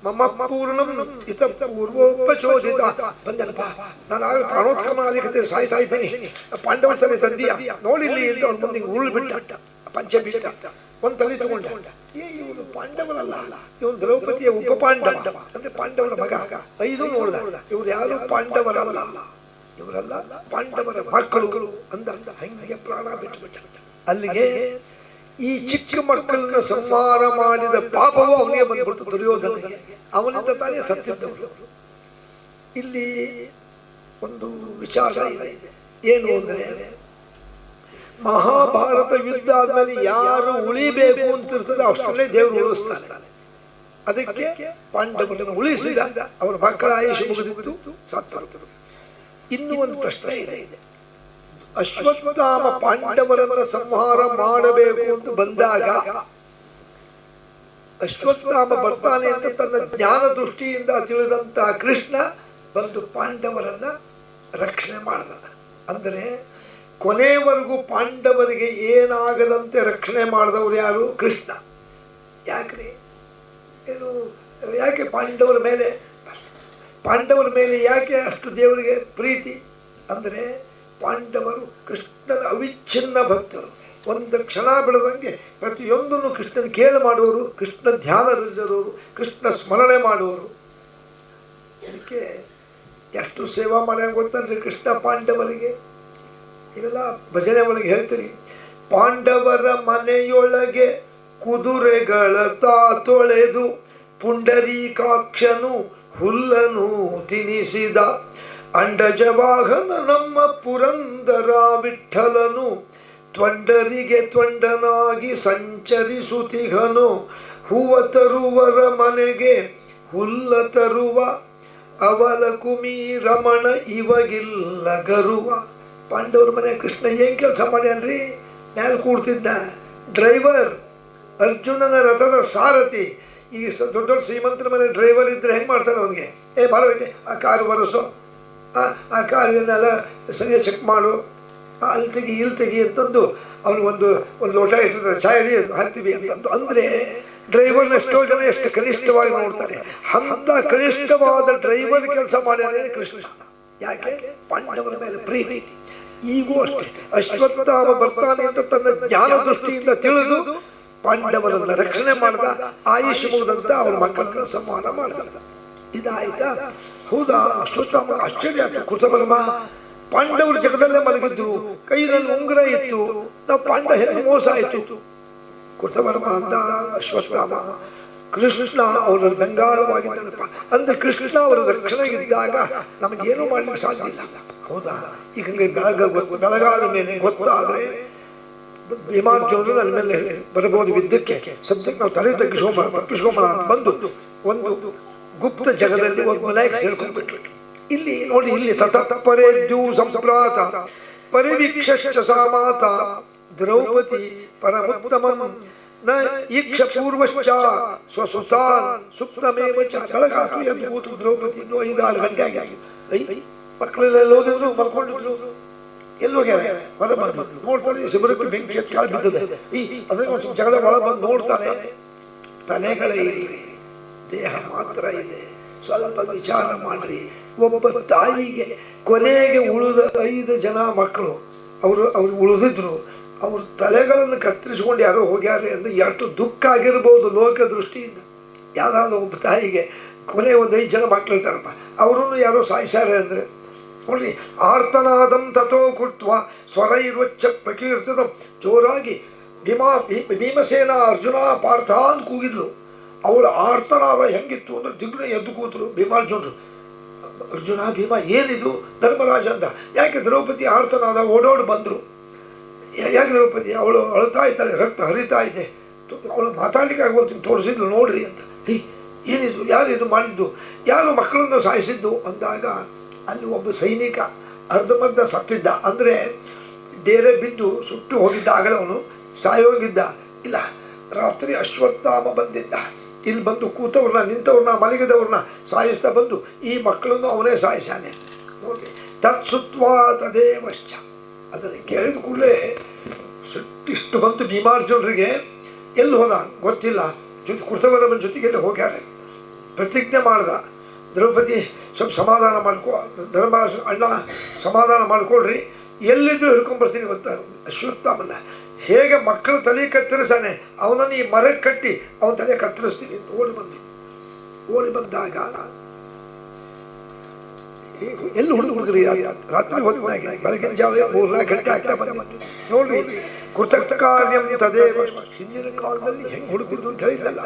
ಮಮ ಪೂರ್ಣಂ ಇತ ಪೂರ್ವೋಪಚೋದಿತ. ಬಂದಲ್ಪ, ನಾನು ಆಗ ಪ್ರಾಣೋತ್ಕ್ರಮ ಆಗಲಿಕ್ಕೆ ಸಾಯ್ತಾಯಿದ್ದೀನಿ, ಪಾಂಡವರ ತಲೆ ತಂದೀಯ ನೋಡಿಲ್ಲಿ ಅಂತ ಅವ್ನ ಮುಂದೆ ಉರುಳು ಬಿಟ್ಟ. ಪಂಚಬಿಟ್ಟ ಒಂದು ತಲೆ ತಗೊಂಡ. ಇವನು ಪಾಂಡವರಲ್ಲ, ಇವನು ದ್ರೌಪದಿಯ ಉಪ ಪಾಂಡವ ಅಂದ್ರೆ ಪಾಂಡವರ ಮಗ. 5 ನೋಡ್ದ, ಇವ್ರು ಯಾರು ಪಾಂಡವರಲ್ಲ, ಇವರೆಲ್ಲ ಪಾಂಡವರ ಮಕ್ಕಳು ಅಂದ. ಹಂಗೆ ಪ್ರಾಣ ಬಿಟ್ಟು. ಅಲ್ಲಿಗೆ ಈ ಚಿಕ್ಕ ಮಕ್ಕಳನ್ನ ಸಂಹಾರ ಮಾಡಿದ ಪಾಪವು ಅವನಿಗೆ ಬಂದ್ಬಿಡ್ತು ದುರ್ಯೋಧನಿಗೆ. ಅವನಿಂದ ತಾನೇ ಸತ್ತಿದ್ದವರು. ಇಲ್ಲಿ ಒಂದು ವಿಚಾರ ಇದೆ, ಏನು ಅಂದ್ರೆ ಮಹಾಭಾರತ ಯುದ್ಧ ಆದ್ಮೇಲೆ ಯಾರು ಉಳಿಬೇಕು ಅಂತಿರ್ತದೆ ಅಷ್ಟರಲ್ಲೇ ದೇವರು ಉಳಿಸ್ತಾನೆ. ಅದಕ್ಕೆ ಪಾಂಡವರನ್ನು ಉಳಿಸಿದ. ಅವರ ಮಕ್ಕಳ ಆಯುಷ್ಯ ಮುಗಿದಿತ್ತು, ಸತ್ತರು. ಇನ್ನೂ ಒಂದು ಪ್ರಶ್ನೆ ಇದೆ. ಅಶ್ವತ್ಥಾಮ ಪಾಂಡವರನ್ನ ಸಂಹಾರ ಮಾಡಬೇಕು ಅಂತ ಬಂದಾಗ ಅಶ್ವತ್ಥಾಮ ಬರ್ತಾನೆ ಅಂತ ತನ್ನ ಜ್ಞಾನ ದೃಷ್ಟಿಯಿಂದ ತಿಳಿದಂತ ಕೃಷ್ಣ ಬಂದು ಪಾಂಡವರನ್ನ ರಕ್ಷಣೆ ಮಾಡಿದ. ಅಂದರೆ ಕೊನೆವರೆಗೂ ಪಾಂಡವರಿಗೆ ಏನಾಗದಂತೆ ರಕ್ಷಣೆ ಮಾಡಿದವರು ಯಾರು? ಕೃಷ್ಣ. ಯಾಕ್ರಿ ಏನು, ಯಾಕೆ ಪಾಂಡವರ ಮೇಲೆ ಯಾಕೆ ಅಷ್ಟು ದೇವರಿಗೆ ಪ್ರೀತಿ? ಅಂದರೆ ಪಾಂಡವರು ಕೃಷ್ಣನ ಅವಿಚ್ಛಿನ್ನ ಭಕ್ತರು. ಒಂದು ಕ್ಷಣ ಬಿಡದಂಗೆ ಪ್ರತಿಯೊಂದನ್ನು ಕೃಷ್ಣನ ಕೇಳಿ ಮಾಡುವವರು, ಕೃಷ್ಣ ಧ್ಯಾನದಲ್ಲಿರೋರು, ಕೃಷ್ಣ ಸ್ಮರಣೆ ಮಾಡುವವರು. ಇದಕ್ಕೆ ಎಷ್ಟು ಸೇವಾ ಮಾಡ್ಯಾಗ ಗೊತ್ತಂದ್ರೆ ಕೃಷ್ಣ ಪಾಂಡವರಿಗೆ. ಇವೆಲ್ಲ ಭಜನೆ ಒಳಗೆ ಹೇಳ್ತೀರಿ. ಪಾಂಡವರ ಮನೆಯೊಳಗೆ ಕುದುರೆಗಳ ತೊಳೆದು ಪುಂಡರೀಕಾಕ್ಷನು ಹುಲ್ಲನು ತಿನಿಸಿದ. ಅಂಡಜವಾಹನ ನಮ್ಮ ಪುರಂದರ ವಿಠಲನು ತ್ವಂಡರಿಗೆ ತ್ವಂಡನಾಗಿ ಸಂಚರಿಸುತ್ತಿಹನು. ಹೂವ ತರುವರ ಮನೆಗೆ ಹುಲ್ಲ ತರುವ ಅವಲ ಕುಮಿ ರಮಣ ಇವಗಿಲ್ಲ ಗರುವ. ಪಾಂಡವರ ಮನೆ ಕೃಷ್ಣ ಏನ್ ಕೆಲಸ ಮಾಡ್ಯಾನ್ರಿ? ಮ್ಯಾಲ ಕೂಡ್ತಿದ್ದ ಡ್ರೈವರ್, ಅರ್ಜುನನ ರಥದ ಸಾರಥಿ. ಈಗ ದೊಡ್ಡ ದೊಡ್ಡ ಶ್ರೀಮಂತರ ಮನೆ ಡ್ರೈವರ್ ಇದ್ರೆ ಹೆಂಗೆ ಮಾಡ್ತಾರೆ ಅವನಿಗೆ? ಬಾರೋ ಆ ಕಾರು ಬರಸೋ, ಆ ಕಾರಿನೆಲ್ಲ ಸರಿಯಾಗಿ ಚೆಕ್ ಮಾಡು, ಅಲ್ಲಿ ತೆಗಿ ಇಲ್ಲಿ ತೆಗಿ ಅಂತಂದು ಅವ್ನಿಗೊಂದು ಲೋಟ ಇರ್ತದೆ, ಚಾಯ್ ಹಿಡಿ ಹಾಕ್ತೀವಿ ಅಂತಂದು. ಅಂದರೆ ಡ್ರೈವರ್ನ ಎಷ್ಟೋ ಜನ ಎಷ್ಟು ಕನಿಷ್ಠವಾಗಿ ನೋಡ್ತಾರೆ. ಅಂತ ಕನಿಷ್ಠವಾದ ಡ್ರೈವರ್ ಕೆಲಸ ಮಾಡ್ಯಾನೆ ಕೃಷ್ಣ. ಯಾಕೆ? ಪಾಂಡವರ ಮೇಲೆ ಪ್ರೀತಿ. ಈಗೂ ಅಷ್ಟೇ ಅಶ್ವತ್ಥಾಮ ಬರ್ತಾನೆ ಅಂತ ತನ್ನ ಜ್ಞಾನ ದೃಷ್ಟಿಯಿಂದ ತಿಳಿದು ಪಾಂಡವರನ್ನ ರಕ್ಷಣೆ ಮಾಡ್ದ. ಆಯುಷ್ ಮುಗಿದಂತ ಅವ್ರ ಮಕ್ಕಳನ್ನ ಸಂಹಾರ ಮಾಡ್ದ. ಇದಾಯ್ತಾ? ಹೌದಾ? ಅಶ್ವತ್ಥಾಮ ಆಶ್ಚರ್ಯ ಆಯ್ತು. ಕೃತವರ್ಮ ಪಾಂಡವರು ಜಗದಲ್ಲೇ ಮಲಗಿದ್ರು, ಕೈಯಲ್ಲಿ ಉಂಗುರ ಇತ್ತು, ನಾವು ಪಾಂಡ ಹೇಗೆ ಮೋಸ ಆಯಿತು? ಕೃತವರ್ಮ ಅಂತ ಅಶ್ವತ್ಥಾಮ ಕೃಷ್ಣ ಅವರ ಬೆಂಗಾಲವಾಗಿದ್ದನಪ್ಪ. ಅಂದ್ರೆ ಕೃಷ್ಣ ಅವರ ರಕ್ಷಣೆಗಿದ್ದಾಗ ನಮಗೇನು ಮಾಡ್ಲಿಕ್ಕೆ ಸಾಧ್ಯ ಇಲ್ಲ. ಹೌದಾ? ಈಗ ಬೆಳಗಾದ ಮೇಲೆ ಗೊತ್ತಾದ್ರೆ ಭೀಮಾರ್ಜುನರು ನನ್ನ ಮೇಲೆ ಬರಬಹುದು ಯುದ್ಧಕ್ಕೆ. ಸದ್ಯಕ್ಕೆ ನಾವು ತಲೆ ತಪ್ಪಿಸ್ಕೊಂಬ ಅಂತ ಬಂದು ಒಂದು ಗುಪ್ತ ಜಗದಲ್ಲಿ ಒಂದು ಮನೆಗೆ ಸೇರ್ಕೊಂಡ್ಬಿಟ್ರು. ಇಲ್ಲಿ ನೋಡಿ, ಇಲ್ಲಿ ತತಪರೇದ್ಯೂ ಸಂಪ್ರಾತ ಪರಿವೀಕ್ಷಶ್ಚ ಸಾ ಮಾತಾ ದ್ರೌಪದಿ ಪರಮೋತ್ತಮಂ ನ ಈಕ್ಷ ಪೂರ್ವಶ್ಚ ಸ್ವಸುತಾನ್ ಸುಪ್ತಮೇವ ಚ. ಬೆಳಗಾತು ಎಂದು ಕೂತು ದ್ರೌಪದಿ 5-6 ಗಂಟೆ ಆಗಿ ಮಕ್ಕಳೆಲ್ಲ ಹೋಗಿದ್ರು, ಮಲ್ಕೊಂಡಿದ್ರು. ಎಲ್ಲೋಗ್ಯಾರ? ಹೊರ ಬಂದ್ರು, ನೋಡ್ತಾರೆ ಶಿಬಿರಕ್ಕೆ ಬೆಂಕಿ ಕಾಲು ಬಿದ್ದದೆ. ಅದೇ ಒಂದು ಜಗದ ಒಳ ಬಂದು ನೋಡ್ತಾನೆ, ತಲೆಗಳೇ ಇಲ್ರಿ, ದೇಹ ಮಾತ್ರ ಇದೆ. ಸ್ವಲ್ಪ ವಿಚಾರ ಮಾಡ್ರಿ. ಒಬ್ಬ ತಾಯಿಗೆ ಕೊನೆಗೆ ಉಳಿದ 5 ಜನ ಮಕ್ಕಳು, ಅವರು ಉಳಿದಿದ್ರು, ಅವ್ರ ತಲೆಗಳನ್ನು ಕತ್ತರಿಸ್ಕೊಂಡು ಯಾರೋ ಹೋಗ್ಯಾರೆ ಅಂದ್ರೆ ಎಷ್ಟು ದುಃಖ ಆಗಿರ್ಬೋದು ಲೋಕ ದೃಷ್ಟಿಯಿಂದ. ಯಾರಾದ್ರೂ ಒಬ್ಬ ತಾಯಿಗೆ ಕೊನೆ ಒಂದು 5 ಜನ ಮಕ್ಕಳು ಇರ್ತಾರಪ್ಪ, ಅವರನ್ನು ಯಾರೋ ಸಾಯಿಸ್ಯಾರೆ ಅಂದ್ರೆ ನೋಡ್ರಿ. ಆರ್ತನಾದಂ ತಥೋ ಕೃತ್ವ ಸ್ವರೈರ್ವಚ್ಚ ಪ್ರಕೀರ್ತಿತ. ಜೋರಾಗಿ ಭೀಮಸೇನ ಅರ್ಜುನ ಪಾರ್ಥ ಅಂತ ಕೂಗಿದ್ಲು. ಅವಳ ಆರ್ತನಾದ ಹೆಂಗಿತ್ತು ಅಂದ್ರೆ ದಿಗ್ನ ಎದ್ದು ಕೂತರು ಭೀಮಾರ್ಜುನರು. ಅರ್ಜುನ ಭೀಮ ಏನಿದು? ಧರ್ಮರಾಜ ಅಂತ. ಯಾಕೆ? ದ್ರೌಪದಿ ಆರ್ತನಾದ ಓಡೋಡು ಬಂದ್ರು. ಯಾಕೆ ದ್ರೌಪದಿ? ಅವಳು ಅಳ್ತಾ ಇದ್ದಾಳೆ, ರಕ್ತ ಹರಿತಾ ಇದೆ, ಅವಳು ಮಾತಾಡ್ಲಿಕ್ಕೆ ಆಗೋದು ತೋರಿಸಿದ್ಲು ನೋಡ್ರಿ ಅಂತ. ಏನಿದು? ಯಾರು ಇದು ಮಾಡಿದ್ದು? ಯಾರು ಮಕ್ಕಳನ್ನು ಸಾಯಿಸಿದ್ದು ಅಂದಾಗ ಅಲ್ಲಿ ಒಬ್ಬ ಸೈನಿಕ ಅರ್ಧಮರ್ಧ ಸತ್ತಿದ್ದ. ಅಂದರೆ ಡೇರೆ ಬಿದ್ದು ಸುಟ್ಟು ಹೋಗಿದ್ದಾಗಲೇ ಅವನು ಸಾಯೋಗಿದ್ದ. ಇಲ್ಲ, ರಾತ್ರಿ ಅಶ್ವತ್ಥಾಮ ಬಂದಿದ್ದ. ಇಲ್ಲಿ ಬಂದು ಕೂತವ್ರನ್ನ, ನಿಂತವ್ರನ್ನ, ಮಲಗಿದವ್ರನ್ನ ಸಾಯಿಸ್ತಾ ಬಂದು ಈ ಮಕ್ಕಳನ್ನು ಅವನೇ ಸಾಯಿಸಾನೆ ನೋಡಿ. ತತ್ಸುತ್ವಾ ತದೇವಶ್ಚ. ಅದನ್ನು ಕೇಳಿದ ಕೂಡಲೇ ಸಿಟ್ಟಿಷ್ಟು ಬಂತು ಭೀಮಾರ್ಜುನರಿಗೆ. ಎಲ್ಲಿ ಹೋದ ಗೊತ್ತಿಲ್ಲ. ಕೃತವರಮ್ಮನ ಜೊತೆಗೆಲ್ಲ ಹೋಗ್ಯಾರೆ. ಪ್ರತಿಜ್ಞೆ ಮಾಡ್ದ, ದ್ರೌಪದಿ ಸ್ವಲ್ಪ ಸಮಾಧಾನ ಮಾಡ್ಕೊ, ಧರ್ಮರಾಜ ಅಣ್ಣ ಸಮಾಧಾನ ಮಾಡ್ಕೊಳ್ರಿ, ಎಲ್ಲಿದ್ರು ಹಿಡ್ಕೊಂಡ್ಬರ್ತೀನಿ ಗೊತ್ತ ಅಶ್ವತ್ಥಾಮನ್ನ. ಹೇಗೆ ಮಕ್ಕಳು ತಲೆ ಕತ್ತರಿಸಾನೆ ಅವನನ್ನು ಈ ಮರಕ್ಕೆ ಕಟ್ಟಿ ಅವನ ತಲೆ ಕತ್ತರಿಸ್ತೀನಿ ಅಂತ ಓಡಿ ಬಂದಾಗ ಎಲ್ಲಿ ಹುಡುಗರಿ ರಾತ್ರಿ ಹೊತ್ತಿನಾಗೆ ಬೆಳಗಿನ ಜಾವ 3-4 ಗಂಟೆ ಆಗ್ತಾ ಬಂದ ನೋಡ್ರಿ. ಕೃತಕಾರ್ಯಂ ತದೇವ. ಹಿಂದಿನ ಕಾಲದಲ್ಲಿ ಹೆಂಗೆ ಹುಡುಕಿದ್ರು ಅಂತ ಹೇಳಿದ್ರಲ್ಲ.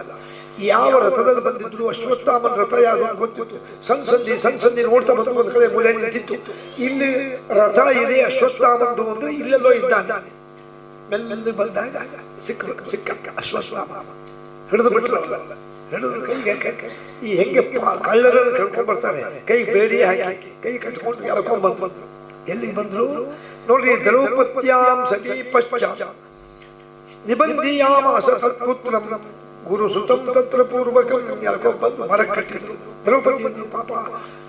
ಯಾವ ರಥದಲ್ಲಿ ಬಂದಿದ್ರು? ಅಶ್ವತ್ಥಾಮನ ರಥ ಯಾವುದು ಗೊತ್ತಿತ್ತು. ಸಣ್ಣ ನೋಡ್ತಾ ಬಂದು ಒಂದು ಕಡೆ ಮೂಲೆ ನಿಂತಿತ್ತು. ಇಲ್ಲಿ ರಥ ಇದೆ ಅಶ್ವತ್ಥಾಮಂದು ಅಂದ್ರೆ ಇಲ್ಲೆಲ್ಲೋ ಇದ್ದಾನೆ. ಮೆಲ್ಲ ಬಂದಾಗ ಸಿಕ್ಕ ಅಶ್ವತ್ಥಾಮ ಹಿಡಿದು ಬಿಟ್ಟರು. ಹಿಡಿದು ಕೈಗೆ ಈ ಹೆಂಗೆ ಕಳ್ಳರನ್ನು ಕಳ್ಕೊಂಡ್ ಬರ್ತಾರೆ, ಕೈ ಬೇಡಿ ಹಾಕಿ ಕೈ ಕಟ್ಕೊಂಡು ಎಳ್ಕೊಂಡ್ ಬಂದ್ರು. ಎಲ್ಲಿಗೆ ಬಂದ್ರು ನೋಡ್ರಿ. ದ್ರೌಪದ್ಯಾಂ ಸಮೀಪಶ್ಚ ನಿಬಂಧಿಯಾಮಾಸ ತತ್ಪುತ್ರಂ ಗುರು ಸುತಂ ತತ್ರ ಪೂರ್ವಕಂ. ಎಳ್ಕೊಂಡ್ ಬಂದು ಮರ ಕಟ್ಟಿದ್ರು. ದ್ರೌಪದಿ ಪಾಪ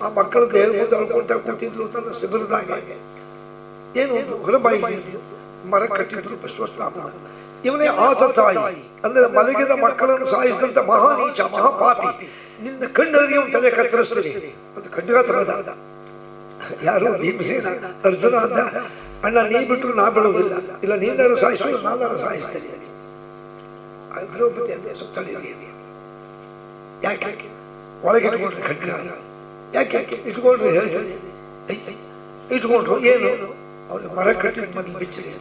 ಆ ಮಕ್ಕಳದ್ದು ಹೇಳ್ಕೊಂಡು ಅಳ್ಕೊಳ್ತಾ ಕೂತಿದ್ಲು ತನ್ನ ಶಿಬಿರದಾಗ. ಏನು ಹೊರಬಾಯಿ ಮರ ಕಟ್ಟಿದ್ರು ಅಶ್ವತ್ಥಾಮ. ಇವನೇ ಆತ ತಾಯಿ ಅಂದ್ರೆ ಮಲಗಿದ ಮಕ್ಕಳನ್ನು ಸಾಯಿಸಿದಂತ ಮಹಾನೀಚ, ಮಹಾಪಾಪಿ. ನಿನ್ನ ಕಣ್ಣರಿಗೆ ತಲೆ ಕತ್ತರಿಸ್ತೀರಿ ಅಂತ ಖಡ್ಗ ತರದ ಯಾರು ಭೀಮಸೇನ ಅರ್ಜುನ ಅಂದ, ಅಣ್ಣ ನೀ ಬಿಟ್ಟರು ನಾ ಬಿಡೋದಿಲ್ಲ, ಇಲ್ಲ ನೀನಾರು ಸಾಯಿಸೋದು ನಾನಾರು ಸಾಯಿಸ್ತೇನೆ. ದ್ರೌಪದಿ ಅಂದೆ ಸುತ್ತಳಿರಿ, ಯಾಕೆ ಒಳಗೆ ಇಟ್ಕೊಂಡ್ರೆ ಖಡ್ಗ, ಯಾಕೆ ಇಟ್ಕೊಂಡ್ರೆ ಹೇಳ್ತಾರೆ, ಇಟ್ಕೊಂಡ್ರು ಏನು ಅವ್ರಿಗೆ ಮರ ಕಟ್ಟಿ ಮೊದಲು ಬಿಚ್ಚಿರಿ.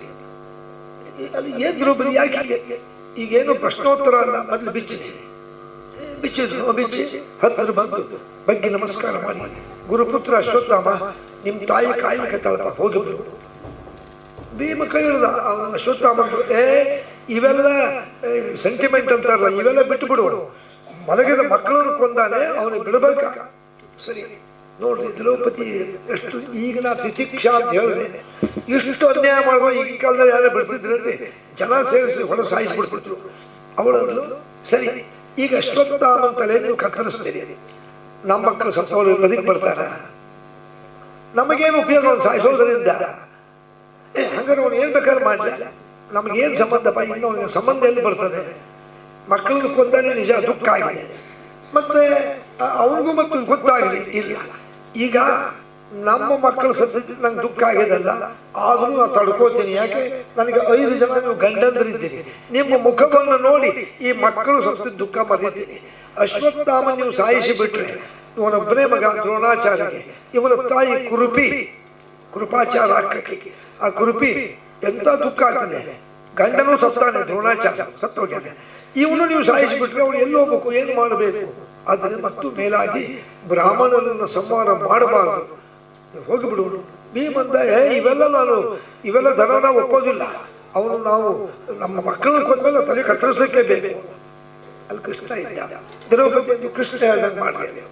ಅಲ್ಲಿ ಏನ್ ದ್ರೌಪದಿ ಯಾಕೆ ಈಗೇನು ಪ್ರಶ್ನೋತ್ತರ ಅಲ್ಲ, ಮೊದಲು ಬಿಚ್ಚಿರಿ. ಬಿಚ್ಚಿದ್ರು, ಬಿಚ್ಚಿ ಹತ್ತಿರ ಬಂದು ಬಗ್ಗೆ ನಮಸ್ಕಾರ ಮಾಡಿ, ಗುರುಪುತ್ರ ಅಶ್ವತ್ಥಾಮ ನಿಮ್ಮ ತಾಯಿ ಕಾಯ್ಲಿಕ್ಕತ್ತಲ್ಲ, ಹೋಗಿಬಿಡು. ಭೀಮ ಕೈ ಹಿಡ್ದ. ಅಶ್ವತ್ಥಾಮ ಇವೆಲ್ಲ ಸೆಂಟಿಮೆಂಟ್ ಅಂತಾರಲ್ಲ, ಇವೆಲ್ಲ ಬಿಟ್ಟು ಬಿಡು, ಮಲಗಿದ ಮಕ್ಕಳನ್ನು ಕೊಂದಾನೆ, ಅವನಿಗೆ ಬಿಡಬೇಕ. ಸರಿ ನೋಡ್ರಿ ದ್ರೌಪದಿ ಎಷ್ಟು ಈಗಿನ ತಿತಿಕ್ಷಾ ಅಂತ ಹೇಳಿದೆ, ಇಷ್ಟು ಅನ್ಯಾಯ ಮಾಡುವ ಈಗಿನ ಕಾಲದಲ್ಲಿ ಯಾರೇ ಬಿಡ್ತಿದ್ರಲ್ಲಿ ಜನ ಸೇರಿಸಿ ಹೊರ ಸಾಯಿಸ್ಬಿಡ್ತಿದ್ರು. ಅವಳನ್ನು ಸರಿ ಈಗ ಅಶ್ವತ್ಥಾಮನ ತಲೆ ನೀವು ಕತ್ತರಿಸ್ತೀರಿ, ನಮ್ಮ ಮಕ್ಕಳು ಸತ್ತವರು ಬದುಕಿ ಬರ್ತಾರ, ನಮಗೇನು ಉಪಯೋಗ ಅವ್ನು ಸಾಯಿಸೋದ್ರಿಂದ? ಹಂಗಾರೆ ಅವ್ನು ಏನ್ ಬೇಕಾದ್ರೆ ಮಾಡಲಿಲ್ಲ, ನಮಗೇನು ಸಂಬಂಧಪ್ಪ, ಇನ್ನು ಅವನಿಗೆ ಸಂಬಂಧ ಎಲ್ಲಿ ಬರ್ತದೆ? ಮಕ್ಕಳನ್ನು ಕೊಂದಾನೆ ನಿಜ, ದುಃಖ ಆಗಿದೆ, ಮತ್ತೆ ಅವನಿಗೂ ಮತ್ತು ಗೊತ್ತಾಗಲಿ ಇಲ್ಲ. ಈಗ ನಮ್ಮ ಮಕ್ಕಳು ಸತ್ತಿದ್ದು ನಂಗೆ ದುಃಖ ಆಗಿದಲ್ಲ, ಆದರೂ ನಾನು ತಡ್ಕೋತೀನಿ. ಯಾಕೆ? ನನಗೆ 5 ಜನ ನೀವು ಗಂಡಂದ್ರಿದ್ದೀರಿ, ನಿಮ್ಮ ಮುಖವನ್ನು ನೋಡಿ ಈ ಮಕ್ಕಳು ಸತ್ತಿದ್ದು ದುಃಖ ಮರೀತೀನಿ. ಅಶ್ವತ್ಥಾಮ ನೀವು ಸಾಯಿಸಿ ಬಿಟ್ರೆ ಇವನೊಬ್ಬನೇ ಮಗ ದ್ರೋಣಾಚಾರ್ಯಗೆ, ಇವನ ತಾಯಿ ಕೃಪಾಚಾರ ಅಕ್ಕಕ್ಕೆ, ಆ ಕುರುಪಿ ಎಂತ ದುಃಖ ಆಗ್ತದೆ. ಗಂಡನೂ ಸತ್ತಾನೆ, ದ್ರೋಣಾಚಾರ್ಯ ಸತ್ತೋಗ್ಯಾನೆ, ಇವನು ನೀವು ಸಾಯಿಸಿಬಿಟ್ರೆ ಅವನು ಎಲ್ಲಿ ಹೋಗ್ಬೇಕು, ಏನು ಮಾಡಬೇಕು? ಆದರೆ ಮತ್ತು ಮೇಲಾಗಿ ಬ್ರಾಹ್ಮಣರನ್ನು ಸಂಹಾರ ಮಾಡಬಾರದು, ಹೋಗಿಬಿಡುವನು. ಭೀಮಂದ ಇವೆಲ್ಲ ಧನ ನಾವು ಒಪ್ಪೋದಿಲ್ಲ, ಅವನು ನಾವು ನಮ್ಮ ಮಕ್ಕಳನ್ನು ಕೊಂದ್ಮೇಲೆ ತಲೆ ಕತ್ತರಿಸಲಿಕ್ಕೆ ಬೇಕು. ಅಲ್ಲಿ ಕೃಷ್ಣ ಇದ್ದ, ದ್ರೌಪದಿ ಕೃಷ್ಣ ಹೇಳ್ದಂಗೆ ಮಾಡಿದೆ.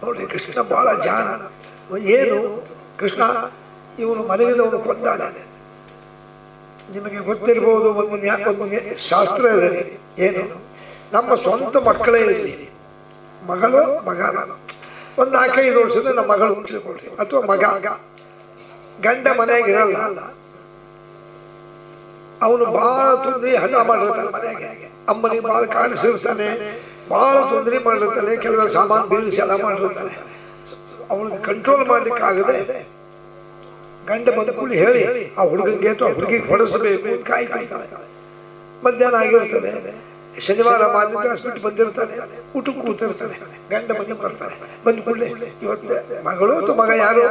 ನೋಡ್ರಿ ಕೃಷ್ಣ ಬಹಳ ಜಾಣ. ಏನು ಕೃಷ್ಣ ಇವನು ಮಲಗಿದವನು ಕೊಂದಾನೆ. ನಿಮಗೆ ಗೊತ್ತಿರ್ಬೋದು, ಒಂದು ಶಾಸ್ತ್ರ ಇದೆ. ಏನು? ನಮ್ಮ ಸ್ವಂತ ಮಕ್ಕಳೇ ಇರಲಿ, ಮಗಳು ಮಗ, ಒಂದು 4-5 ವರ್ಷದ ನಮ್ಮ ಮಗಳು ತಿಳ್ಕೊಳ್ರಿ, ಅಥವಾ ಮಗ ಗಂಡ ಮನೆಯಾಗ ಇರಲ್ಲ, ಅವನು ಬಹಳ ತೊಂದರೆ ಹಠ ಮಾಡಿರ್ತಾನೆ ಮನೆಯಾಗೆ, ಅಮ್ಮನಿಗೆ ಬಹಳ ಕಾಣಿಸಿರ್ತಾನೆ, ಬಹಳ ತೊಂದರೆ ಮಾಡಿರ್ತಾನೆ, ಕೆಲವೆಲ್ಲ ಸಾಮಾನು ಬೀಳಿಸಿ ಎಲ್ಲ ಮಾಡಿರ್ತಾನೆ. ಅವನಿಗೆ ಕಂಟ್ರೋಲ್ ಮಾಡ್ಲಿಕ್ಕಾಗದೆ ಗಂಡ ಬಂದ್ಕೂಡಿ ಹೇಳಿ ಆ ಹುಡುಗನಿಗೆ ಅಥವಾ ಹುಡುಗಿಗೆ ಹೊಡೆಸಬೇಕು ಕಾಯ್ತಾನೆ. ಮಧ್ಯಾಹ್ನ ಆಗಿರ್ತದೆ, ಶನಿವಾರ ಮಾನ್ಯ ಹಾಸ್ಪಿಟ್ಲ್ ಬಂದಿರ್ತಾನೆ, ಊಟಕ್ಕೆ ಕೂತಿರ್ತಾನೆ, ಗಂಡ ಬರ್ತಾನೆ. ಬಂದ ಕೂಡಲೇ ಇವತ್ತು ಮಗಳು ಅಥವಾ ಮಗ ಯಾರು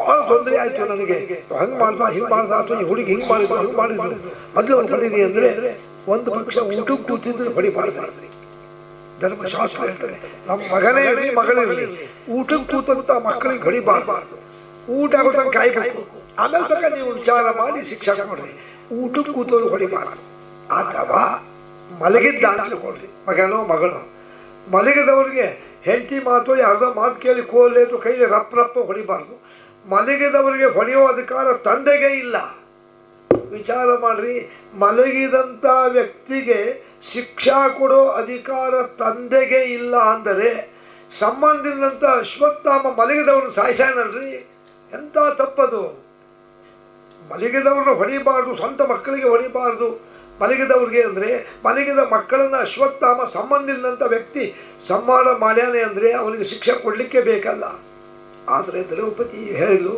ಬಹಳ ತೊಂದರೆ ಆಯ್ತು ನನಗೆ, ಹಂಗೆ ಮಾಡ್ದ ಹಿಂಗೆ ಮಾಡ್ದ, ಅಥವಾ ಈ ಹುಡುಗಿ ಹಿಂಗೆ ಮಾಡಿದ್ರು ಹಂಗೆ ಮಾಡಿದ್ರು, ಮೊದಲು ಅವ್ನು ಹೊಡೀರಿ ಅಂದ್ರೆ ಒಂದು ಪಕ್ಷ ಊಟಕ್ಕೆ ಕೂತಿದ್ರೆ ಹೊಡಿಬಾರ್ದು. ಧರ್ಮಶಾಸ್ತ್ರ ಹೇಳ್ತಾರೆ, ನಮ್ಮ ಮಗನೇ ಇರಲಿ ಮಗಳಿರಲಿ ಊಟಕ್ಕೆ ಕೂತಂತ ಮಕ್ಕಳಿಗೆ ಹೊಡಿಬಾರ್ದು. ಊಟ ಆಗೋದಾಗ ಕಾಯ್ಬೇಕು, ಆಮೇಲೆ ಬೇಕಾದ್ರೆ ನೀವು ವಿಚಾರ ಮಾಡಿ ಶಿಕ್ಷೆ ಕೊಡ್ರಿ. ಊಟಕ್ಕೆ ಕೂತವ್ರು ಹೊಡಿಬಾರ್ದು. ಅಥವಾ ಮಲಗಿದ್ದ ಅಂತ ಕೊಡ್ರಿ, ಮಗನೋ ಮಗಳು ಮಲಗಿದವ್ರಿಗೆ ಹೆಂಡತಿ ಮಾತು ಯಾರ್ದೋ ಮಾತು ಕೇಳಿ ಕೋಲೇದು ಕೈಲಿ ರಪ್ಪ ಹೊಡಿಬಾರ್ದು. ಮಲಗಿದವರಿಗೆ ಹೊಡೆಯೋ ಅಧಿಕಾರ ತಂದೆಗೆ ಇಲ್ಲ. ವಿಚಾರ ಮಾಡ್ರಿ, ಮಲಗಿದಂಥ ವ್ಯಕ್ತಿಗೆ ಶಿಕ್ಷಾ ಕೊಡೋ ಅಧಿಕಾರ ತಂದೆಗೆ ಇಲ್ಲ ಅಂದರೆ ಸಂಬಂಧಿಸಿದಂಥ ಅಶ್ವತ್ಥಾಮ ಮಲಗಿದವ್ರನ್ನ ಸಾಯಿಸಾನಲ್ರಿ, ಎಂಥ ತಪ್ಪದು. ಮಲಗಿದವ್ರನ್ನ ಹೊಡಿಬಾರ್ದು, ಸ್ವಂತ ಮಕ್ಕಳಿಗೆ ಹೊಡಿಬಾರ್ದು. ಮಲಗಿದವ್ರಿಗೆ ಅಂದರೆ ಮಲಗಿದ ಮಕ್ಕಳನ್ನು ಅಶ್ವತ್ಥಾಮ ಸಂಬಂಧಿಸಿದಂಥ ವ್ಯಕ್ತಿ ಸಂಹಾರ ಮಾಡ್ಯಾನೆ ಅಂದರೆ ಅವನಿಗೆ ಶಿಕ್ಷೆ ಕೊಡಲಿಕ್ಕೆ ಬೇಕಲ್ಲ. ಆದರೆ ದ್ರೌಪದಿ ಹೇಳಿದ್ಲು,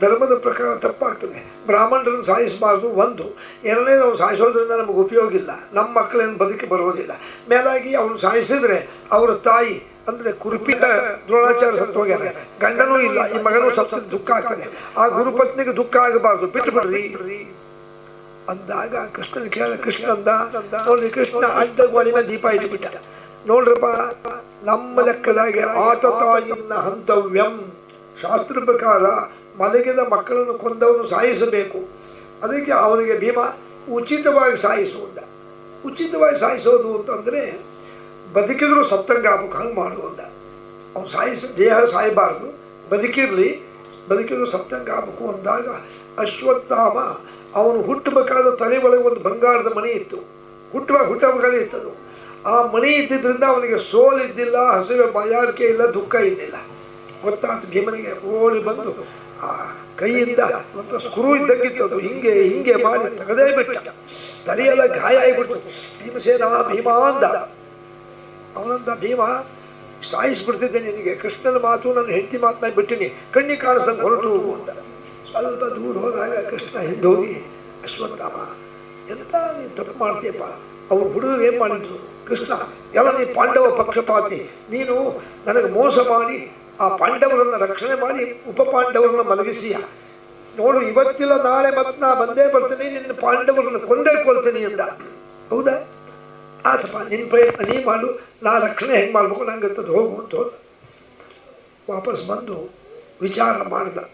ಧರ್ಮದ ಪ್ರಕಾರ ತಪ್ಪಾಗ್ತದೆ, ಬ್ರಾಹ್ಮಣರನ್ನು ಸಾಯಿಸಬಾರ್ದು. ಒಂದು ಎರಡನೇದು ಅವ್ನು ಸಾಯಿಸೋದ್ರಿಂದ ನಮಗೆ ಉಪಯೋಗ ಇಲ್ಲ, ನಮ್ಮ ಮಕ್ಕಳೇನು ಬದುಕಿ ಬರೋದಿಲ್ಲ. ಮೇಲಾಗಿ ಅವನು ಸಾಯಿಸಿದ್ರೆ ಅವರ ತಾಯಿ ಅಂದರೆ ಕುರುಪಿಂದ ದ್ರೋಣಾಚಾರ್ಯ ಸತ್ತು ಹೋಗ್ಯಾರ, ಗಂಡನೂ ಇಲ್ಲ, ಈ ಮಗನೂ ಸತ್ತ ದುಃಖ ಆಗ್ತದೆ. ಆ ಗುರುಪತ್ನಿಗೆ ದುಃಖ ಆಗಬಾರ್ದು, ಬಿಟ್ಟು ಬಿಡ್ರಿ ಅಂದಾಗ ಕೃಷ್ಣನ ಕೇಳ. ಕೃಷ್ಣ ಅಂದ, ನೋಡ್ರಿ ಕೃಷ್ಣ ಅಡ್ಡಗೋಡಿ ಮೇಲೆ ದೀಪ ಇಟ್ಬಿಟ್ಟ. ನೋಡ್ರಪ್ಪ, ನಮ್ಮ ಲೆಕ್ಕದಾಗೆ ಆತತಾಯಿನ ಹಂತವ್ಯಂ, ಶಾಸ್ತ್ರ ಪ್ರಕಾರ ಮಲಗಿದ ಮಕ್ಕಳನ್ನು ಕೊಂದವನು ಸಾಯಿಸಬೇಕು. ಅದಕ್ಕೆ ಅವನಿಗೆ ಭೀಮ ಉಚಿತವಾಗಿ ಸಾಯಿಸುವುದ. ಉಚಿತವಾಗಿ ಸಾಯಿಸೋದು ಅಂತಂದರೆ ಬದುಕಿದ್ರು ಸತ್ತಂಗ ಆಗ್ಬೇಕು, ಹಂಗೆ ಮಾಡುವುದ. ಅವನು ದೇಹ ಸಾಯಬಾರ್ದು, ಬದುಕಿದ್ರು ಸತ್ತಂಗ ಆಗ್ಬೇಕು ಅಂದಾಗ ಅಶ್ವತ್ಥಾಮ ಅವನು ಹುಟ್ಟಬೇಕಾದ ತಲೆ ಒಳಗೆ ಒಂದು ಬಂಗಾರದ ಮಣಿ ಇತ್ತು, ಹುಟ್ಟಬೇಕಾದ್ರೆ ಇತ್ತದು. ಆ ಮಣಿ ಇದ್ದಿದ್ದರಿಂದ ಅವನಿಗೆ ಸೋಲಿದ್ದಿಲ್ಲ, ಹಸಿವೆ ಬಾಯಾರಿಕೆ ಇಲ್ಲ, ದುಃಖ ಇದ್ದಿಲ್ಲ. ಗೊತ್ತಾಯ್ತು ಭೀಮನಿಗೆ. ಓಡಿ ಬಂದು ಆ ಕೈಯಿಂದ ಒಂದು ಸ್ಕ್ರೂ ಇದ್ದಂಗಿತ್ತು, ಅದು ಹಿಂಗೆ ಮಾಡಿ ತೆಗೆದೇ ಬಿಟ್ಟ. ತಲೆಯೆಲ್ಲ ಗಾಯ ಆಗಿಬಿಡ್ತು. ಭೀಮಸೇನ ಭೀಮ ಅಂದ. ಅವನಂದ, ಭೀಮ ಸಾಯಿಸ್ಬಿಡ್ತಿದ್ದೆ ನಿನಗೆ, ಕೃಷ್ಣನ ಮಾತು ನನ್ನ ಹೆಂಡತಿ ಮಾತನ್ನ ಬಿಟ್ಟಿನಿ, ಕಣ್ಣಿಗೆ ಕಾಣಿಸ್ದಂಗೆ ಹೊರಟು ಹೋಗು ಅಂತ. ಸ್ವಲ್ಪ ದೂರ ಹೋದಾಗ ಕೃಷ್ಣ ಹಿಂದೋಗಿ, ಅಶ್ವತ್ಥಾಮ ಎಂತ ನೀನು ತಪ್ಪು ಮಾಡ್ತೀಯಪ್ಪ. ಅವ್ರು ಹುಡುಗರು ಏನು ಮಾಡಿದ್ರು, ಕೃಷ್ಣ ಎಲ್ಲ ನೀ ಪಾಂಡವ ಪಕ್ಷಪಾತಿ, ನೀನು ನನಗೆ ಮೋಸ ಮಾಡಿ ಆ ಪಾಂಡವರನ್ನು ರಕ್ಷಣೆ ಮಾಡಿ ಉಪ ಪಾಂಡವರನ್ನು ಮಲಗಿಸಿಯ. ನೋಡು, ಇವತ್ತಿಲ್ಲ ನಾಳೆ ಮತ್ತೆ ನಾ ಬಂದೇ ಬರ್ತೀನಿ, ನಿನ್ನ ಪಾಂಡವರನ್ನು ಕೊಂದೇ ಕೊಲ್ತೀನಿ ಅಂದ. ಹೌದಾ? ಆತಪ್ಪ, ನಿನ್ನ ಪ್ರಯತ್ನ ನೀ ಮಾಡು, ನಾ ರಕ್ಷಣೆ ಹೆಂಗೆ ಮಾಡ್ಬೇಕು ನಂಗೆ ಹೋಗು ಅಂತ ಹೋದ. ವಾಪಸ್ ಬಂದು ವಿಚಾರ ಮಾಡ್ದ.